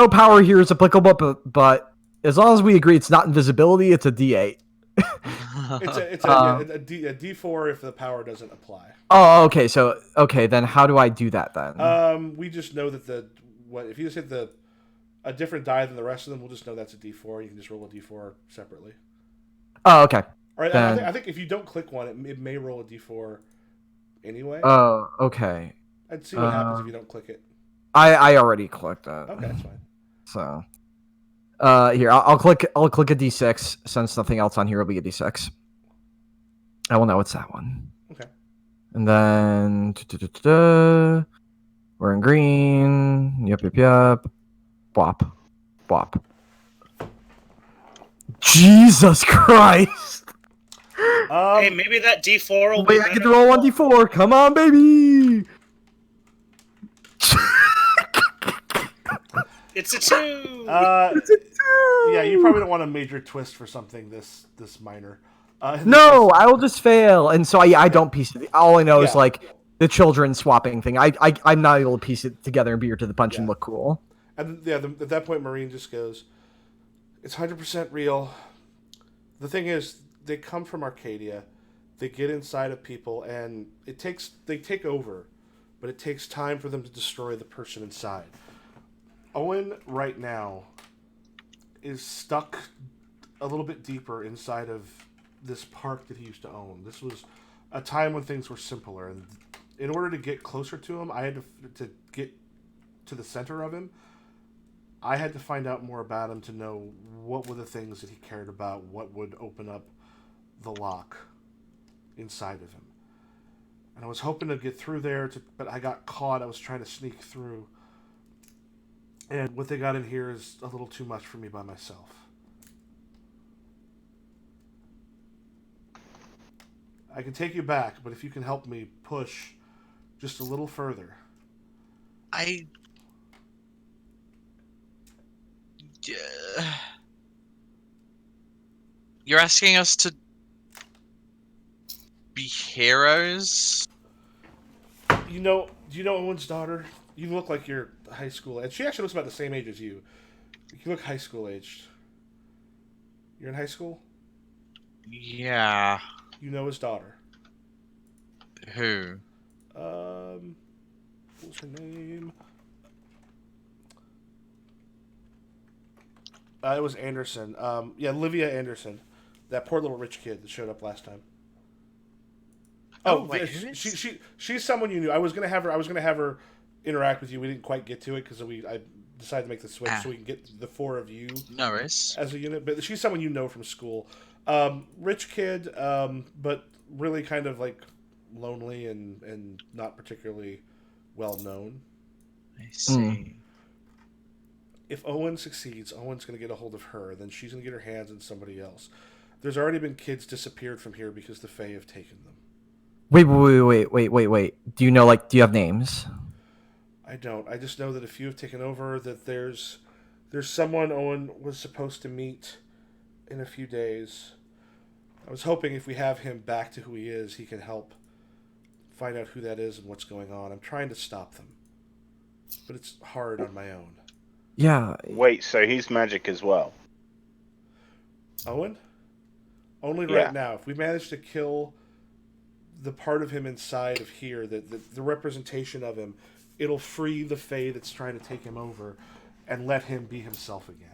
C: power here is applicable, but as long as we agree it's not invisibility, it's a D8.
A: It's a D4 if the power doesn't apply.
C: Oh, okay. So then how do I do that then?
A: We just know that if you just hit a different die than the rest of them, we'll just know that's a D4. You can just roll a D4 separately.
C: Oh, okay.
A: All right.
C: Then...
A: I think if you don't click one, it may roll a D4 anyway.
C: Oh, okay.
A: I'd see what happens if you don't click it.
C: I already clicked that.
A: Okay, that's fine.
C: So, here I'll click a D6 since nothing else on here will be a D6. I will know it's that one.
A: Okay.
C: And then we're in green. Yep. Bwop. Jesus Christ!
D: Hey, maybe that D4 will be
C: Wait, I get to roll 1D4. Come on, baby!
D: It's a 2!
C: It's a 2!
A: Yeah, you probably don't want a major twist for something this minor.
C: No, I will just fail. And so I don't piece it. All I know is like the children swapping thing. I'm not able to piece it together and beat her to the punch and look cool.
A: And yeah, at that point, Maureen just goes, "It's 100% real. The thing is, they come from Arcadia. They get inside of people, and they take over but it takes time for them to destroy the person inside. Owen, right now, is stuck a little bit deeper inside of this park that he used to own. This was a time when things were simpler, and in order to get closer to him, I had to get to the center of him. I had to find out more about him to know what were the things that he cared about, what would open up the lock inside of him. And I was hoping to get through there, but I got caught. I was trying to sneak through. And what they got in here is a little too much for me by myself. I can take you back, but if you can help me push just a little further.
B: You're asking us to be heroes?
A: Do you know Owen's daughter? You look like you're high school, and she actually looks about the same age as you. You look high school aged. You're in high school?
B: Yeah.
A: You know his daughter.
B: Who?
A: What's her name? It was Anderson. Yeah, Olivia Anderson. That poor little rich kid that showed up last time.
B: Wait,
A: yeah,
B: who is-
A: she's someone you knew. I was gonna have her interact with you. We didn't quite get to it because I decided to make the switch so we can get the four of you
B: No worries.
A: as a unit. But she's someone you know from school. Rich kid, but really kind of like lonely and not particularly well known.
B: I see.
A: If Owen succeeds, Owen's going to get a hold of her. Then she's going to get her hands on somebody else. There's already been kids disappeared from here because the Fae have taken them.
C: Wait. Do you know, like, do you have names?
A: I don't. I just know that a few have taken over, that there's someone Owen was supposed to meet in a few days. I was hoping if we have him back to who he is, he can help find out who that is and what's going on. I'm trying to stop them, but it's hard on my own.
C: Yeah.
E: Wait, so he's magic as well?
A: Owen? Only
E: Yeah.
A: right now. If we manage to kill the part of him inside of here, the representation of him, it'll free the Fae that's trying to take him over and let him be himself again.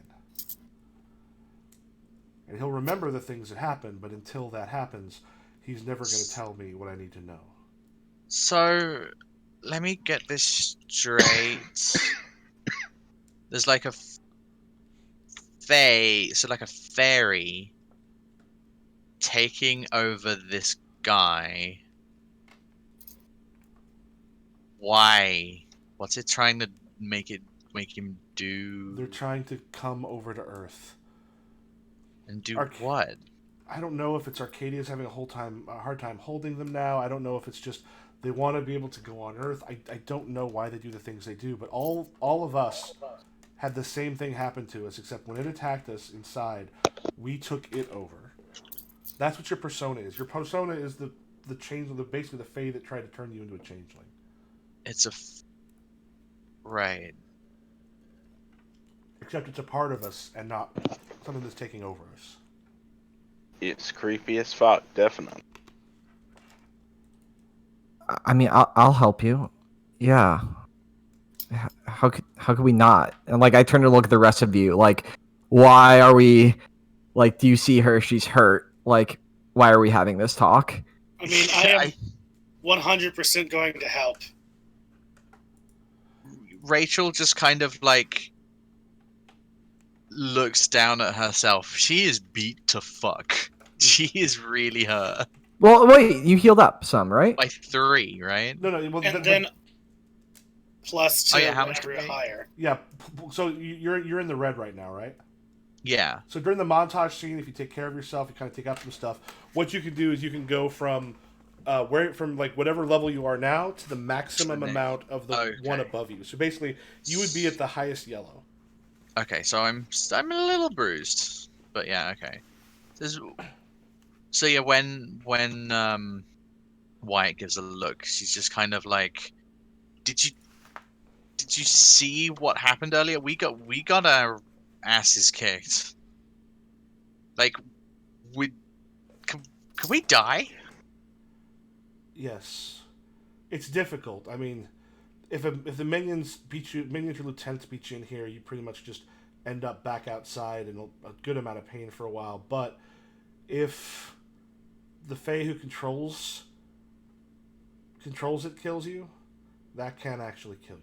A: And he'll remember the things that happened, but until that happens, he's never going to tell me what I need to know.
B: So, let me get this straight. There's like a fairy taking over this guy. Why? What's it trying to make him do?
A: They're trying to come over to Earth.
B: And do what?
A: I don't know if it's Arcadia's having a hard time holding them now. I don't know if it's just they want to be able to go on Earth. I don't know why they do the things they do, but all of us had the same thing happen to us, except when it attacked us inside, we took it over. That's what your persona is. Your persona is the basically the Fae that tried to turn you into a changeling.
B: It's right.
A: Except it's a part of us and not something that's taking over us.
E: It's creepy as fuck, definitely.
C: I mean, I'll help you. Yeah. How could we not? And like, I turn to look at the rest of you. Like, why are we? Like, do you see her? She's hurt. Like, why are we having this talk?
D: I mean, I am 100% going to help.
B: Rachel just kind of like looks down at herself. She is beat to fuck. She is really hurt.
C: Well, wait, you healed up some, right?
B: By 3, right?
A: No. Well,
D: And then plus 2
B: how much
D: whenever
B: did
D: higher.
A: yeah. So you're in the red right now, right?
B: Yeah.
A: So during the montage scene, if you take care of yourself, you kind of take out some stuff. What you can do is you can go from like whatever level you are now to the maximum amount of the one above you. So basically, you would be at the highest yellow.
B: Okay, so I'm a little bruised, but yeah, okay. So yeah, when Wyatt gives a look, she's just kind of like, did you see what happened earlier? We got our asses kicked. Like, could we die?
A: Yes. it's difficult. I mean, if the minions beat you, minions or lieutenants beat you in here, you pretty much just end up back outside in a good amount of pain for a while. But if the Fae who controls it kills you, that can actually kill you.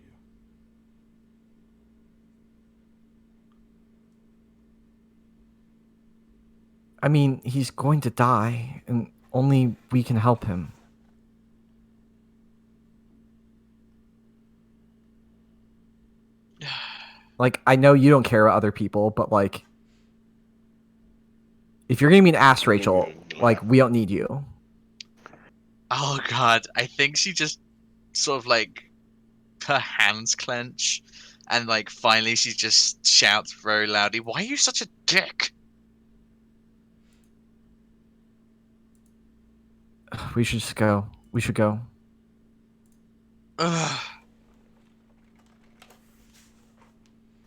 C: I mean, he's going to die, and only we can help him. Like, I know you don't care about other people, but like, if you're gonna be an ass, Rachel, like, we don't need you.
B: Oh god, I think she just sort of like her hands clench, and like finally she just shouts very loudly, "Why are you such a dick?"
C: We should just go. We should go.
B: Ugh.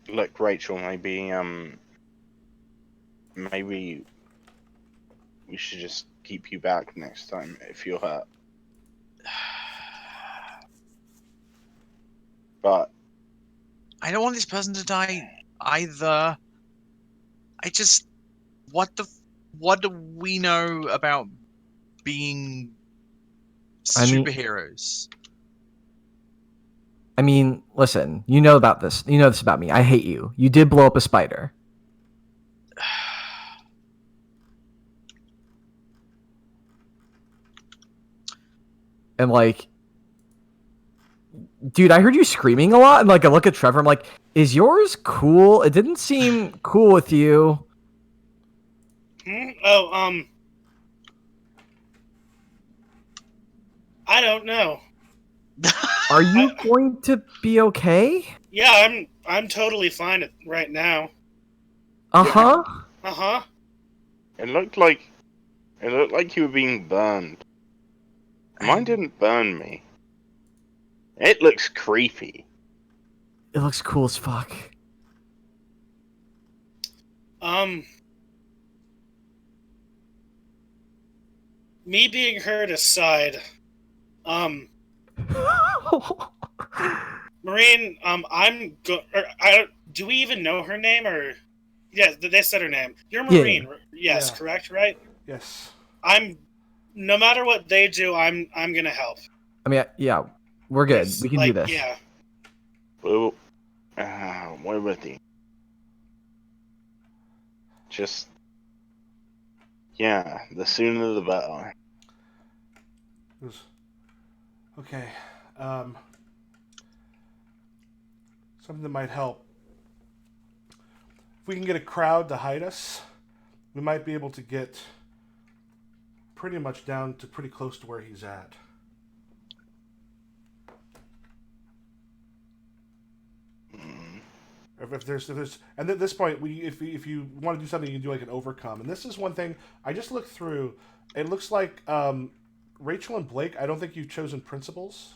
E: Look, Rachel, maybe we should just keep you back next time if you're hurt. But
B: I don't want this person to die either. I just what do we know about being
C: I mean-
B: superheroes?
C: I mean, listen, you know about this. You know this about me. I hate you. You did blow up a spider. And like, dude, I heard you screaming a lot. And like, I look at Trevor. I'm like, is yours cool? It didn't seem cool with you.
D: Oh, I don't know.
C: Are you going to be okay?
D: Yeah, I'm totally fine right now.
C: Uh-huh.
D: Uh-huh.
E: it looked like you were being burned. Mine didn't burn me. It looks creepy.
C: It looks cool as fuck.
D: Me being hurt aside, Maureen, do we even know her name, or yeah, they said her name. You're Maureen, yes,
A: Yeah.
D: correct, right?
A: Yes.
D: No matter what they do, I'm gonna help.
C: I mean, yeah, we're good. We can do
D: Like,
C: this.
D: yeah.
E: Well, we're with you. Just, yeah, the sooner the better.
A: Okay. Something that might help. If we can get a crowd to hide us, we might be able to get pretty much down to pretty close to where he's at. If there's, and at this point, if you want to do something, you can do like an overcome. And this is one thing I just looked through. It looks like Rachel and Blake. I don't think you've chosen principals.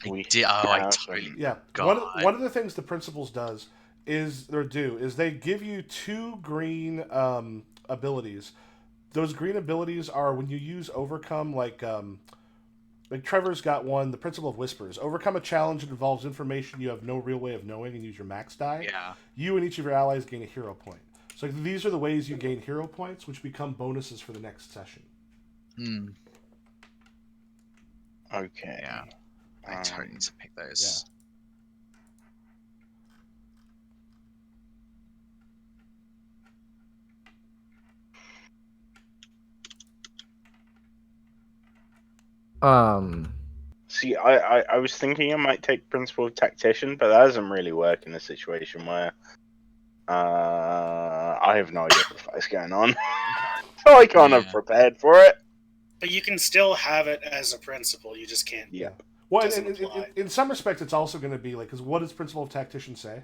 B: I did. Oh, I totally.
A: Yeah.
B: God.
A: One of the things the principals does is they give you 2 green abilities. Those green abilities are when you use overcome, like Trevor's got one, the Principle of Whispers. Overcome a challenge that involves information you have no real way of knowing and use your max die.
B: Yeah.
A: You and each of your allies gain a hero point. So these are the ways you gain hero points, which become bonuses for the next session.
B: Hmm.
E: Okay.
B: Yeah. I totally need to pick those.
E: See, I was thinking I might take Principle of Tactician, but that doesn't really work in a situation where I have no idea what the fuck's going on. So I can't have prepared for it.
D: But you can still have it as a principle. You just can't.
E: Yeah.
A: Well,
D: Doesn't apply.
A: in some respects, it's also going to be like, because what does Principle of Tactician say?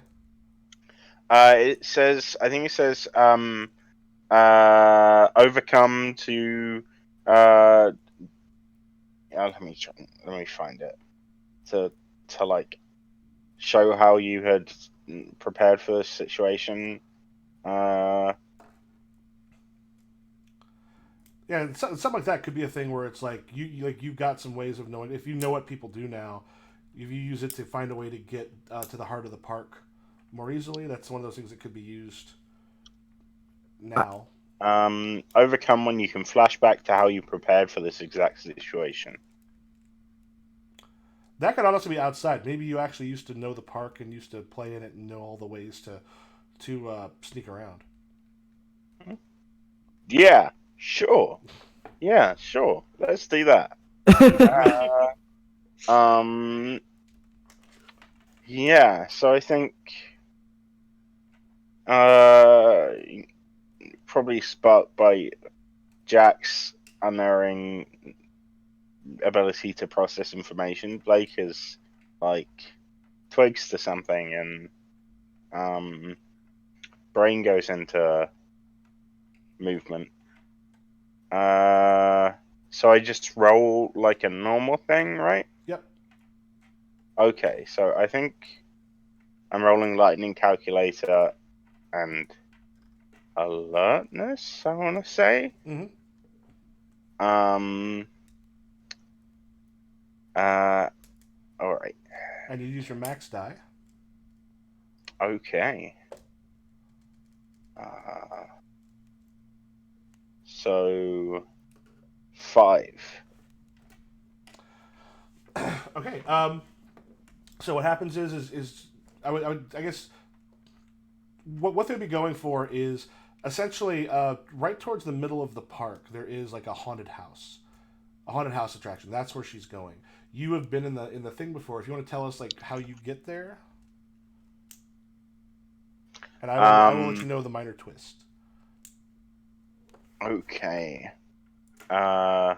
E: It says, I think it says, overcome to, yeah, let me find it to like show how you had prepared for this situation.
A: Yeah, and something like that could be a thing where it's like you've got some ways of knowing if you know what people do now, if you use it to find a way to get to the heart of the park more easily. That's one of those things that could be used now.
E: Overcome when you can flash back to how you prepared for this exact situation.
A: That could honestly be outside. Maybe you actually used to know the park and used to play in it and know all the ways to sneak around.
E: Yeah, sure. Yeah, sure. Let's do that. Yeah. So I think probably sparked by Jack's unerring ability to process information. Blake is like twigs to something, and brain goes into movement. So I just roll like a normal thing, right?
A: Yep.
E: Okay, so I think I'm rolling lightning calculator and alertness, I want to say.
A: Mm-hmm.
E: All right.
A: And you use your max die.
E: Okay. So 5.
A: Okay. So what happens is I guess what they'd be going for is essentially right towards the middle of the park. There is like a haunted house attraction. That's where she's going. You have been in the thing before. If you want to tell us like how you get there, and I will let you know the minor twist.
E: Okay. All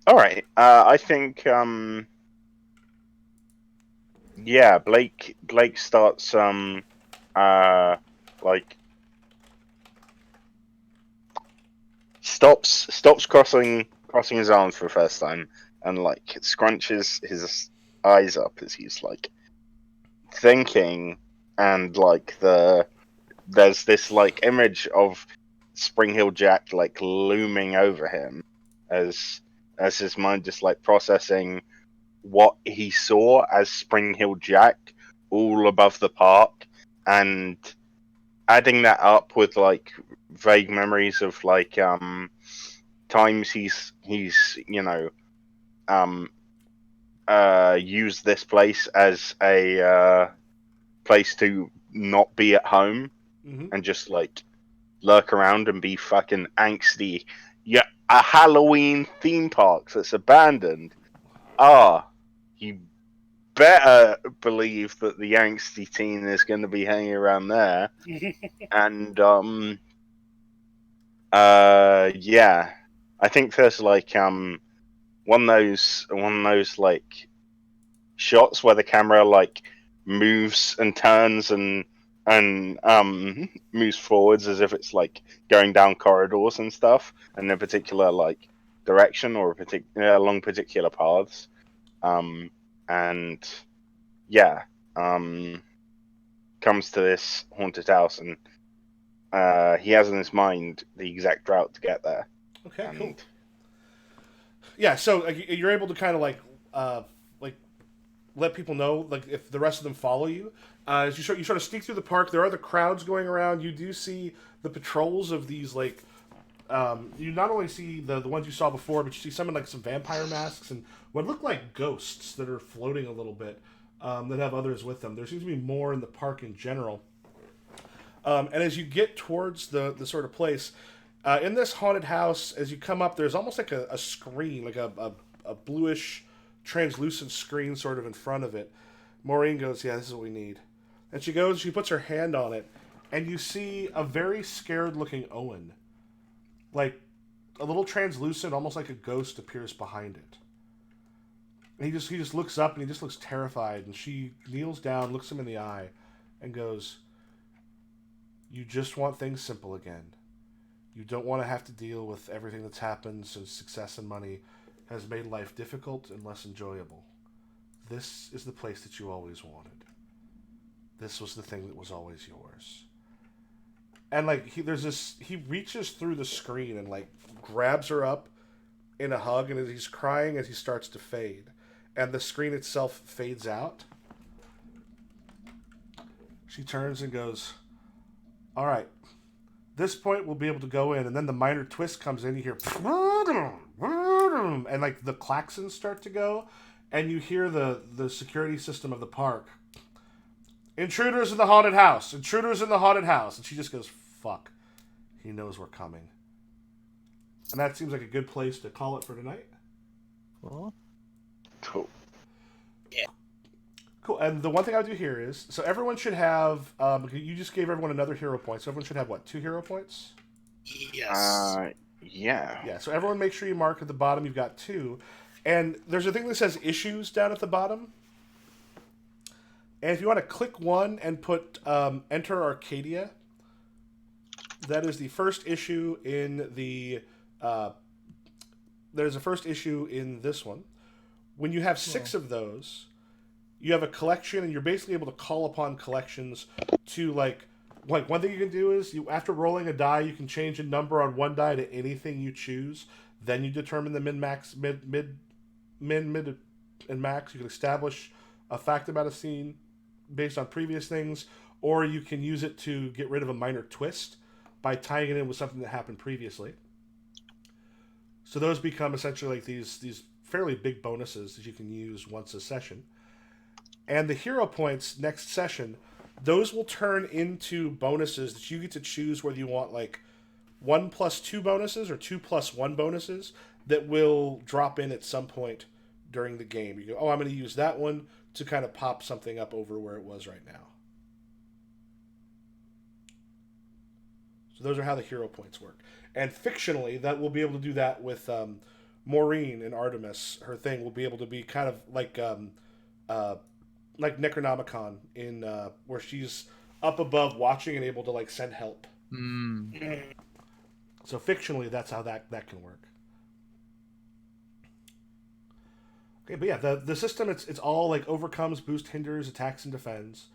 E: right. I think yeah, Blake starts like stops crossing his arms for the first time and like scrunches his eyes up as he's like thinking, and like there's this like image of Spring Hill Jack like looming over him as his mind just like processing what he saw as Spring Hill Jack all above the park, and adding that up with like vague memories of like times he's used this place as a place to not be at home
A: Mm-hmm.
E: and just like lurk around and be fucking angsty. Yeah, a Halloween theme park that's abandoned. You better believe that the angsty teen is going to be hanging around there. And yeah, I think there's like one of those like shots where the camera like moves and turns and moves forwards as if it's like going down corridors and stuff, and in a particular like direction or along particular paths. And yeah, comes to this haunted house, and he has in his mind the exact route to get there.
A: Okay.
E: And
A: Cool. Yeah. So like, you're able to kind of like let people know like if the rest of them follow you. As you sort of sneak through the park, there are the crowds going around. You do see the patrols of these like. You not only see the ones you saw before, but you see some in like some vampire masks and what look like ghosts that are floating a little bit that have others with them. There seems to be more in the park in general. And as you get towards the sort of place, in this haunted house, as you come up, there's almost like a screen, like a bluish, translucent screen sort of in front of it. Maureen goes, "Yeah, this is what we need." And she puts her hand on it, and you see a very scared looking Owen. Like, a little translucent, almost like a ghost appears behind it. And he just looks up and he just looks terrified, and she kneels down, looks him in the eye, and goes, "You just want things simple again. You don't want to have to deal with everything that's happened since success and money has made life difficult and less enjoyable. This is the place that you always wanted. This was the thing that was always yours." and like he reaches through the screen and like grabs her up in a hug, and as he's crying as he starts to fade, and the screen itself fades out. She turns and goes, "All right, this point we'll be able to go in," and then the minor twist comes in. You hear, and like the klaxons start to go, and you hear the security system of the park. Intruders in the haunted house. Intruders in the haunted house. And she just goes, "Fuck. He knows we're coming." And that seems like a good place to call it for tonight.
B: Cool.
E: Cool.
A: Cool. And the one thing I would do here is, so everyone should have, you just gave everyone another hero point, so everyone should have, what, 2 hero points?
D: Yes.
E: Yeah.
A: Yeah, so everyone make sure you mark at the bottom you've got 2. And there's a thing that says issues down at the bottom. And if you want to click 1 and put Enter Arcadia, that is the first issue in the, there's a first issue in this one. When you have 6 of those, you have a collection, and you're basically able to call upon collections to like one thing you can do is after rolling a die, you can change a number on one die to anything you choose. Then you determine the min, mid, and max. You can establish a fact about a scene based on previous things, or you can use it to get rid of a minor twist by tying it in with something that happened previously. So those become essentially like these fairly big bonuses that you can use once a session. And the hero points next session, those will turn into bonuses that you get to choose whether you want like 1+2 bonuses or 2+1 bonuses that will drop in at some point during the game. You go, "Oh, I'm going to use that one to kind of pop something up over where it was right now." So those are how the hero points work. And fictionally, that we'll be able to do that with Maureen and Artemis. Her thing will be able to be kind of like Necronomicon in where she's up above watching and able to like send help. So fictionally, that's how that can work. Okay, but yeah, the system it's all like overcomes, boost, hinders, attacks, and defends.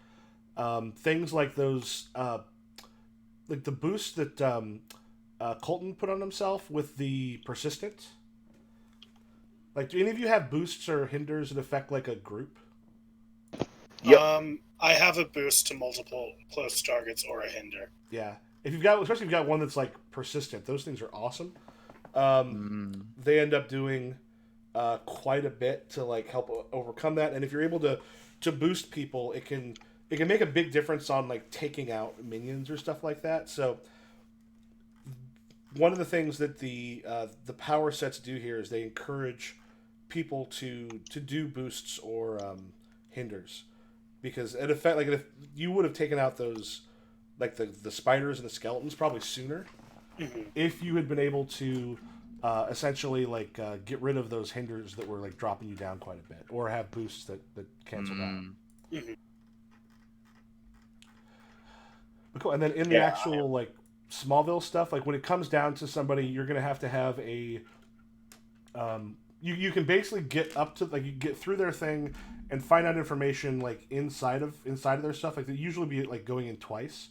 A: Things like those, like the boost that Colton put on himself with the persistent. Like, do any of you have boosts or hinders that affect like a group?
E: Yep.
D: I have a boost to multiple close targets or a hinder.
A: Yeah, especially if you've got one that's like persistent, those things are awesome. They end up doing quite a bit to like help overcome that, and if you're able to boost people, it can make a big difference on like taking out minions or stuff like that. So one of the things that the power sets do here is they encourage people to do boosts or hinders. Because it affect like if you would have taken out those like the spiders and the skeletons probably sooner if you had been able to essentially like get rid of those hinders that were like dropping you down quite a bit, or have boosts that canceled out. But cool. And then in the actual like Smallville stuff, like when it comes down to somebody, you're gonna have to have a you can basically get up to like you get through their thing and find out information like inside of their stuff. Like they usually be like going in twice.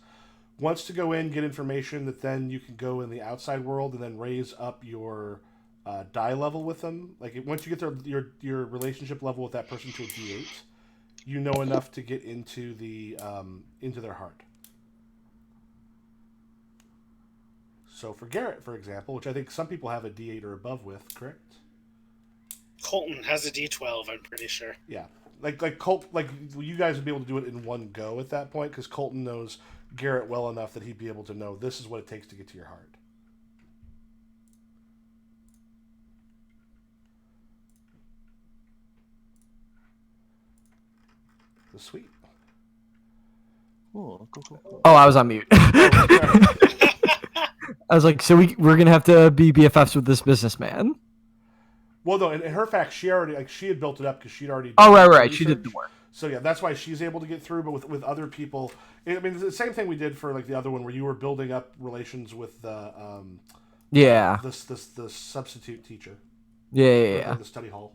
A: Once to go in, get information that then you can go in the outside world and then raise up your die level with them. Like once you get your relationship level with that person to a D8, you know enough to get into into their heart. So for Garrett, for example, which I think some people have a D8 or above with, correct?
D: Colton has a D12, I'm pretty sure.
A: Yeah. Like Colt, like you guys would be able to do it in one go at that point, because Colton knows Garrett well enough that he'd be able to know this is what it takes to get to your heart. So sweet.
B: Cool.
C: Oh, I was on mute. I was like, so we're gonna have to be BFFs with this businessman.
A: Well, no, in her fact, she had built it up because she'd already.
C: Oh, right. She did the work.
A: So yeah, that's why she's able to get through. But with other people, I mean, it's the same thing we did for like the other one, where you were building up relations with the the substitute teacher.
C: Yeah.
A: The study hall.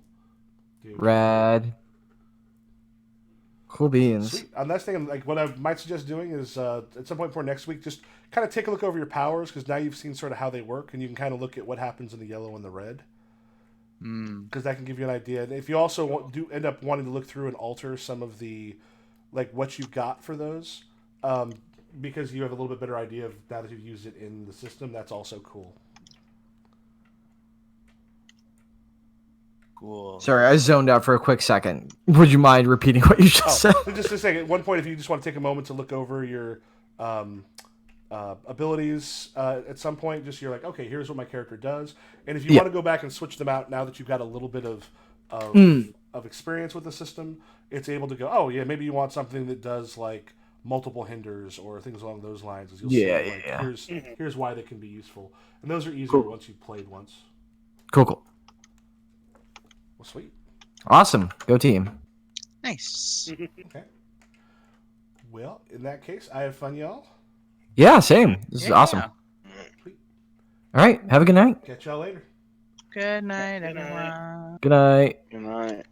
A: Dude.
C: Rad. Cool beans.
A: Sweet. Next thing, like what I might suggest doing is at some point before next week, just kind of take a look over your powers because now you've seen sort of how they work, and you can kind of look at what happens in the yellow and the red. Because that can give you an idea. And if you also do end up wanting to look through and alter some of the, like what you've got for those, because you have a little bit better idea of now that you've used it in the system, that's also cool.
B: Cool.
C: Sorry, I zoned out for a quick second. Would you mind repeating what you just said?
A: Just to say, at one point, if you just want to take a moment to look over your abilities at some point, just you're like, okay, here's what my character does. And if you want to go back and switch them out now that you've got a little bit of experience with the system, it's able to go, oh, yeah, maybe you want something that does like multiple hinders or things along those lines. As you'll see, like, here's why they can be useful. And those are easier once you've played once.
C: Cool.
A: Well, sweet.
C: Awesome. Go team.
B: Nice.
A: Okay. Well, in that case, I had fun, y'all.
C: Yeah, same. This is awesome.
A: Sweet.
C: All right. Have a good night.
A: Catch y'all later.
B: Good night, everyone.
C: Good night.
E: Good night.